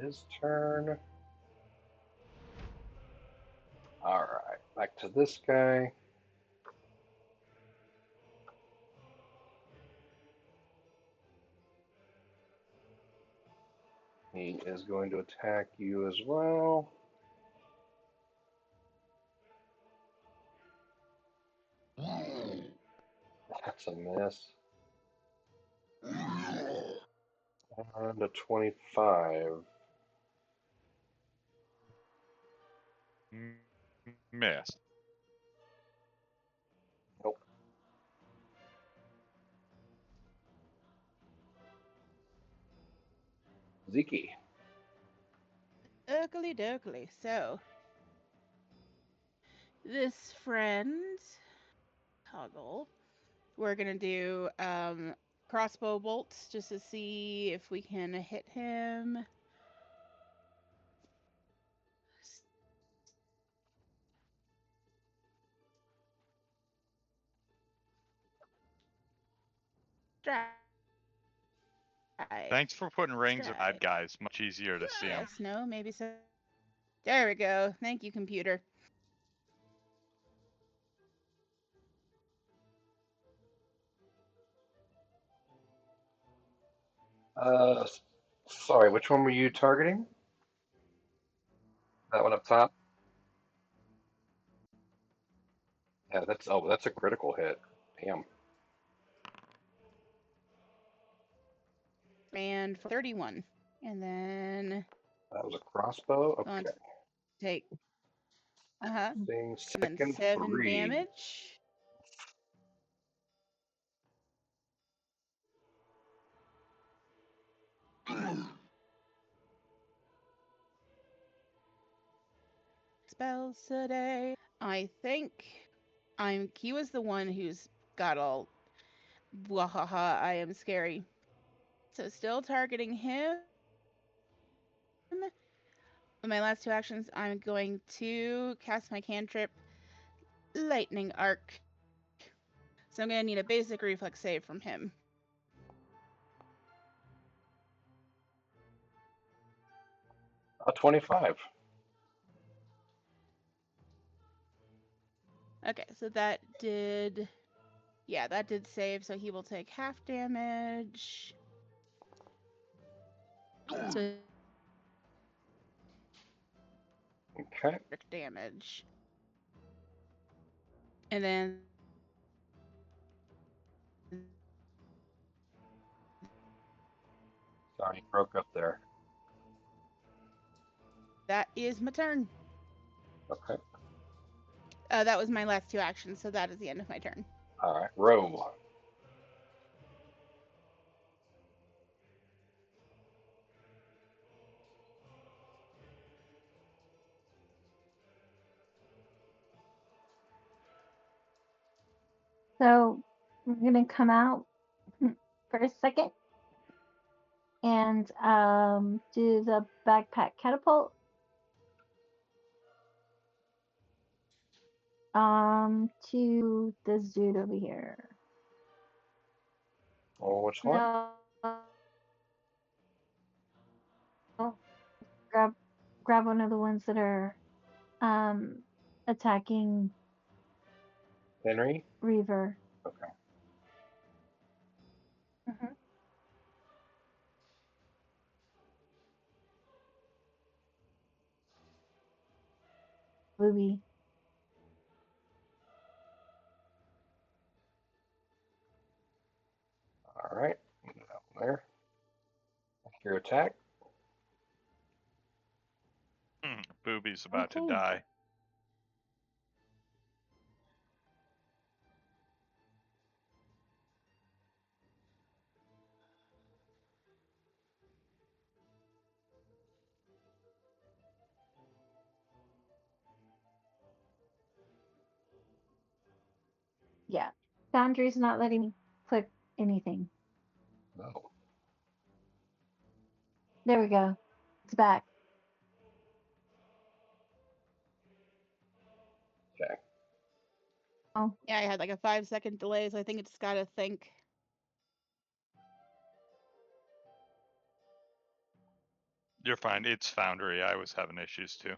his turn. All right, back to this guy. He is going to attack you as well. That's a miss. And a 25. Miss. Nope. Zeke. Oakley dokley. So, this friend, Toggle, we're gonna do crossbow bolts just to see if we can hit him. Thanks for putting rings of bad Strive. guys. Much easier to see them. Yes, no, maybe so. There we go. Thank you, computer. Uh, sorry, which one were you targeting? That one up top? Yeah, that's a critical hit. Damn. And 31. And then That was a crossbow. going Okay. to take Thing and then second 7 3. damage. Spells today. I think he was the one who's got all wahaha, I am scary. So still targeting him. With my last 2 actions, I'm going to cast my cantrip Lightning Arc. So I'm gonna need a basic reflex save from him. A 25. Okay, so that did save, so he will take half damage. So Okay. damage. And then Sorry, you broke up there. that is my turn. Okay. That was my last 2 actions, so that is the end of my turn. All right. Row. So we're gonna come out for a second and do the backpack catapult. To this dude over here. Oh, which one? No, grab one of the ones that are attacking Henry? Reaver. Okay. Mm-hmm. Booby. All right. There. Your attack. Booby's about to Okay. die. Yeah. Foundry's not letting me click anything. No. There we go. It's back. Okay. Oh, Yeah, I had like a 5-second delay, so I think it's gotta think. You're fine. It's Foundry. I was having issues too.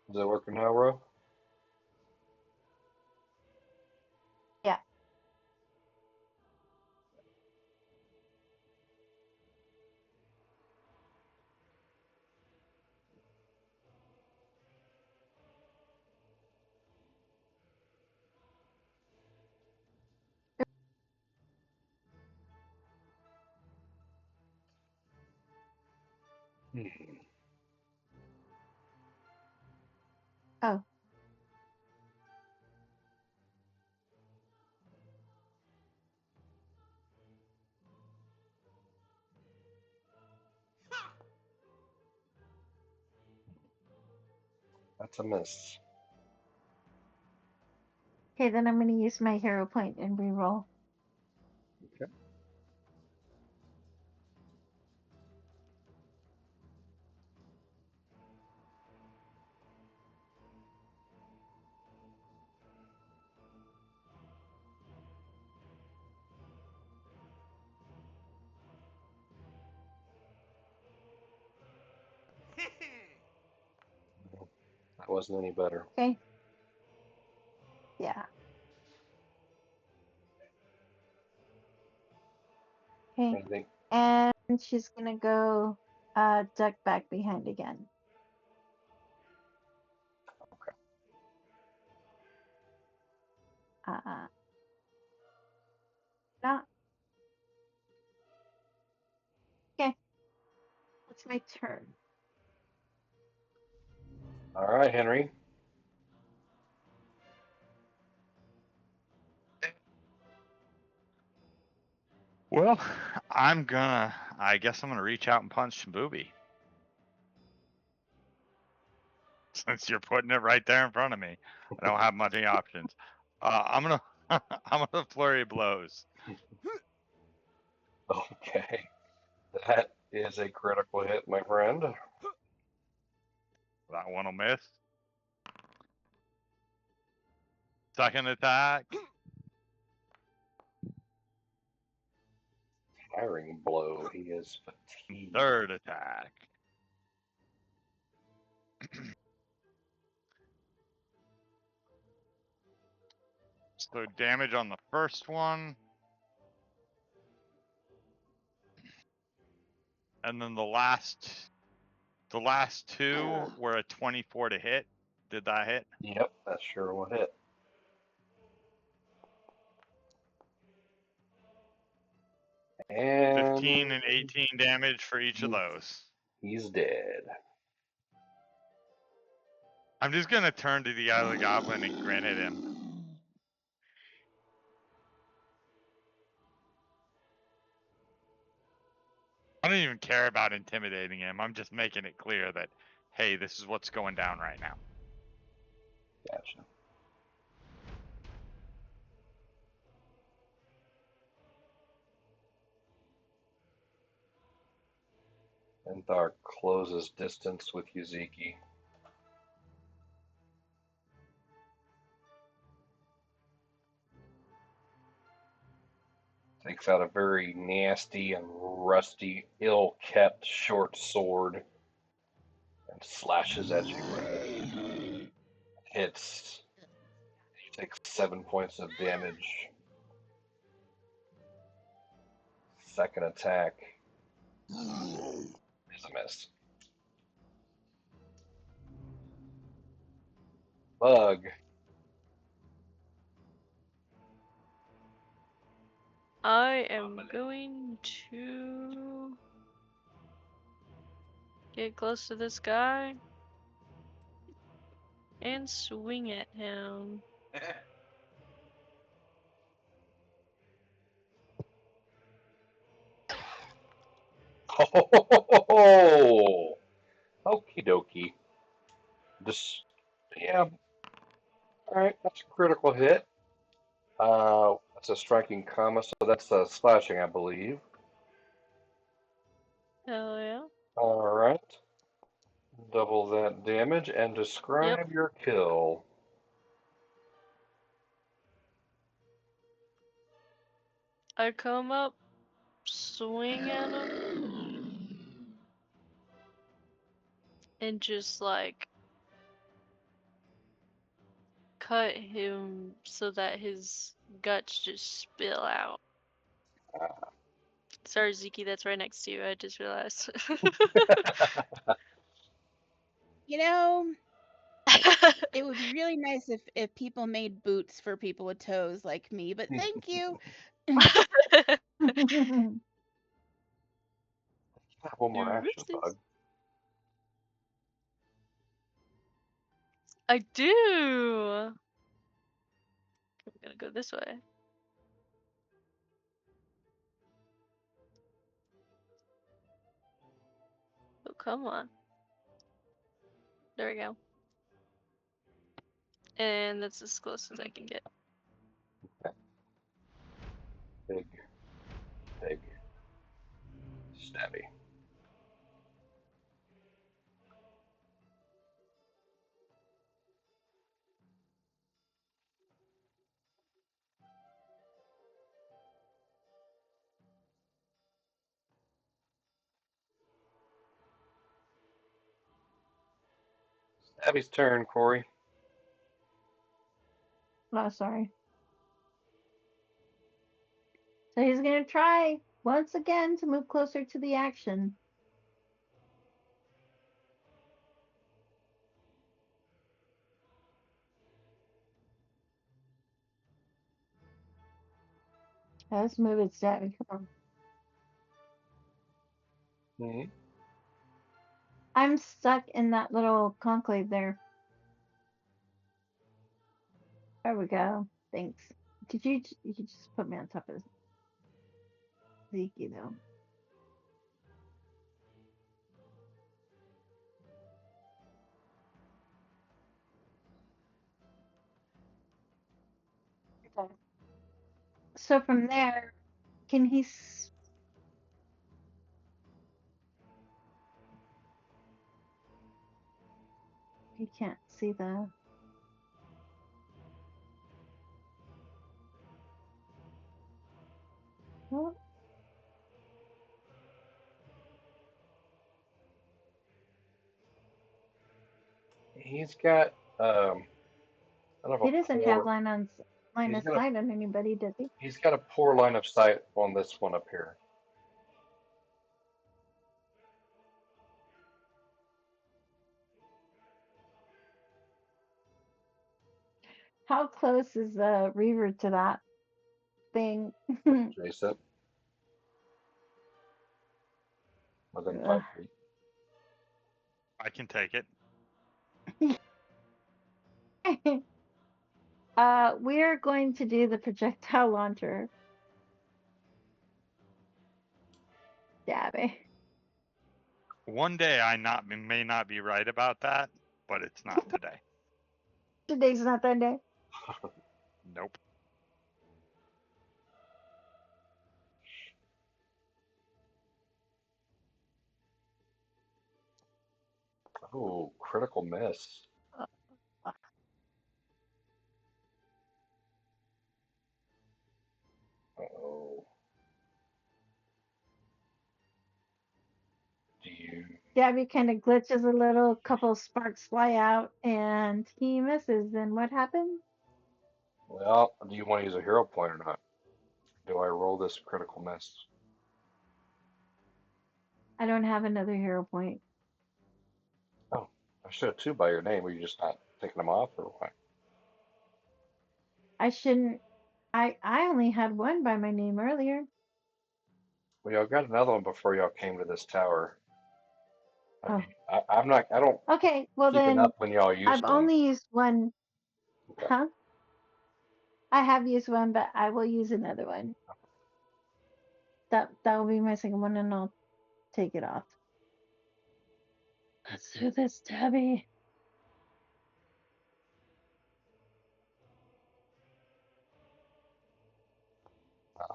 Is that working now, Ro? Yeah. Hmm. Oh. That's a miss. Okay, then I'm going to use my hero point and reroll. Okay. Well, that wasn't any better. Okay. Yeah. Okay. Anything? And she's going to go duck back behind again. Okay. Not. Okay. It's my turn. All right, Henry. Well, I guess I'm gonna reach out and punch Booby. Since you're putting it right there in front of me, I don't have many options. I'm gonna, I'm gonna flurry of blows. Okay. That is a critical hit, my friend. That one will miss. Second attack, Firing blow. He is fatigued. third attack. So damage on the first one, and then the last two were a 24 to hit. Did that hit? Yep, that sure will hit. And 15 and 18 damage for each of those. he's dead. I'm just gonna turn to the other goblin and grin at him. I don't even care about intimidating him. I'm just making it clear that, hey, this is what's going down right now. Gotcha. Enthar closes distance with Yuziki. Takes out a very nasty and rusty, ill-kept short sword and slashes at you with it. Hits. You take 7 points of damage. Second attack is a miss. Bug. I am going to get close to this guy and swing at him. Oh, okie dokie. Just, yeah. All right, that's a critical hit. That's a striking comma, so that's a slashing, I believe. Hell yeah. All right. Double that damage and describe Yep. your kill. I come up, swing at him. and just like cut him so that his guts just spill out. Sorry, Ziki, that's right next to you. I just realized. You know, it would be really nice if people made boots for people with toes like me, but thank you. One more action, Oopsies. bug. I do. I'm gonna go this way. Oh, come on. There we go. And that's as close as I can get. Big, big, stabby. Stabby's turn, Corey. Oh, sorry. So he's going to try once again to move closer to the action. Let's move it, Stabby. Come on. Mm-hmm. I'm stuck in that little conclave there. There we go. Thanks. You could just put me on top of Zeke, though. Okay. So from there, can he? He can't see the. Oh, He's got kind of a he doesn't have poor. line He's of got a sight on anybody, does he? he's got a poor line of sight on this one up here. How close is the Reaver to that thing? Adjacent, within Ugh. 5 feet. I can take it. We're going to do the projectile launcher. Dabby. One day may not be right about that, but it's not today. Today's not that day. Nope. Oh, critical miss. Uh, Oh, do you? Dabby kind of glitches a little, couple sparks fly out, and he misses. And what happens? Well, do you want to use a hero point or not? Do I roll this critical miss? I don't have another hero point. Oh, I should have two by your name. Were you just not taking them off, or what? I shouldn't. I only had one by my name earlier. Well, y'all got another one before y'all came to this tower. I Oh, mean, I'm not. I don't okay. Well keeping then, up when y'all I've used them. only used one. Okay. Huh? I have used one, but I will use another one. That will be my second one, and I'll take it off. Let's do this, Debbie.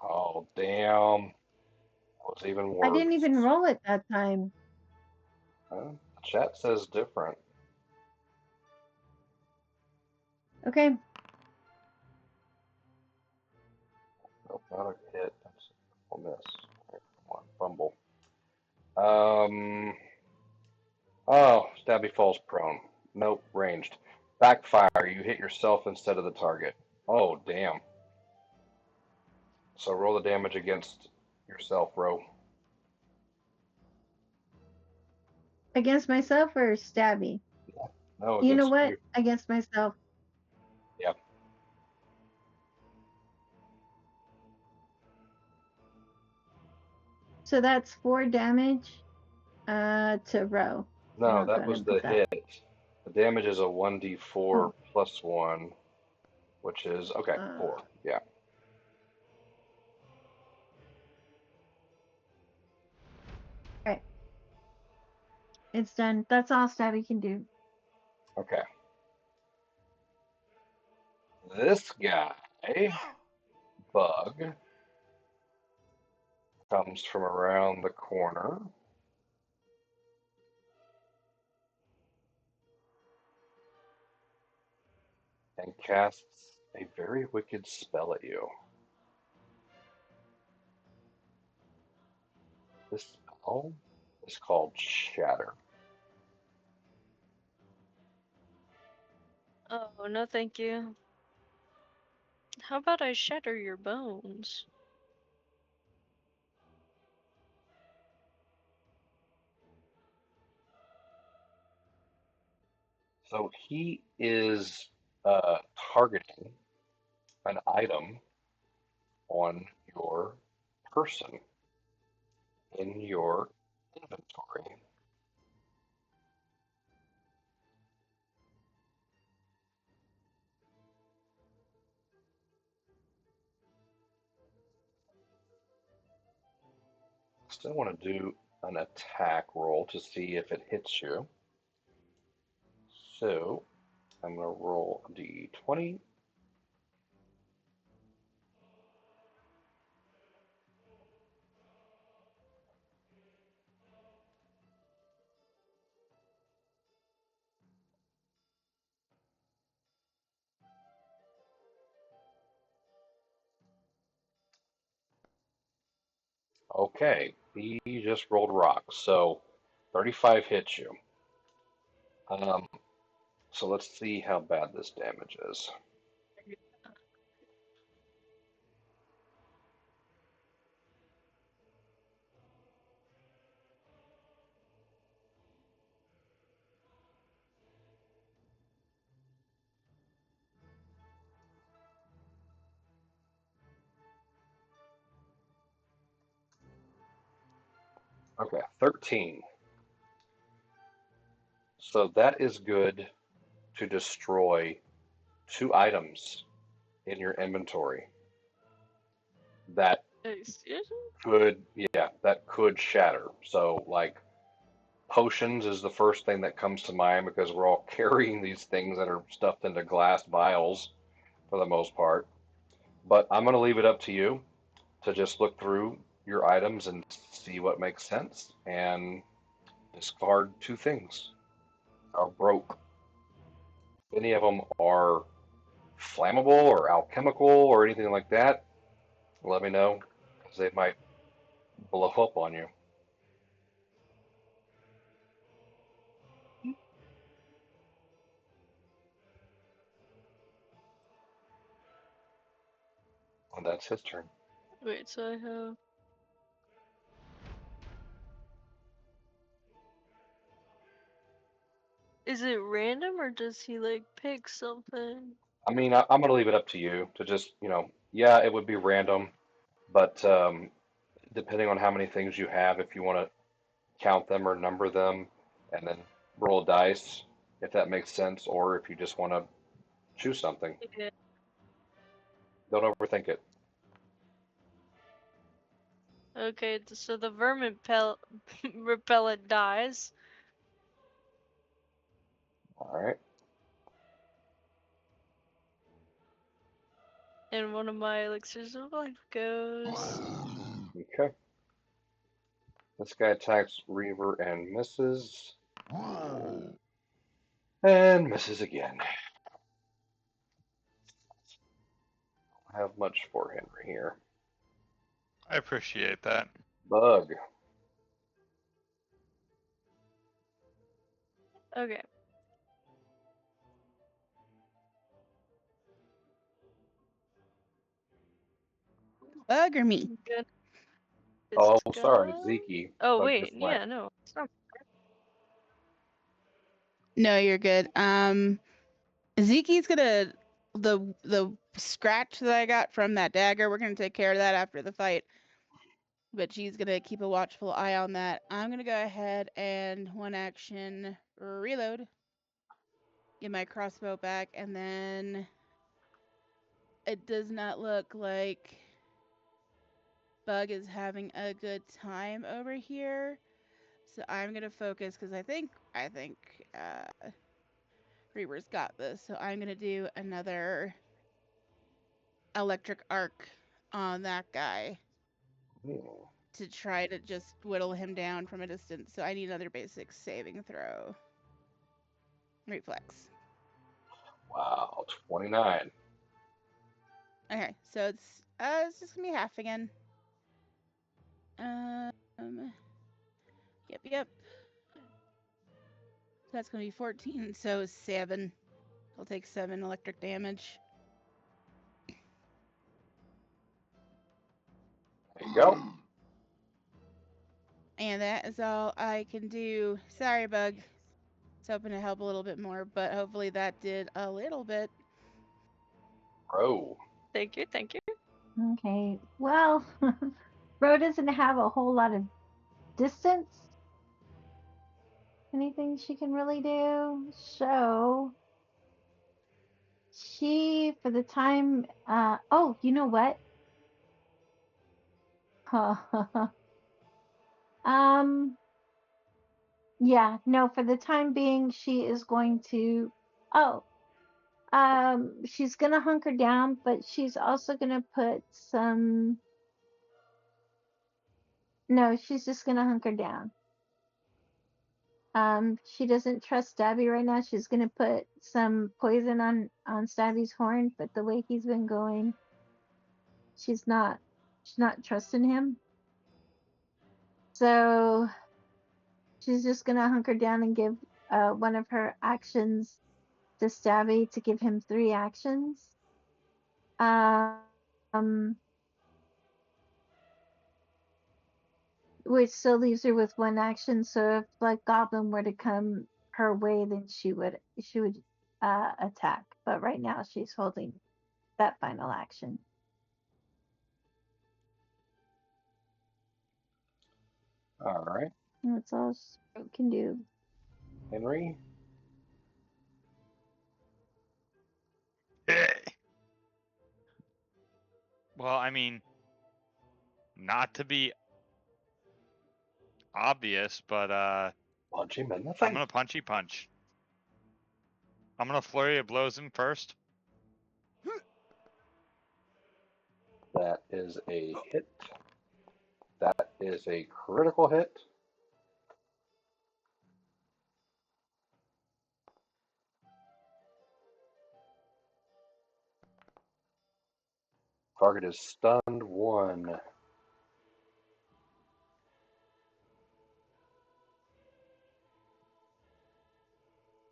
Oh, damn. That was even I didn't worse. even roll it that time. The chat says different. Okay. Nope, not a hit. That's a miss. All right, come on, fumble. Oh, Stabby falls prone. Nope, ranged. Backfire, you hit yourself instead of the target. Oh, damn. So roll the damage against yourself, Ro. Against myself or Stabby? No, You know against what? you. Against myself. Yep. So that's 4 damage to Ro. No, I'll go that ahead was and the put that. hit. The damage is a 1d4 Oh, plus 1, which is, okay, 4. Yeah. right. It's done. That's all Stabby can do. Okay. This guy, Bug, comes from around the corner. And casts a very wicked spell at you. This spell is called Shatter. Oh, no thank you. How about I shatter your bones? So he is targeting an item on your person in your inventory. Still want to do an attack roll to see if it hits you. So I'm going to roll d20. Okay, he just rolled rocks, so 35 hits you. So let's see how bad this damage is. Okay, 13. So that is good to destroy 2 items in your inventory that Excuse me? that could shatter. So like potions is the first thing that comes to mind because we're all carrying these things that are stuffed into glass vials for the most part. But I'm going to leave it up to you to just look through your items and see what makes sense and discard 2 things are broke. If any of them are flammable or alchemical or anything like that, let me know because they might blow up on you. And that's his turn. Wait, so I have. Is it random or does he like pick something? I mean, I'm going to leave it up to you to just, yeah, it would be random, but depending on how many things you have, if you want to count them or number them and then roll a dice, if that makes sense, or if you just want to choose something. Yeah. Don't overthink it. Okay, so the vermin repellent dies, All right. and one of my elixirs of life goes. Okay. This guy attacks Reaver and misses. And misses again. Don't have much for Henry here. I appreciate that. Bug. Okay. Bug or me? Good. Oh, Is sorry, gone. Zeke. Oh Bug wait, just went. yeah, no. It's not. No, you're good. Zeke's gonna the scratch that I got from that dagger. We're gonna take care of that after the fight. But she's gonna keep a watchful eye on that. I'm gonna go ahead and one action reload. Get my crossbow back, and then it does not look like Bug is having a good time over here. So I'm gonna focus because I think Reaper's got this. So I'm gonna do another electric arc on that guy Hmm. to try to just whittle him down from a distance. So I need another basic saving throw. Reflex. Wow, 29. Okay, so it's just gonna be half again. Yep. That's gonna be 14, so 7. I'll take 7 electric damage. There you go. And that is all I can do. Sorry, Bug. I was hoping to help a little bit more, but hopefully that did a little bit. Bro. Thank you, thank you. Okay. Well, Ro doesn't have a whole lot of distance. Anything she can really do? So she, for the time, oh, you know what? um, yeah, no, for the time being, she is going to, oh, she's gonna hunker down, but she's also gonna put some, no, she's just gonna hunker down. She doesn't trust Stabby right now. She's gonna put some poison on Stabby's horn, but the way he's been going, she's not trusting him. So she's just gonna hunker down and give one of her actions to Stabby to give him 3 actions. Um, which still leaves her with 1 action. So if like Goblin were to come her way, then she would attack. But right now she's holding that final action. All right. That's all Sprout can do. Henry. Well, I mean, not to be obvious, but Punch him in the I'm face. gonna punchy punch. I'm gonna flurry of blows him first. That is a hit. That is a critical hit. Target is stunned 1.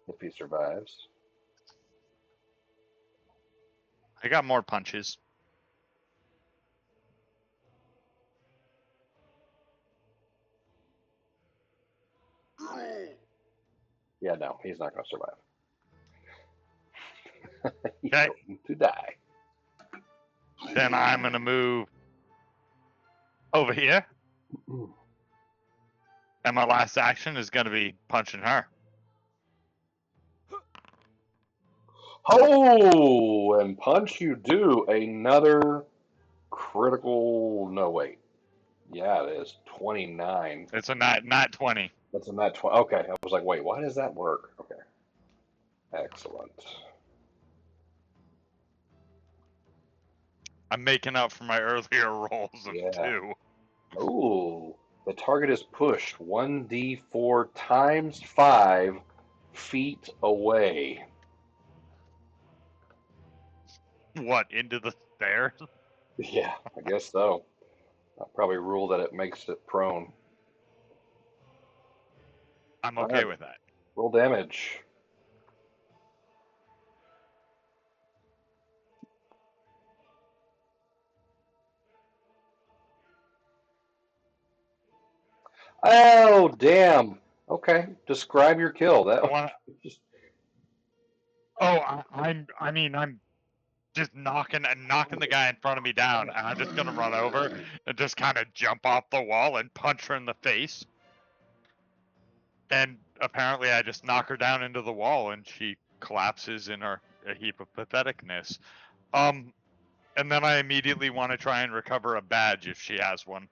If he survives. I got more punches. Yeah, no, he's not going to survive. He's Okay. going to die. Then I'm gonna move over here, and my last action is gonna be punching her. Oh, and punch you do. Another critical. No, wait. Yeah, it is 29. It's a not 20. That's a nat 20. Okay, I was like, wait, why does that work? Okay. Excellent. I'm making up for my earlier rolls of Yeah. 2. Ooh. The target is pushed 1d4 times 5 feet away. What, into the stairs? Yeah, I guess so. I'll probably rule that it makes it prone. I'm All okay right. with that. Roll damage. Oh, damn. Okay, describe your kill. That I was want. just Oh, I'm just knocking the guy in front of me down, and I'm just gonna run over and just kind of jump off the wall and punch her in the face. And apparently, I just knock her down into the wall, and she collapses in a heap of patheticness. Um, and then I immediately want to try and recover a badge if she has one,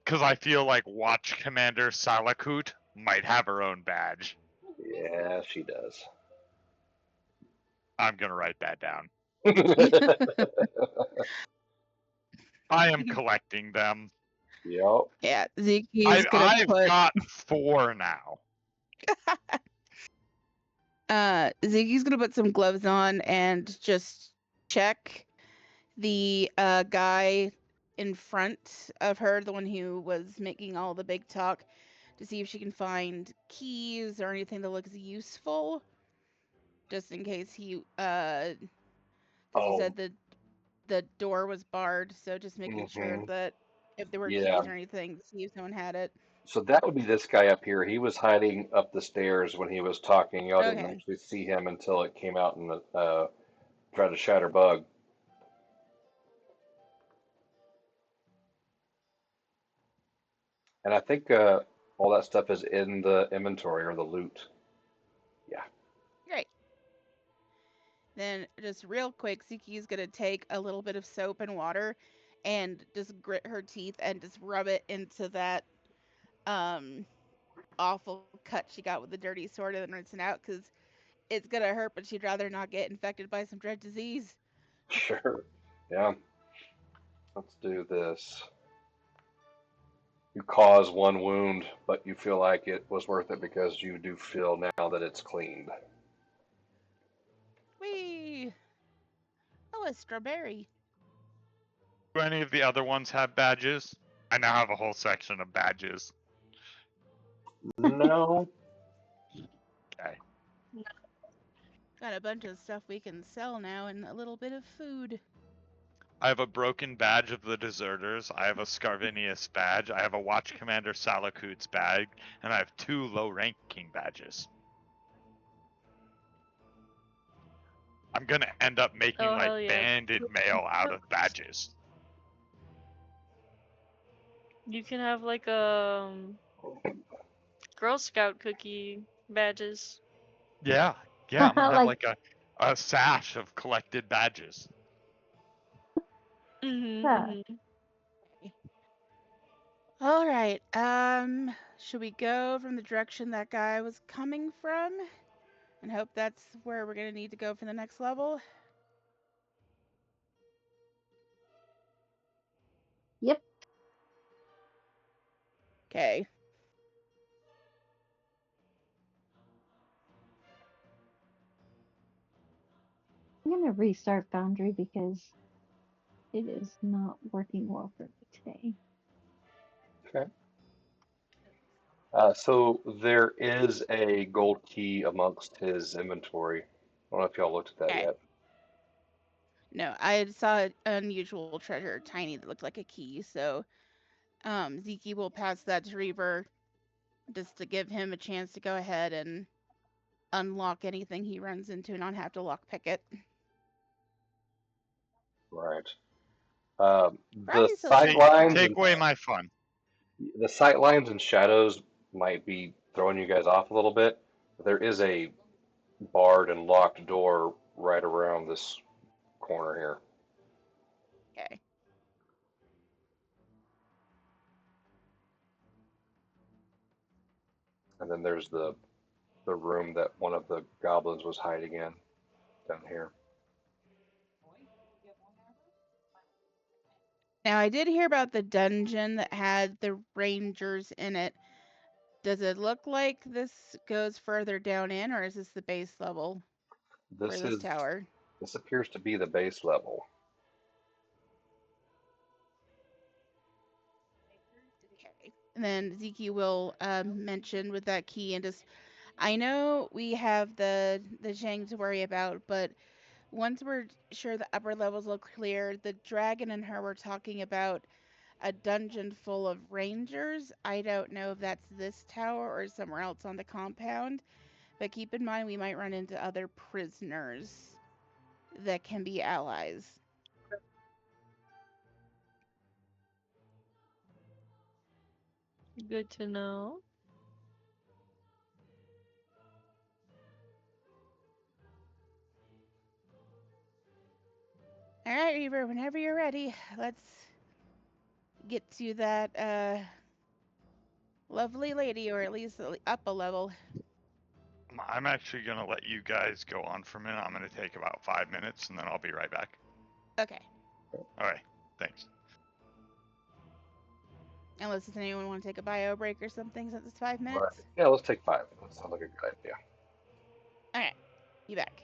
because I feel like Watch Commander Salakut might have her own badge. yeah, she does. I'm gonna write that down. I am collecting them. Yep. Yeah, Ziki is gonna I've put got 4 now. Ziggy's gonna put some gloves on and just check the guy in front of her, the one who was making all the big talk, to see if she can find keys or anything that looks useful, just in case because he Oh, said the door was barred, so just making sure hmm that if there were yeah. keys or anything, see if someone had it. So that would be this guy up here. He was hiding up the stairs when he was talking. Y'all didn't Okay. actually see him until it came out and tried to shatter bug. And I think all that stuff is in the inventory or the loot. Yeah, Great. Then just real quick, Ziki's gonna take a little bit of soap and water and just grit her teeth and just rub it into that um awful cut she got with the dirty sword and then rinse it out because it's gonna hurt, but she'd rather not get infected by some dread disease. sure. Yeah, let's do this. You cause one wound, but you feel like it was worth it because you do feel now that it's cleaned. Whee! Oh, a strawberry. Do any of the other ones have badges? I now have a whole section of badges. No, Okay. Got a bunch of stuff we can sell now and a little bit of food. I have a broken badge of the deserters. I have a Scarvinius badge. I have a Watch Commander Salakut's badge, and I have 2 low-ranking badges. I'm gonna end up making Oh like hell yeah. banded mail out of badges. You can have like Girl Scout cookie badges. Yeah, yeah. I'm gonna have Like like a sash of collected badges. that. Mm-hmm. All right. Should we go from the direction that guy was coming from and hope that's where we're gonna need to go for the next level? Yep. Okay. I'm gonna restart Foundry because it is not working well for me today. okay. So there is a gold key amongst his inventory. I don't know if y'all looked at that Okay. yet. No, I saw an unusual treasure, tiny, that looked like a key. So, Ziki will pass that to Reaver just to give him a chance to go ahead and unlock anything he runs into and not have to lockpick it. Right. The Probably still sight saves some lines Take and away time, my fun. the sight lines and shadows might be throwing you guys off a little bit. There is a barred and locked door right around this corner here. but okay. And then there's the room that one of the goblins was hiding in down here. Now, I did hear about the dungeon that had the rangers in it. Does it look like this goes further down in, or is this the base level for This this is tower? this appears to be the base level. Okay. And then Zeke will mention with that key and just I know we have the Shang to worry about, but once we're sure the upper levels look clear, the dragon and her were talking about a dungeon full of rangers. I don't know if that's this tower or somewhere else on the compound, but keep in mind we might run into other prisoners that can be allies. Good to know. All right, Reaver, whenever you're ready, let's get to that lovely lady, or at least up a level. I'm actually gonna let you guys go on for a minute. I'm gonna take about 5 minutes, and then I'll be right back. Okay. All right, thanks. Unless does anyone want to take a bio break or something since it's 5 minutes? Right. Yeah, let's take 5. That sounds like a good idea. All right, you back.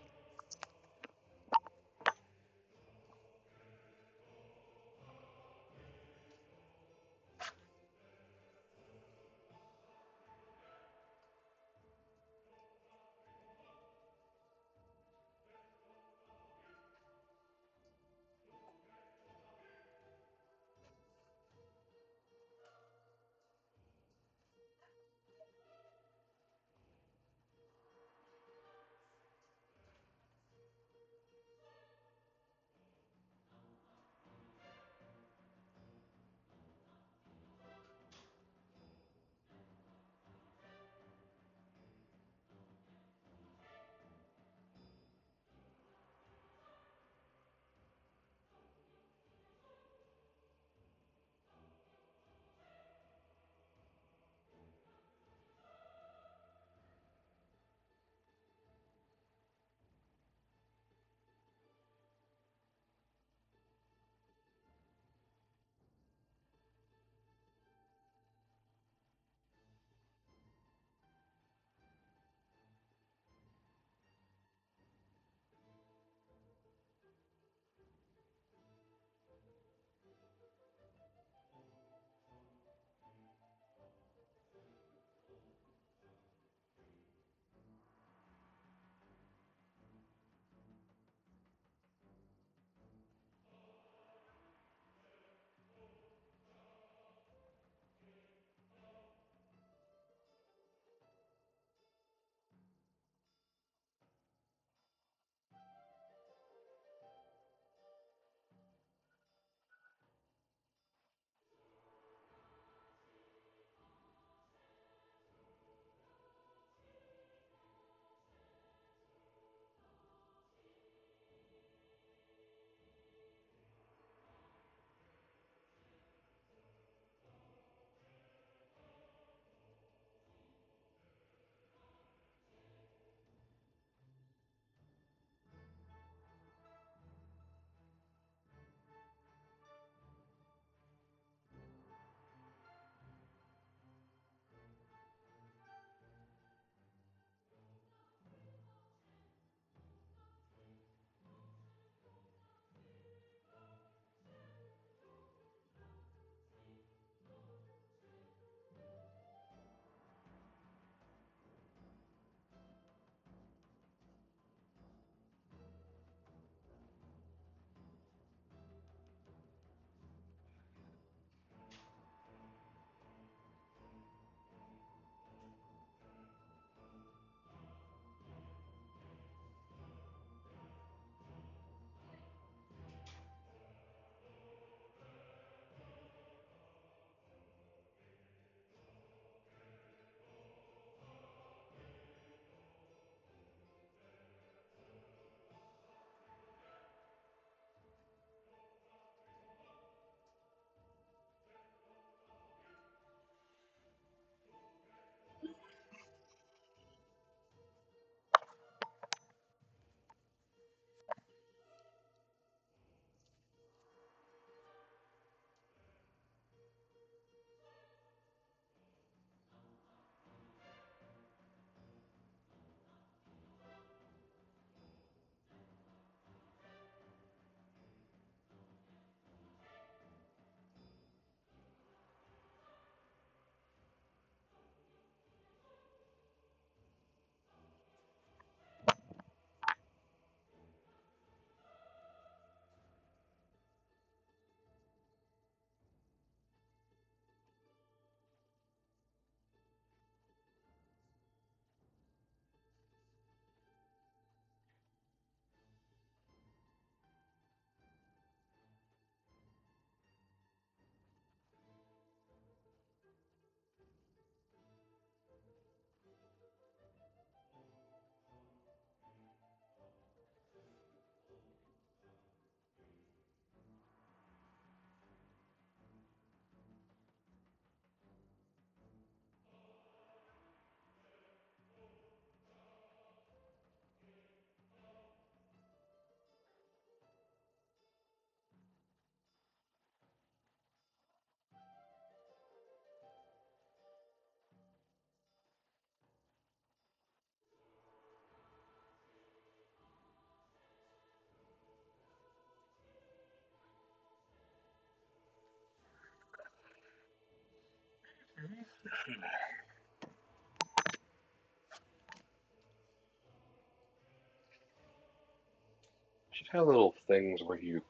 Should have little things where you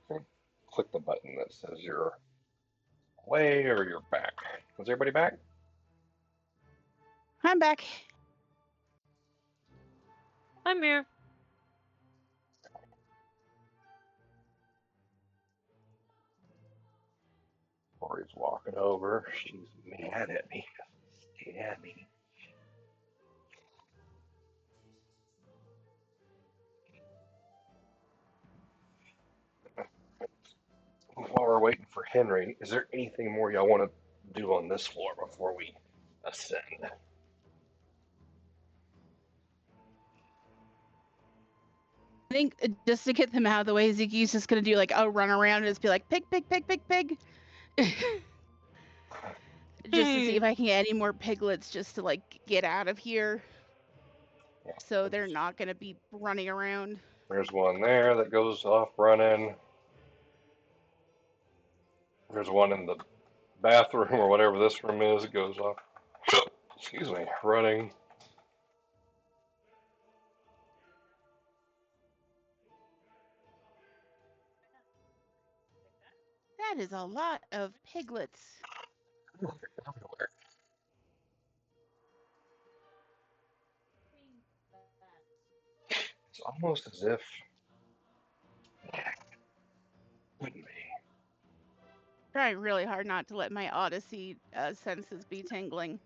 click the button that says you're away or you're back. Is everybody back? I'm back. I'm here. Lori's walking over. She's mad at me. At me. While we're waiting for Henry, is there anything more y'all want to do on this floor before we ascend? I think just to get them out of the way, Ziki's just gonna do like a run around and just be like pig, pig, pig, pig, pig. Just to see if I can get any more piglets just to like get out of here. Yeah. So they're not gonna be running around. There's one there that goes off running. There's one in the bathroom or whatever this room is. It goes off. Excuse me, running. That is a lot of piglets. Oh, they're everywhere. It's almost as if wouldn't be. Trying really hard not to let my Odyssey senses be tingling.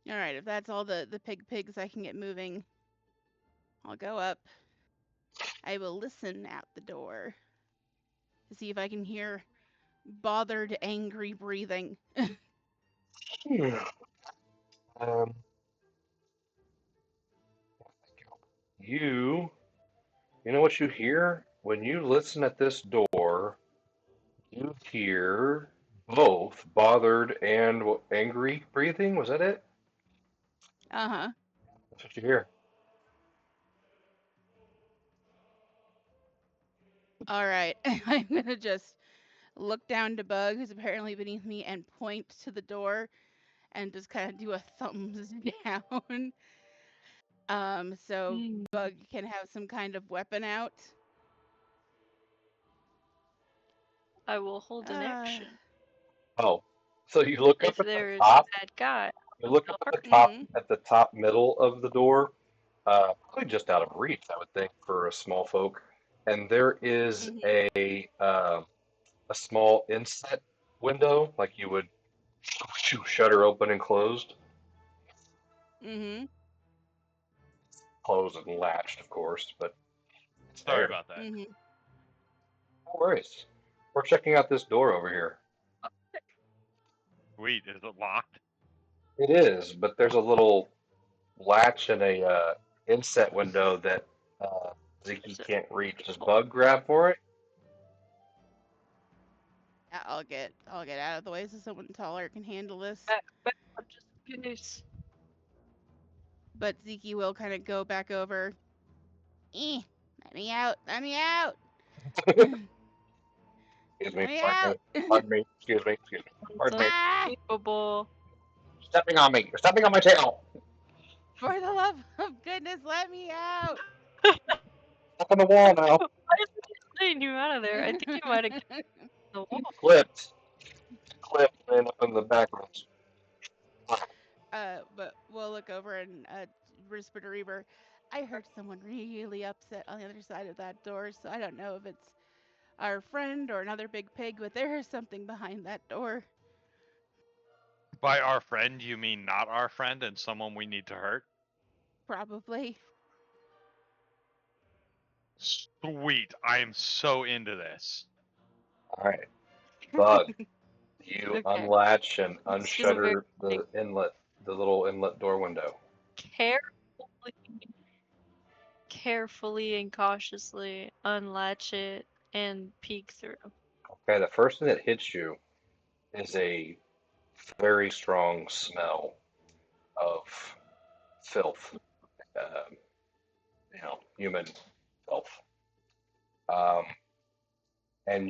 All right, if that's all the pigs I can get moving, I'll go up. I will listen at the door to see if I can hear bothered, angry breathing. Um, you know what you hear when you listen at this door? You hear both bothered and angry breathing. Was that it? Uh-huh. That's what you hear. All right. I'm going to just look down to Bug, who's apparently beneath me, and point to the door and just kind of do a thumbs down. So Bug can have some kind of weapon out. I will hold an action. Oh, so you look If up at the there is top. a bad guy. You look up Mhm. at the top middle of the door, probably just out of reach, I would think, for a small folk. And there is Mhm. a small inset window, like you would shutter open and closed, Mhm. closed and latched, of course, but it's Sorry there. about that. Mhm. No worries. We're checking out this door over here. Wait, is it locked? It is, but there's a little latch and a inset window that Ziki So- can't reach. Does Bug grab for it? Yeah, I'll get out of the way so someone taller can handle this. back up just in case. But Ziki will kind of go back over. Let me out! Let me out! Excuse me, Let me pardon out! me, pardon me, excuse me, pardon me. Ah! Unbelievable. Stepping on me, you're stepping on my tail. For the love of goodness, let me out! Up on the wall now. Why is he letting you out of there? I think you might have killed the wall. Clipped, and up in the background. But we'll look over and whisper to Reaver. I heard someone really upset on the other side of that door, so I don't know if it's our friend or another big pig, but there is something behind that door. By our friend, you mean not our friend and someone we need to hurt? Probably. Sweet. I am so into this. All right, Bug, you Okay. unlatch and Just gonna very unshutter the little inlet door window. carefully and cautiously unlatch it and peek through. Okay, the first thing that hits you is a very strong smell of filth, um, human filth. Um, and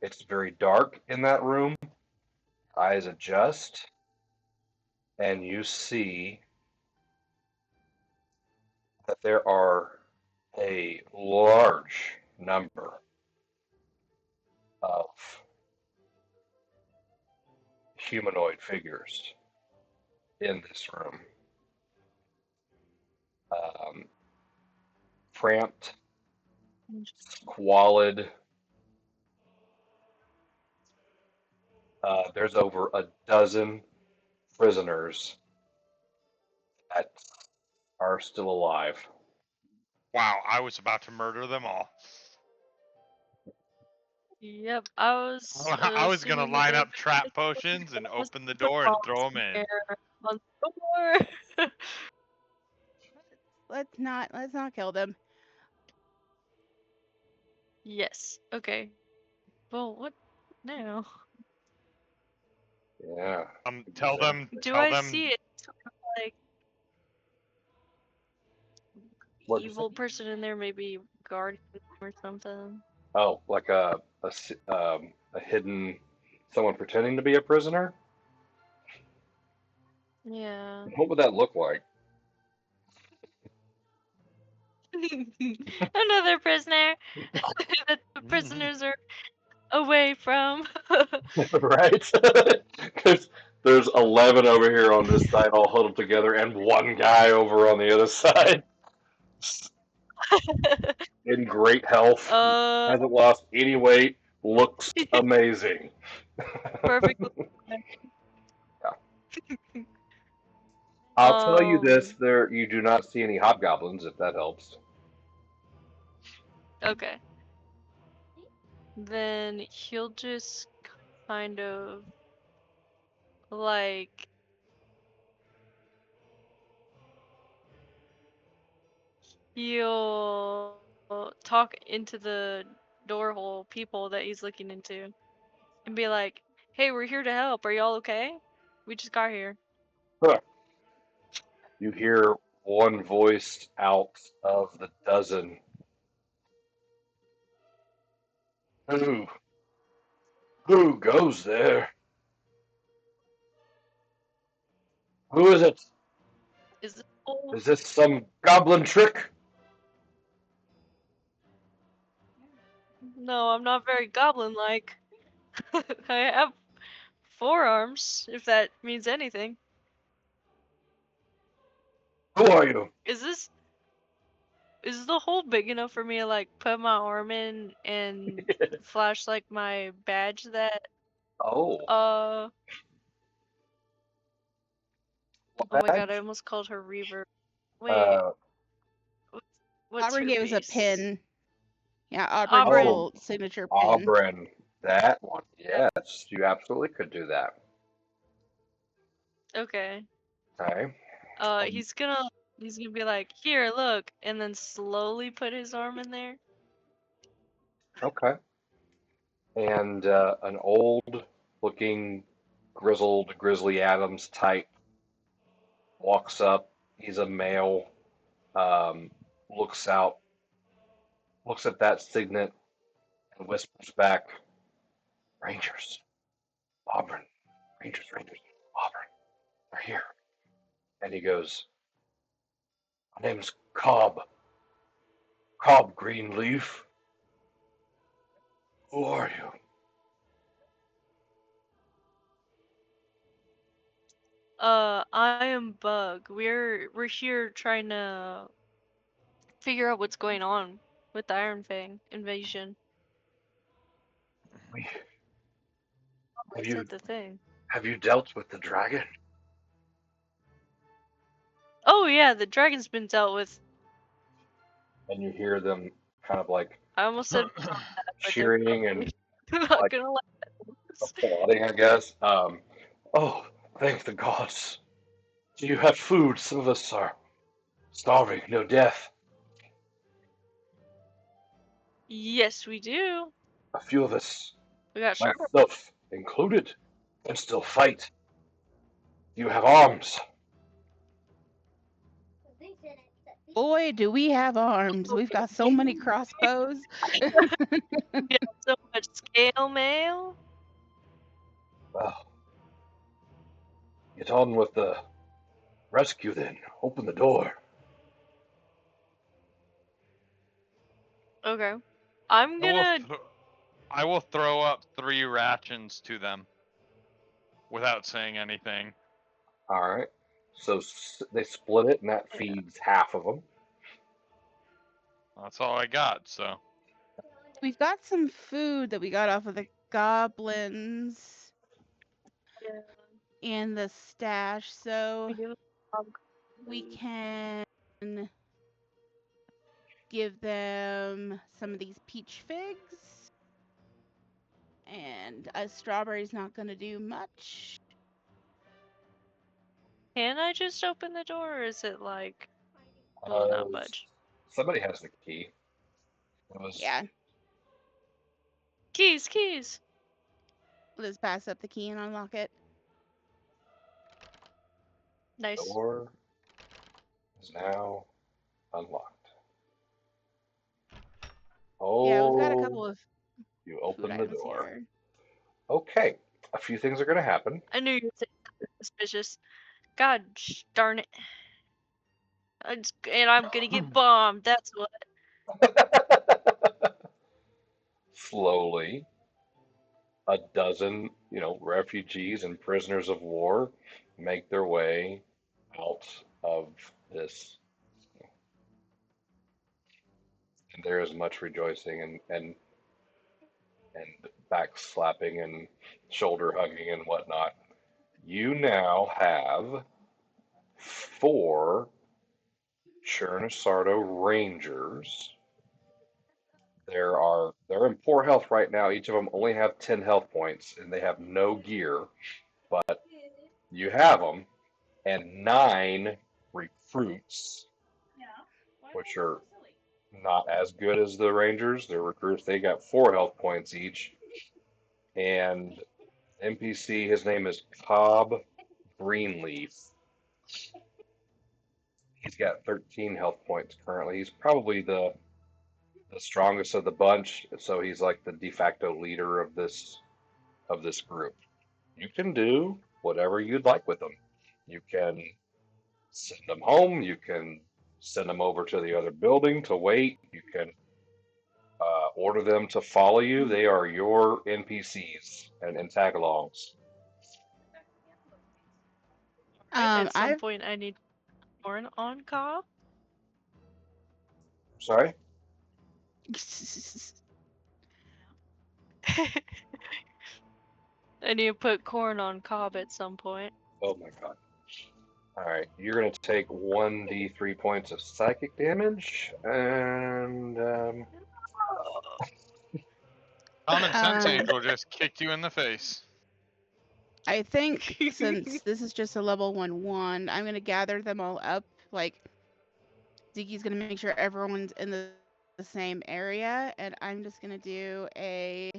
it's very dark in that room. Eyes adjust, and you see that there are a large number of humanoid figures in this room. Um, Cramped, squalid. There's over a dozen prisoners that are still alive. Wow, I was about to murder them all. Yep, I was I was gonna assuming that line they up trap would potions and just open the put door and bombs throw them in in. there on the door. Let's not kill them. Yes. Okay. Well, what now? Yeah, Tell exactly. them, Do tell I them. see it like What'd you say? evil person in there, maybe guardian or something? Oh, like a hidden someone pretending to be a prisoner? Yeah. What would that look like? Another prisoner that the prisoners are away from. Right? Because there's 11 over here on this side all huddled together and one guy over on the other side in great health, uh, hasn't lost any weight, looks amazing. perfect. I'll tell you this, Um, there you do not see any hobgoblins if that helps. okay. Then he'll just kind of like he'll talk into the door hole people that he's looking into and be like, "Hey, we're here to help. Are y'all okay? We just got here." Huh. You hear one voice out of the dozen. Who? Who goes there? Who is it? Is this whole? Is this some goblin trick? No, I'm not very goblin-like. I have forearms, if that means anything. Who are you? Is this is the hole big enough for me to like put my arm in and flash like my badge that Oh, uh oh my god, I badge? almost called her Reaver. Wait, Uh, what's, what's Auburn her gave us a face? pin. Yeah, Auburn's Auburn. oh, little signature pin. Auburn. That one. Yep. Yes, you absolutely could do that. Okay. Okay. Um, He's gonna be like, here, look, and then slowly put his arm in there. okay. And an old looking grizzled Grizzly Adams type walks up. He's a male. Um, looks out, looks at that signet and whispers back, Rangers, Auburn, Rangers, Auburn, they're here. And he goes, my name's Cobb Greenleaf. Who are you? I am Bug. We're here trying to figure out what's going on with the Iron Fang invasion. We, I have you said the thing. have you dealt with the dragon? Oh yeah, the dragon's been dealt with. And you hear them kind of like I almost said but they're cheering and probably not like gonna like this. applauding, I guess. Oh, thank the gods. Do you have food? Some of us are starving, no death. Yes, we do. A few of us We got sharp. myself included, and still fight. You have arms. Boy, do we have arms. We've got so many crossbows. We got so much scale mail. Well, get on with the rescue then. Open the door. Okay. I'm gonna. I will throw up 3 rations to them without saying anything. All right. So they split it, and that feeds half of them. That's all I got. So We've got some food that we got off of the goblins Yeah, in the stash, so we do. we can give them some of these peach figs. And a strawberry's not going to do much. Can I just open the door, or is it like will it not budge? Somebody has the key. It was Yeah, Keys, keys. let's pass up the key and unlock it. Nice. door is now unlocked. Oh, Yeah, we've got a couple of you food open the items door. here. Okay, a few things are going to happen. I knew you were saying something suspicious. God darn it. And I'm gonna get bombed. That's what. Slowly, a dozen, refugees and prisoners of war make their way out of this, and there is much rejoicing and backslapping and shoulder hugging and whatnot. You now have 4 Chernasardo Rangers. They're in poor health right now. Each of them only have 10 health points, and they have no gear. But you have them, and 9 recruits, which are not as good as the Rangers. They're recruits. They got 4 health points each, and NPC. His name is Cobb Greenleaf. He's got 13 health points currently. He's probably the strongest of the bunch, so he's like the de facto leader of this group. You can do whatever you'd like with them. You can send them home. You can send them over to the other building to wait. You can order them to follow you. They are your NPCs and tag alongs. At some I've point, I need corn on cob. Sorry? I need to put corn on cob at some point. Oh my god. All right, you're gonna take 1d3 points of psychic damage, and Common Sense Um, Angel just kicked you in the face. I think since this is just a level 1/1, I'm gonna gather them all up. Like Ziki's gonna make sure everyone's in the same area, and I'm just gonna do a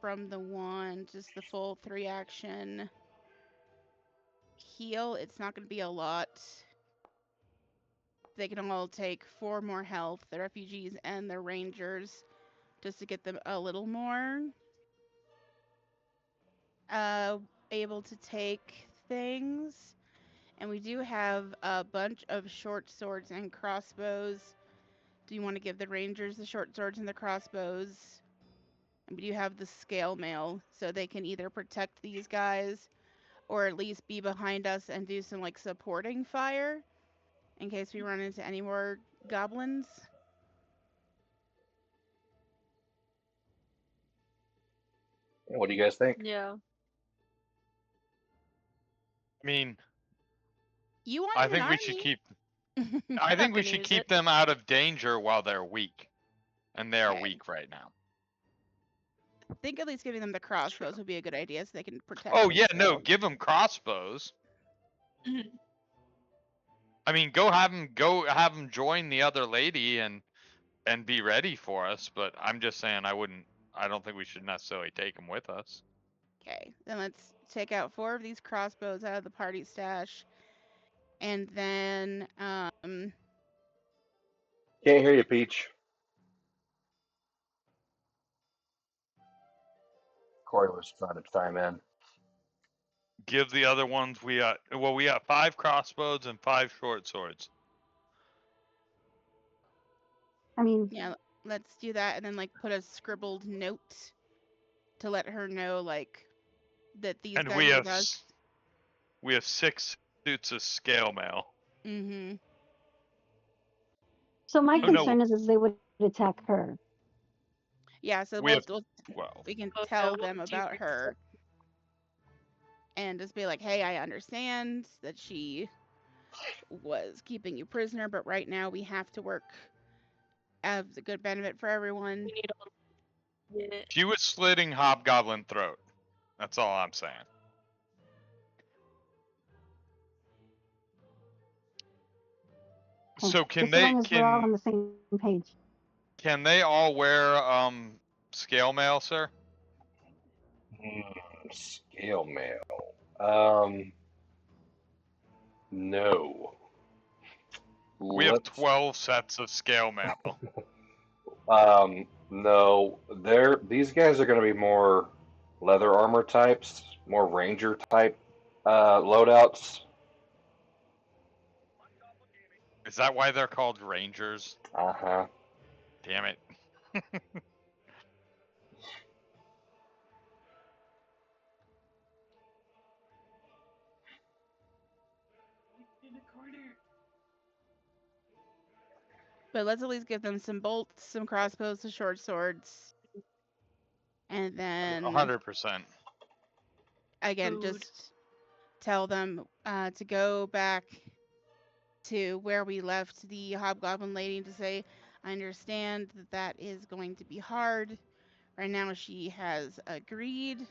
from the 1, just the full 3 action heal. It's not gonna be a lot. They can all take 4 more health, the refugees and the rangers, just to get them a little more able to take things. And we do have a bunch of short swords and crossbows. Do you want to give the rangers the short swords and the crossbows? And we do have the scale mail, so they can either protect these guys or at least be behind us and do some like supporting fire in case we run into any more goblins. what do you guys think? Yeah. I mean, You want I an think we army? should keep. I I think we gonna should use keep it. them out of danger while they're weak, and they are Okay. weak right now. think at least giving them the crossbows would be a good idea so they can protect. Oh yeah, no, themselves. give them crossbows. Mhm. I mean, go have them join the other lady and be ready for us. But I'm just saying, I wouldn't I don't think we should necessarily take them with us. Okay, then let's take out 4 of these crossbows out of the party stash, and then Can't hear you, Peach. Corey was trying to chime in. Give the other ones we got 5 crossbows and 5 short swords. I mean, yeah, let's do that, and then like put a scribbled note to let her know like that these And guys we are have with us. we have 6 suits of scale mail. Mm-hmm. so my Oh no, concern is they would attack her. Yeah, so we have we'll 12. we can Oh, tell no, them do you about think her and just be like, hey, I understand that she was keeping you prisoner, but right now we have to work as a good benefit for everyone. we need all yeah. She was slitting hobgoblin throat. That's all I'm saying. Okay. So Just as long as we're all on the same page. can they all wear scale mail, sir? Scale mail. No. We have Let's 12 sets of scale mail. no. These guys are going to be more leather armor types, more ranger type loadouts. Is that why they're called rangers? Uh-huh. Damn it. But let's at least give them some bolts, some crossbows, some short swords, and then 100%. again Food. just tell them to go back to where we left the hobgoblin lady to say, I understand that that is going to be hard. Right now she has agreed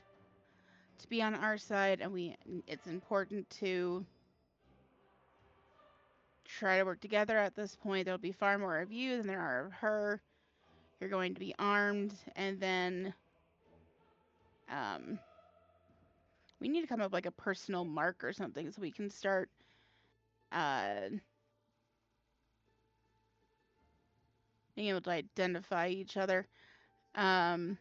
to be on our side, and it's important to try to work together at this point. There'll be far more of you than there are of her. You're going to be armed, and then we need to come up with like a personal mark or something so we can start being able to identify each other. And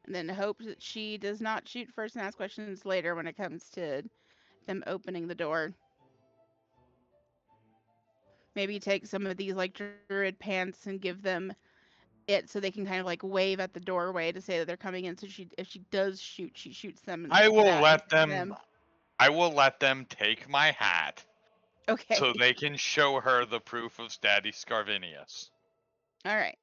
then hope that she does not shoot first and ask questions later when it comes to them opening the door. Maybe take some of these like druid pants and give them it so they can kind of like wave at the doorway to say that they're coming in. So if she does shoot, she shoots them I will back let at them I will let them take my hat Okay. so they can show her the proof of Daddy Scarvinius. All right.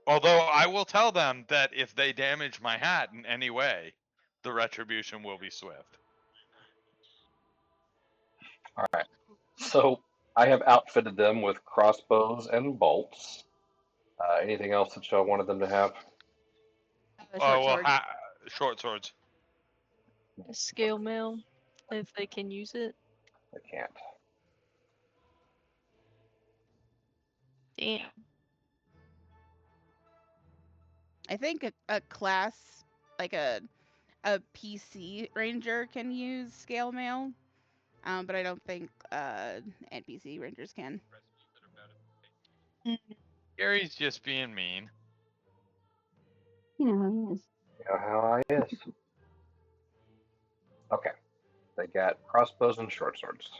Although I will tell them that if they damage my hat in any way, the retribution will be swift. All right. So I have outfitted them with crossbows and bolts. Anything else that y'all wanted them to have? Short sword. Short swords. Scale mail, if they can use it. I can't. Damn. I think a class like a PC ranger can use scale mail, but I don't think NPC rangers can. Gary's just being mean. You know how he is. You know how I is. Okay. They got crossbows and short swords.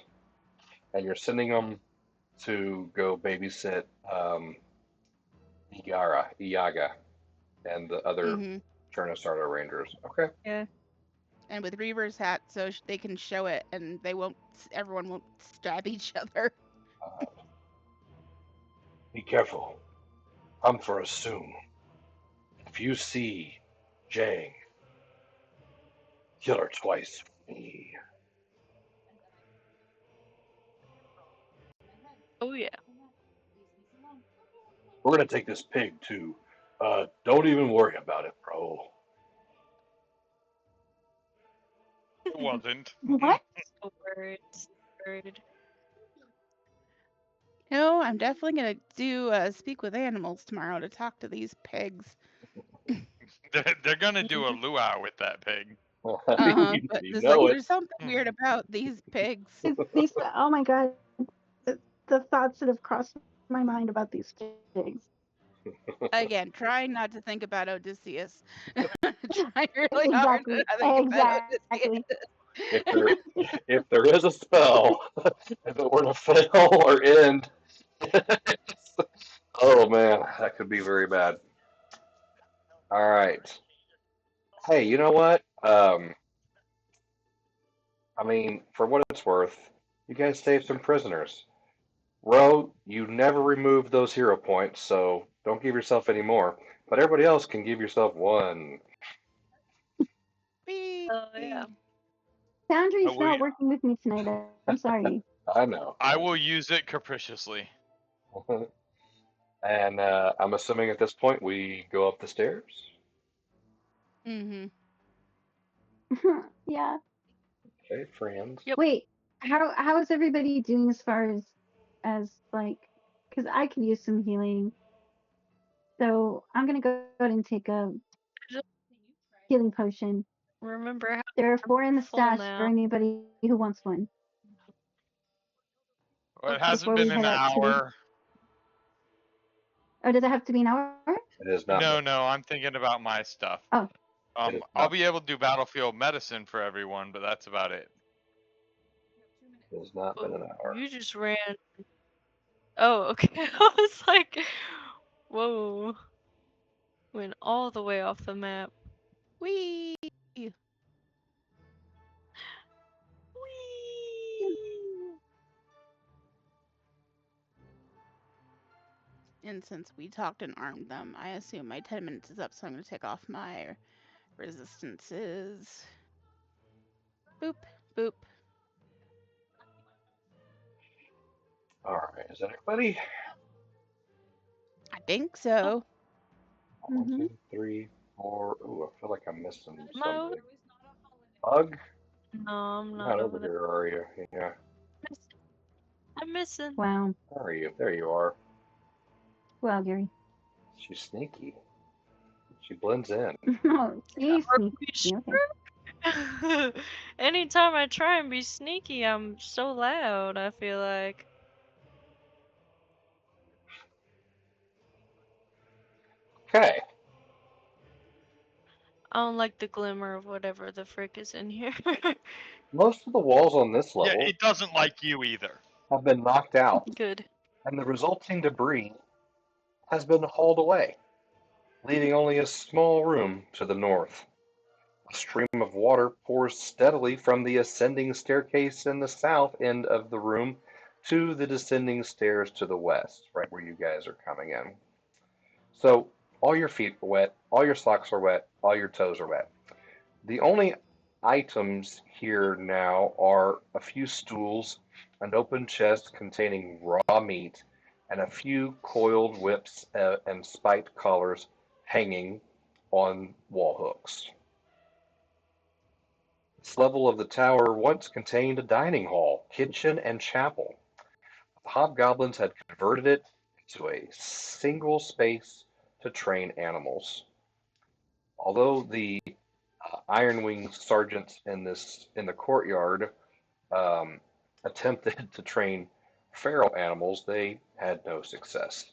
And you're sending them to go babysit Iaga, and the other Mm-hmm. Chernasarta Rangers. Okay. Yeah. And with Reaver's hat, so they can show it, and everyone won't stab each other. Be careful. Come for us soon. If you see Jang, kill her twice for me. Oh yeah. We're gonna take this pig too. Don't even worry about it, bro. wasn't. What? So worried. So worried. No, I'm definitely gonna do speak with animals tomorrow to talk to these pigs. They're gonna do a luau with that pig. But You it's like know it. there's something weird about these pigs. These, oh my god, the thoughts that have crossed my mind about these pigs. Again, trying not to think about Odysseus. Trying really hard to Exactly, not think about exactly. If there if there is a spell, if it were to fail or end, oh man, that could be very bad. All right. Hey, you know what? I mean, for what it's worth, you guys saved some prisoners. Ro, you never removed those hero points, so don't give yourself any more. But everybody else can give yourself one. Whee! Oh yeah. Foundry's We, not working with me tonight. I'm sorry. I know. I will use it capriciously. And I'm assuming at this point we go up the stairs. Mm-hmm. Yeah. Okay, friends. Yep. Wait, how is everybody doing as far as like? Because I could use some healing. So I'm gonna go ahead and take a Just healing potion. remember how There are 4 in the full stash for now. anybody who wants one Well, it Okay. hasn't before we been an head out to the. hour. Oh, does it have to be an hour? It has not No, been. no, I'm thinking about my stuff. Oh, It has I'll not. be able to do battlefield medicine for everyone, but that's about it. It has not been Oh, an hour. you just ran. Oh, okay. I was like, whoa. Went all the way off the map. Whee! Whee! And since we talked and armed them, I assume my 10 minutes is up, so I'm going to take off my resistances. Boop, boop. All right, is that everybody? I think Oh, so. One, mm-hmm. 2, 3, 4. Ooh, I feel like I'm missing am I over? somebody. Bug? No, I'm You're not not over over there. here, are you? Yeah. I'm missing. Wow. Where are you? There you are. Well, Gary. She's sneaky. She blends in. Oh, he's Are sneaky. we Okay. sure? Anytime I try and be sneaky, I'm so loud, I feel like. Okay. I don't like the glimmer of whatever the frick is in here. Most of the walls on this Yeah, level it doesn't like you either. have been knocked out, Good. and the resulting debris has been hauled away, leaving only a small room to the north. A stream of water pours steadily from the ascending staircase in the south end of the room to the descending stairs to the west, right where you guys are coming in. So all your feet are wet, all your socks are wet, all your toes are wet. The only items here now are a few stools, an open chest containing raw meat, and a few coiled whips and spiked collars hanging on wall hooks. This level of the tower once contained a dining hall, kitchen, and chapel. The hobgoblins had converted it into a single space to train animals. Although the Ironwing sergeants in the courtyard um, attempted to train feral animals, they had no success.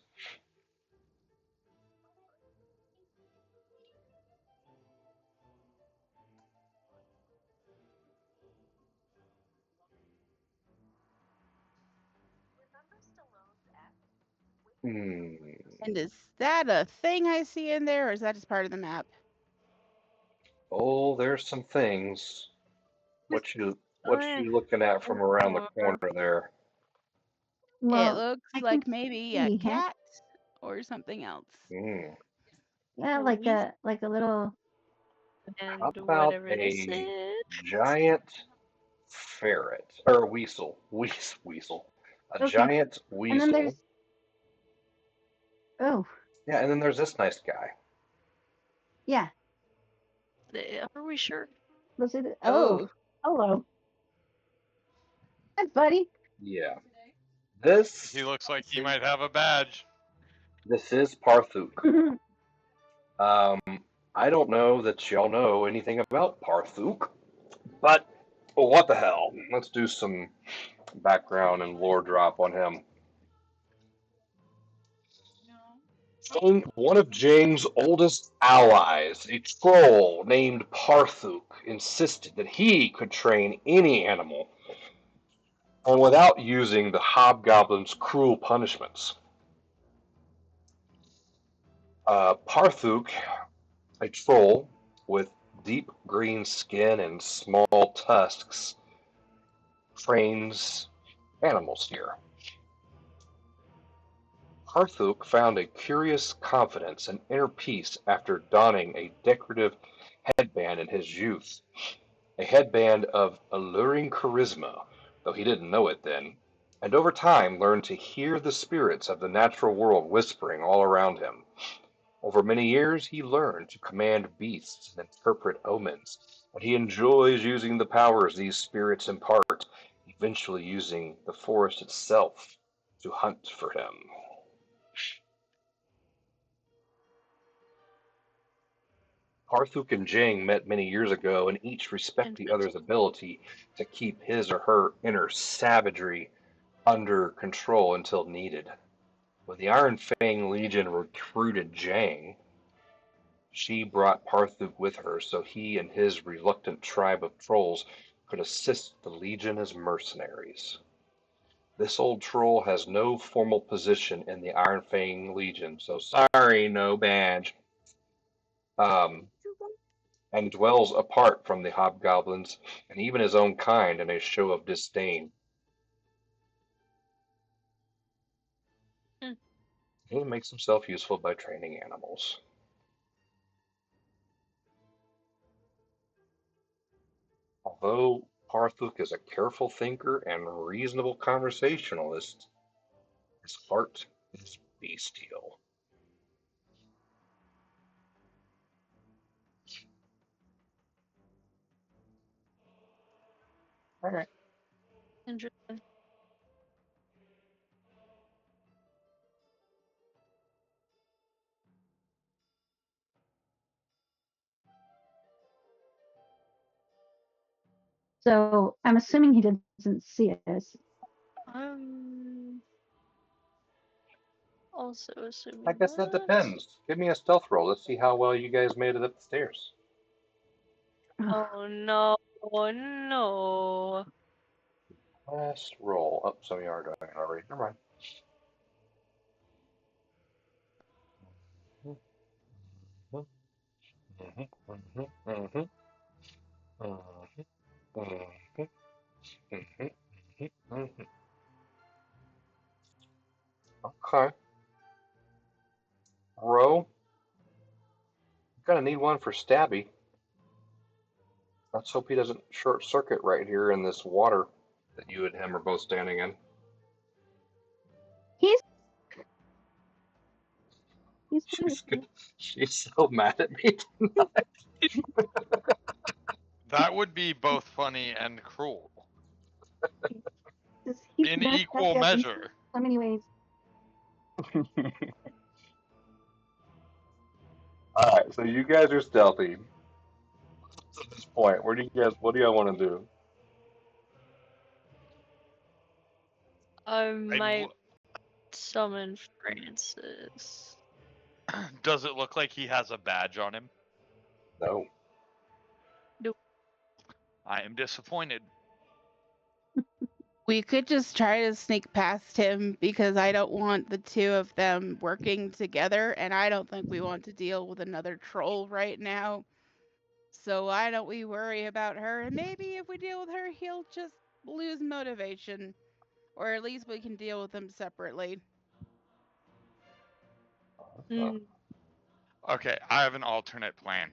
Hmm. And is that a thing I see in there, or is that just part of the map? Oh, there's some things. Just, What eh, you looking at from around the whatever. corner there? It Well, looks I can like maybe a see him. cat or something else. Hmm. Yeah, At least, like a little. How and about whatever this a is. giant ferret or a weasel? Weasel. A Okay, giant and then there's. weasel. Oh, Yeah, and then there's this nice guy. yeah. Are we sure? Was it? Oh, Oh, Hello. Hi, buddy. Yeah. He This looks like he is might have a badge. this is Parthuk. Um, I don't know that y'all know anything about Parthuk, but well, what the hell? Let's do some background and lore drop on him. One of Jang's oldest allies, a troll named Parthuk, insisted that he could train any animal, and without using the hobgoblin's cruel punishments. Parthuk, a troll with deep green skin and small tusks, trains animals here. Parthuk found a curious confidence and inner peace after donning a decorative headband in his youth, a headband of alluring charisma, though he didn't know it then, and over time learned to hear the spirits of the natural world whispering all around him. Over many years, he learned to command beasts and interpret omens, and he enjoys using the powers these spirits impart, eventually using the forest itself to hunt for him. Parthuk and Jing met many years ago, and each respect the Interesting. other's ability to keep his or her inner savagery under control until needed. When the Iron Fang Legion recruited Jang, she brought Parthuk with her so he and his reluctant tribe of trolls could assist the Legion as mercenaries. This old troll has no formal position in the Iron Fang Legion, so sorry, no badge. Um, and dwells apart from the hobgoblins and even his own kind in a show of disdain. Hmm. He makes himself useful by training animals. Although Parthuk is a careful thinker and reasonable conversationalist, his heart is bestial. All right. Interesting. So I'm assuming he doesn't see us. I'm also I assuming guess that that. depends. Give me a stealth roll. Let's see how well you guys made it up the stairs. Oh no, no. Last roll. Oh, some of you are doing it already. Never mind. Mhm, mhm, mhm, mhm, mhm, mhm, mhm, mhm, mhm. Okay. Row, gonna need one for Stabby. Let's hope he doesn't short circuit right here in this water that you and him are both standing in. He's he's She's good. She's so mad at me. That would be both funny and cruel he's in the best guy equal up in measure. so many ways. All right, so you guys are stealthy at this point. What do you guys want to do? I I'd might summon Francis. Does it look like he has a badge on him? No. Nope. I am disappointed. We could just try to sneak past him because I don't want the two of them working together, and I don't think we want to deal with another troll right now. So why don't we worry about her? And maybe if we deal with her, he'll just lose motivation. Or at least we can deal with them separately. Uh, Hmm. Okay, I have an alternate plan.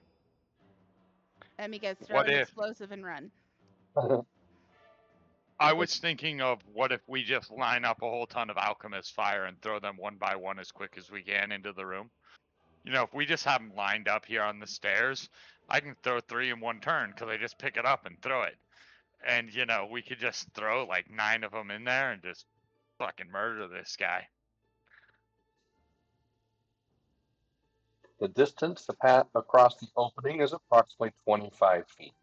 Let me guess, throw What an if explosive and run. I was thinking of what if we just line up a whole ton of alchemist fire and throw them one by one as quick as we can into the room? You know, if we just have them lined up here on the stairs, I can throw 3 in one turn because I just pick it up and throw it. and we could just throw like 9 of them in there and just fucking murder this guy. The distance to path across the opening is approximately 25 feet.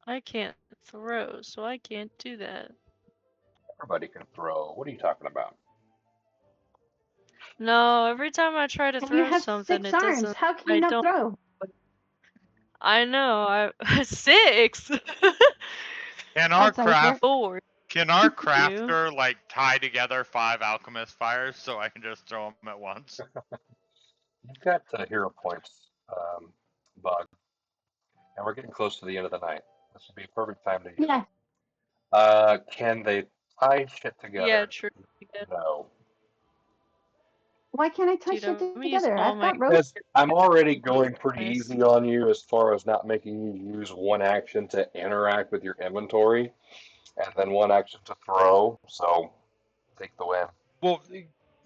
I can't throw, so I can't do that. Everybody can throw. What are you talking about? No, every time I try to And you throw have something, 6 it arms. doesn't. How can I you not don't. throw? I know. I 6. Can Oh, our sorry, 4. craft 4. can our You. crafter like tie together 5 alchemist fires so I can just throw them at once? You've got hero points, Bug, and we're getting close to the end of the night. This would be a perfect time to use them. Yeah. Can they tie shit Yeah, together? true. No. Why can't I tie Dude, shit I'm gonna use together? all I've my got rope. Because I'm already going pretty nice. easy on you as far as not making you use one action to interact with your inventory and then one action to throw. So take the win. Well,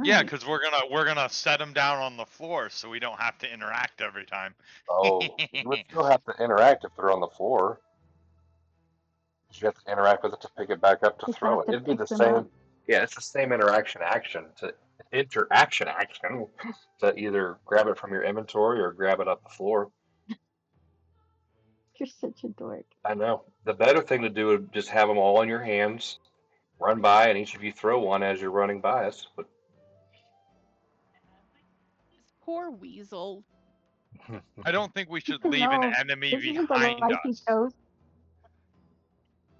yeah, Right. because we're gonna set them down on the floor so we don't have to interact every time. Oh, you would still have to interact if they're on the floor. You have to interact with it to pick it back up to You still throw have it. to It'd be pick the them up. same. Yeah, it's the same interaction action to either grab it from your inventory or grab it off the floor. You're such a dork. I know. The better thing to do would just have them all in your hands, run by, and each of you throw one as you're running by us. But This poor weasel. I don't think we should leave an No, enemy this isn't the behind life he us. chose.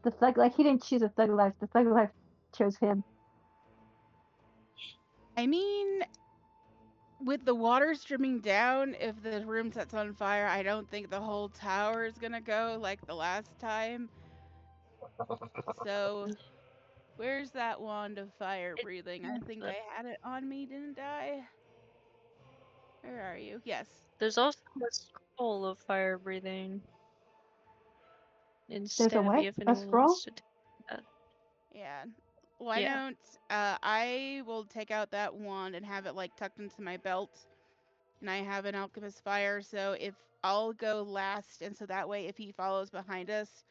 The thug life. He didn't choose a thug life. The thug life chose him. I mean, with the water streaming down, if the room sets on fire, I don't think the whole tower is gonna go like the last time. So, where's that wand of fire breathing? I think I had it on me, didn't I? Where are you? Yes. There's also a scroll of fire breathing in There's a Stabby what? if A anyone scroll? wants to take that. Yeah. Why Yeah. don't I will take out that wand and have it like tucked into my belt, and I have an alchemist fire. So if I'll go last, and so that way, if he follows behind us,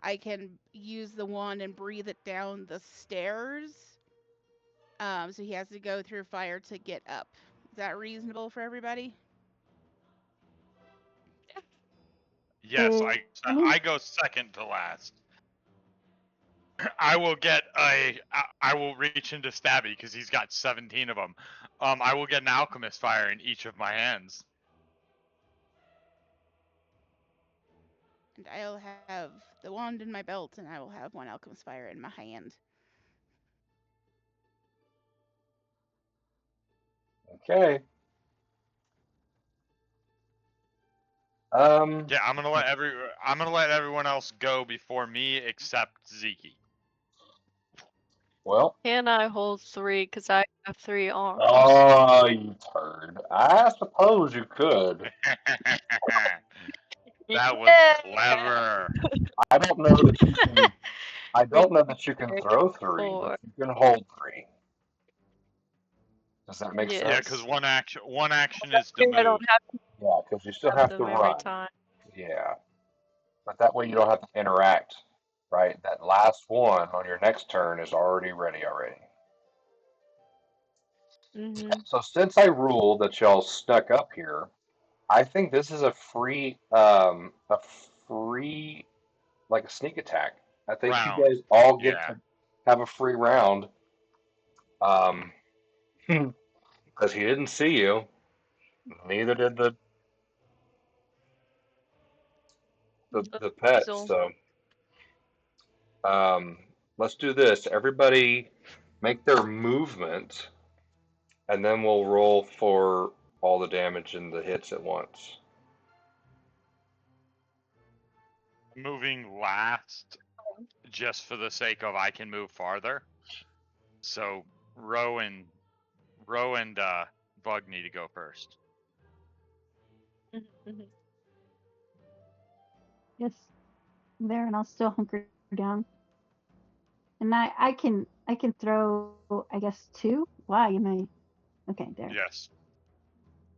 I can use the wand and breathe it down the stairs. So he has to go through fire to get up. Is that reasonable for everybody? Yes, Any? I go second to last. I will get I will reach into Stabby because he's got 17 of them. I will get an alchemist fire in each of my hands. And I'll have the wand in my belt, and I will have one alchemist fire in my hand. Okay. Yeah, I'm gonna let everyone else go before me except Zeke. Well. Can I hold 3? Because I have 3 arms. Oh, you turd. I suppose you could. That was Yeah. clever. I don't know that you can. I 3, don't know that you can throw three, but 4. you can hold three. Does that make Yeah, sense? because Yes. one action is to I don't move. have to Yeah, because you still have have to them every run. time. Yeah, but that way you don't have to interact. Right, that last one on your next turn is already ready already. Mhm. So since I ruled that y'all snuck up here, I think this is a free like a sneak attack. I think you Round. guys all get Yeah. to have a free round. Um, because he didn't see you, neither did The the pets. weasel. So um, let's do this. Everybody make their movement, and then we'll roll for all the damage and the hits at once. Moving last just for the sake of I can move farther. So Row and Bug need to go first. Mhm. Yes. There, and I'll still hunker down. And I can throw, I guess, 2. Why am I? Okay, there. Yes.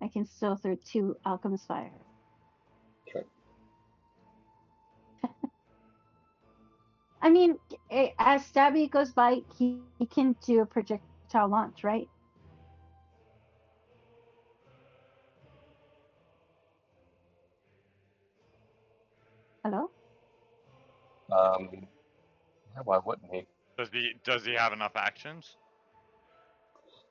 I can still throw 2 alchemist fire. Okay. I mean, as Stabby goes by, he can do a projectile launch, right? Hello? Yeah, why wouldn't he? Does he have enough actions?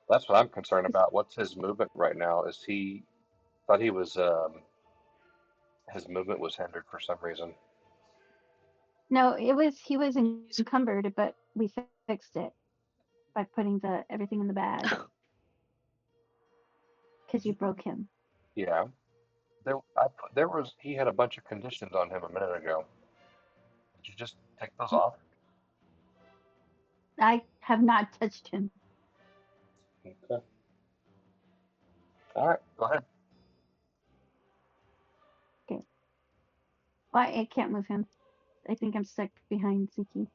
That's what I'm concerned about. What's his movement right now? Is he thought he was his movement was hindered for some reason. No, he was encumbered, but we fixed it by putting everything in the bag because you broke him. Yeah. There was he had a bunch of conditions on him a minute ago. Did you just take those off? I have not touched him. Okay. All right, go ahead. Okay. Well, I can't move him. I think I'm stuck behind Suki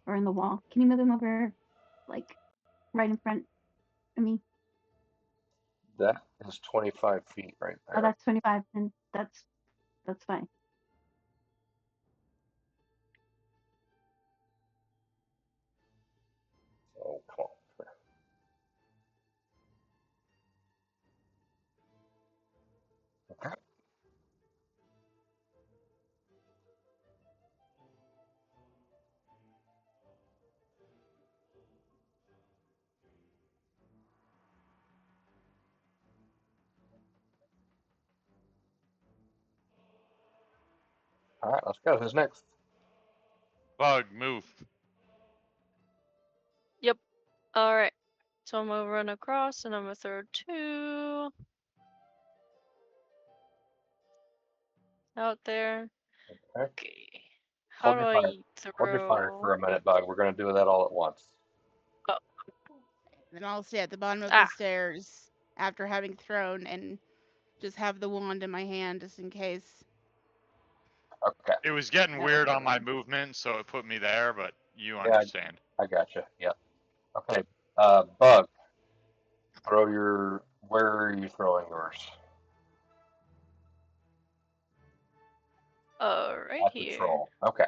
or in the wall. Can you move him over, like, right in front of me? That is 25 feet right Oh, there. that's 25, and that's fine. Oh, come on. Okay. All right, let's go. Who's next? Bug, move. Yep. All right. So I'm gonna run across and I'm gonna throw 2 out there. Okay. Okay. How Hold do your fire. I Hold your fire throw? for a minute, Bug. We're gonna do that all at once. Oh, Then I'll stay at the bottom of the ah. stairs after having thrown and just have the wand in my hand just in case. Okay. It was getting That was weird the on my wand. movement, so it put me there, but you Yeah, understand. I gotcha. Yep. Okay. Bug, throw your. Where are you throwing yours? Right At the here. troll. Okay.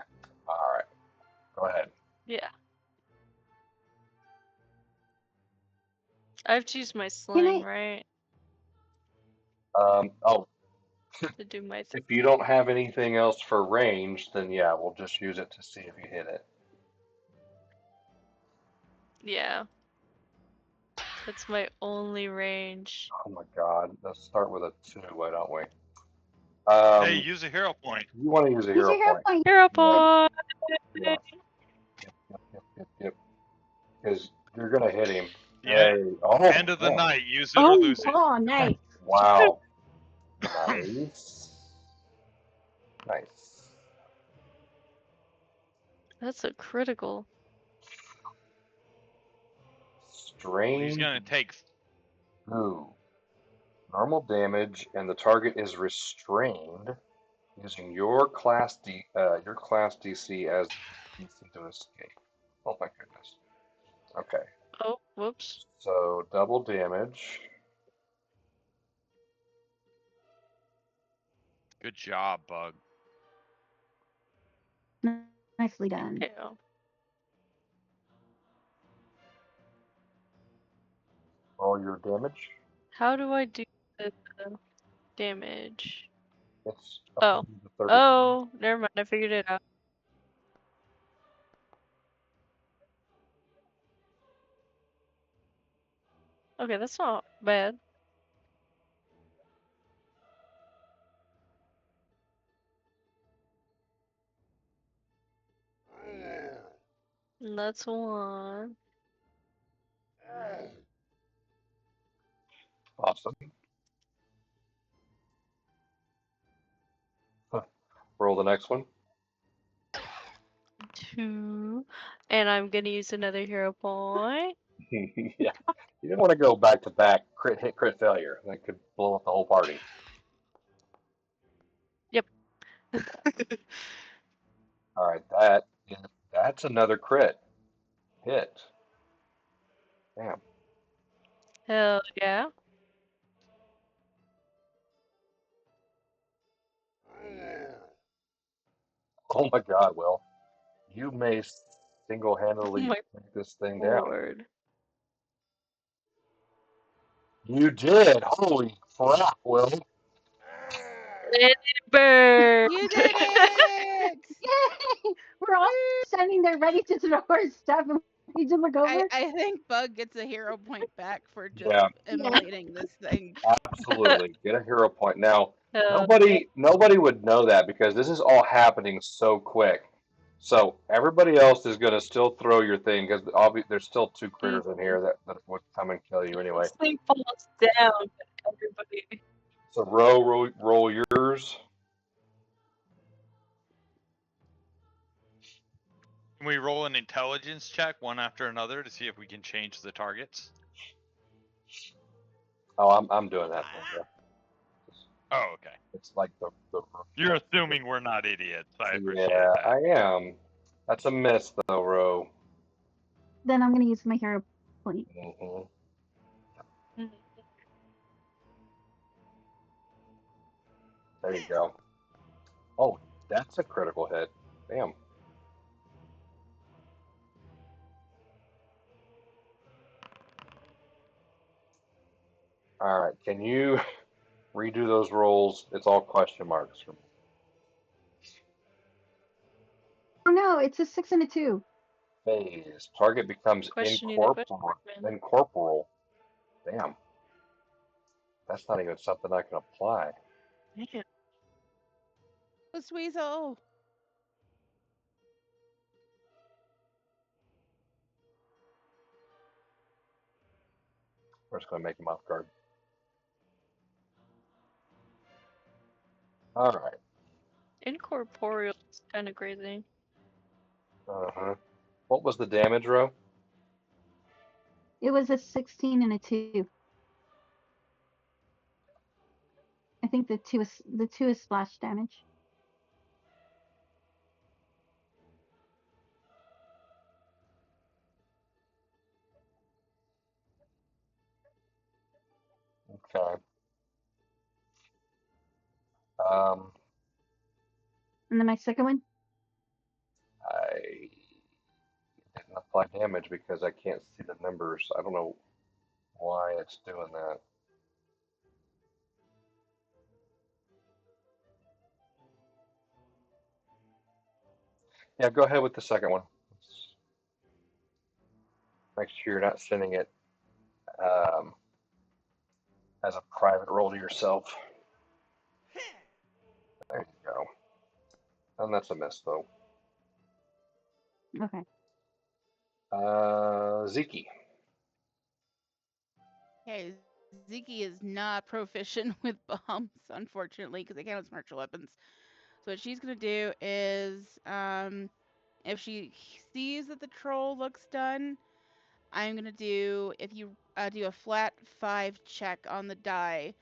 All right. Go ahead. Yeah. I have to use my Can sling, I? right? Oh, To do my thing. if you don't have anything else for range, then yeah, we'll just use it to see if you hit it. Yeah. That's my only range. Oh my God. Let's start with a 2, why don't we? Hey, use a hero point. You want to use a Use hero your hero point. point. Hero Yeah. point! Yeah. Yep. Because you're gonna hit him. Yeah. Hey. Oh End of the man. night. Use it or Oh! lose it. Oh, nice. Wow. Nice. Nice. That's a critical. He's Strange gonna take. goo. Normal damage, and the target is restrained using your class DC as DC to escape. Oh my goodness. Okay. Oh, whoops. So double damage. Good job, Bug. Nicely done. Ew. Roll your damage. How do I do the damage? It's up to Oh. the 30. Oh, never mind. I figured it out. Okay, that's not bad. And that's 1. Awesome. Roll the next one. 2. And I'm gonna use another hero point. Yeah. You didn't want to go back to back crit hit crit failure. That could blow up the whole party. Yep. All right, that's another crit hit. Damn. Hell yeah. Oh my God, Will. You may Oh single-handedly my take this thing down. lord. You did. Holy crap, Will. And it burned. You did it! Yay! We're all standing there ready to throw our stuff, and we just look over. I think Bug gets a hero point back for just Yeah, Yeah. immolating this thing. absolutely. Get a hero point. Now, Yeah. nobody would know that because this is all happening so quick. So everybody else is going to still throw your thing because there's still two critters in here that would come and kill you anyway. This thing falls down, everybody. So roll yours. Can we roll an intelligence check one after another to see if we can change the targets? Oh, I'm doing that for you. Oh, okay. It's like the You're assuming we're not idiots. I appreciate yeah, that. I am. That's a miss though, Ro. Then I'm gonna use my hero point. Hmm. Mhm. There you go. Oh, that's a critical hit. Damn. All right, can you redo those rolls? It's all question marks for me. Oh no, it's a 6 and a 2. Phase. Target becomes Questioning the question mark, man. incorporeal. Damn. That's not even something I can apply. Man. Ghost Weasel! We're just gonna make him off guard. All right. Incorporeal is kind of crazy. Uh-huh. What was the damage, Ro? It was a 16 and a 2. I think the two is splash damage. Okay. Um, And then my second one, I didn't apply damage because I can't see the numbers. I don't know why it's doing that. Yeah, go ahead with the second one. Make sure you're not sending it um, as a private roll to yourself. There you go. And that's a miss, though. okay. Zeke. Okay, Ziki is not proficient with bombs, unfortunately, because they count as martial weapons. So what she's gonna do is, if she sees that the troll looks done, I'm gonna do, if you do a flat 5 check on the die,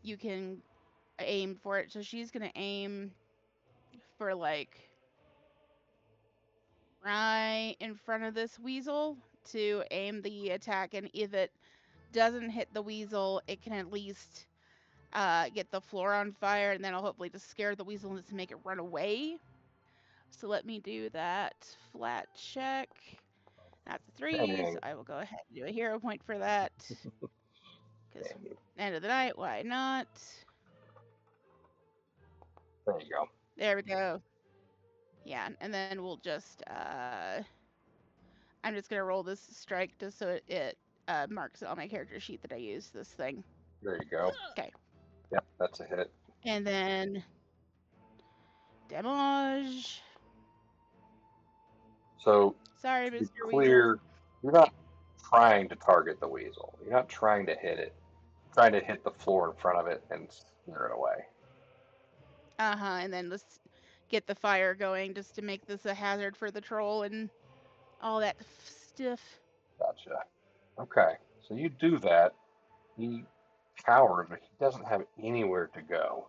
you can aim for it. So she's gonna aim for like right in front of this weasel to aim the attack, and if it doesn't hit the weasel, it can at least get the floor on fire, and then I'll hopefully just scare the weasel to make it run away. So let me do that flat check. That's a 3, so Dang. I will go ahead and do a hero point for that. Because Dang. end of the night, why not? There you go. There we go. Yeah, and then we'll just, I'm just gonna roll this strike just so it marks it on my character sheet that I use this thing. There you go. Okay. Yep, that's a hit. And then damage. So, Sorry, to be Mr. clear, Weasel. you're not trying to target the weasel. You're not trying to hit it. You're trying to hit the floor in front of it and scare it away. And then let's get the fire going just to make this a hazard for the troll and all that stuff. Gotcha. Okay. So you do that. He cowers, but he doesn't have anywhere to go.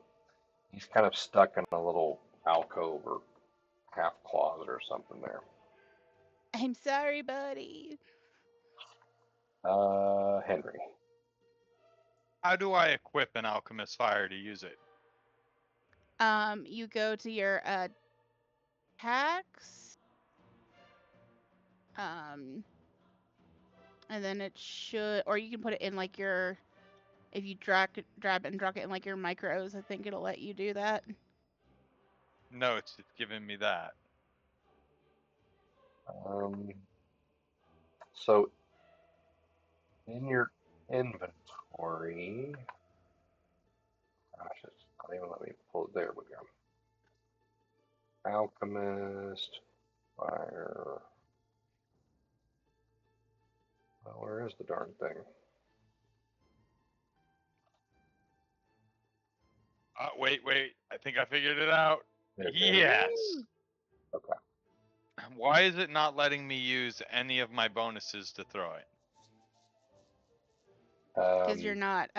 He's kind of stuck in a little alcove or half closet or something there. I'm sorry, buddy. Henry. How do I equip an alchemist fire to use it? You go to your tax, and then it should, or you can put it in like your, if you drag and drop it in like your micros, I think it'll let you do that. No, it's giving me that. So in your inventory, gosh, it's not even let me pull it. There we go. Alchemist, fire. Well, where is the darn thing? Wait. I think I figured it out. There it is. Yes. Okay. Why is it not letting me use any of my bonuses to throw it? Because Um, you're not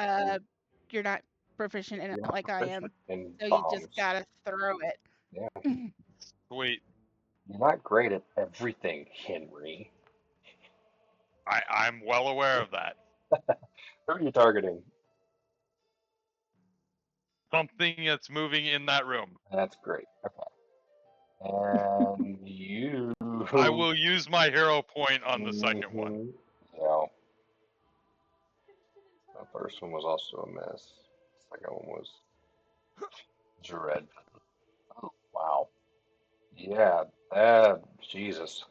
proficient in it you're not like I am. proficient in So you just bombs. gotta throw it. Yeah. Sweet. You're not great at everything, Henry. I'm well aware of that. Who are you targeting? Something that's moving in that room. That's great. Okay. And you. I will use my hero point on the second one. Mhm. Yeah. The first one was also a mess. The second one was dreadful. Oh, wow. Yeah, Jesus.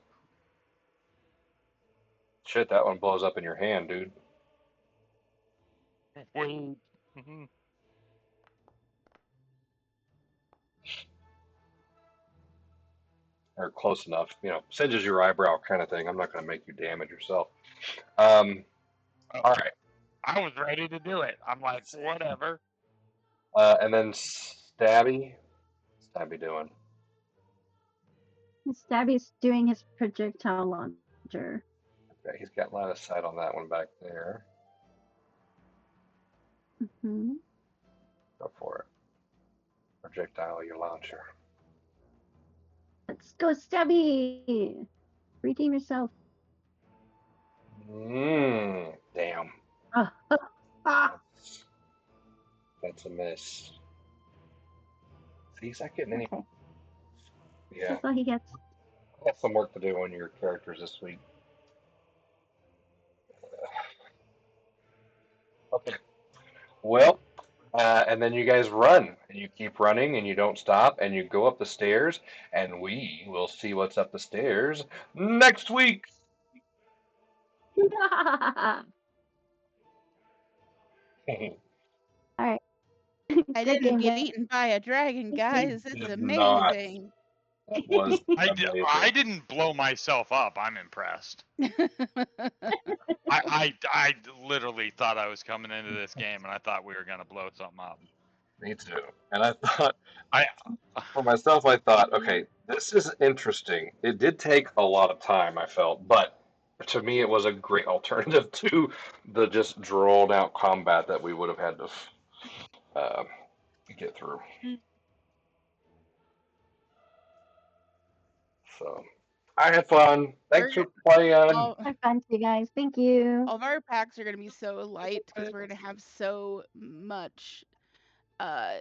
Shit, that one blows up in your hand, dude. Wait. Mhm. Or close enough. You know, singes your eyebrow kind of thing. I'm not going to make you damage yourself. Um, Oh, all right. I was ready to do it. I'm like, whatever. And then Stabby. Stabby doing? Stabby's doing his projectile launcher. Okay, he's got line of sight on that one back there. Hmm. Go for it. Projectile your launcher. Let's go, Stabby! Redeem yourself. Damn. Ah, ah, ah. That's a miss. See, he's not getting any. Okay, Yeah, that's all he gets. I got some work to do on your characters this week. Okay. Well, and then you guys run, and you keep running, and you don't stop, and you go up the stairs, and we will see what's up the stairs next week. All right. I Great didn't game, get guys. eaten by a dragon, You guys. It's did not. amazing. That was I amazing. didn't blow myself up. I'm impressed. I literally thought I was coming into this game and I thought we were gonna blow something up. Me too. And I thought, I for myself, I thought, okay, this is interesting. It did take a lot of time, I felt, but to me, it was a great alternative to the just drawn out combat that we would have had to uh, get through. So I had fun. Thanks We're for playing. all, Have fun, you guys. Thank you. all of our packs are gonna be so light because we're gonna have so much uh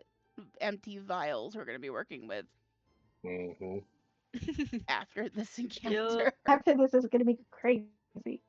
empty vials we're gonna be working with Hmm. after this Yup. encounter. After this is going to be crazy.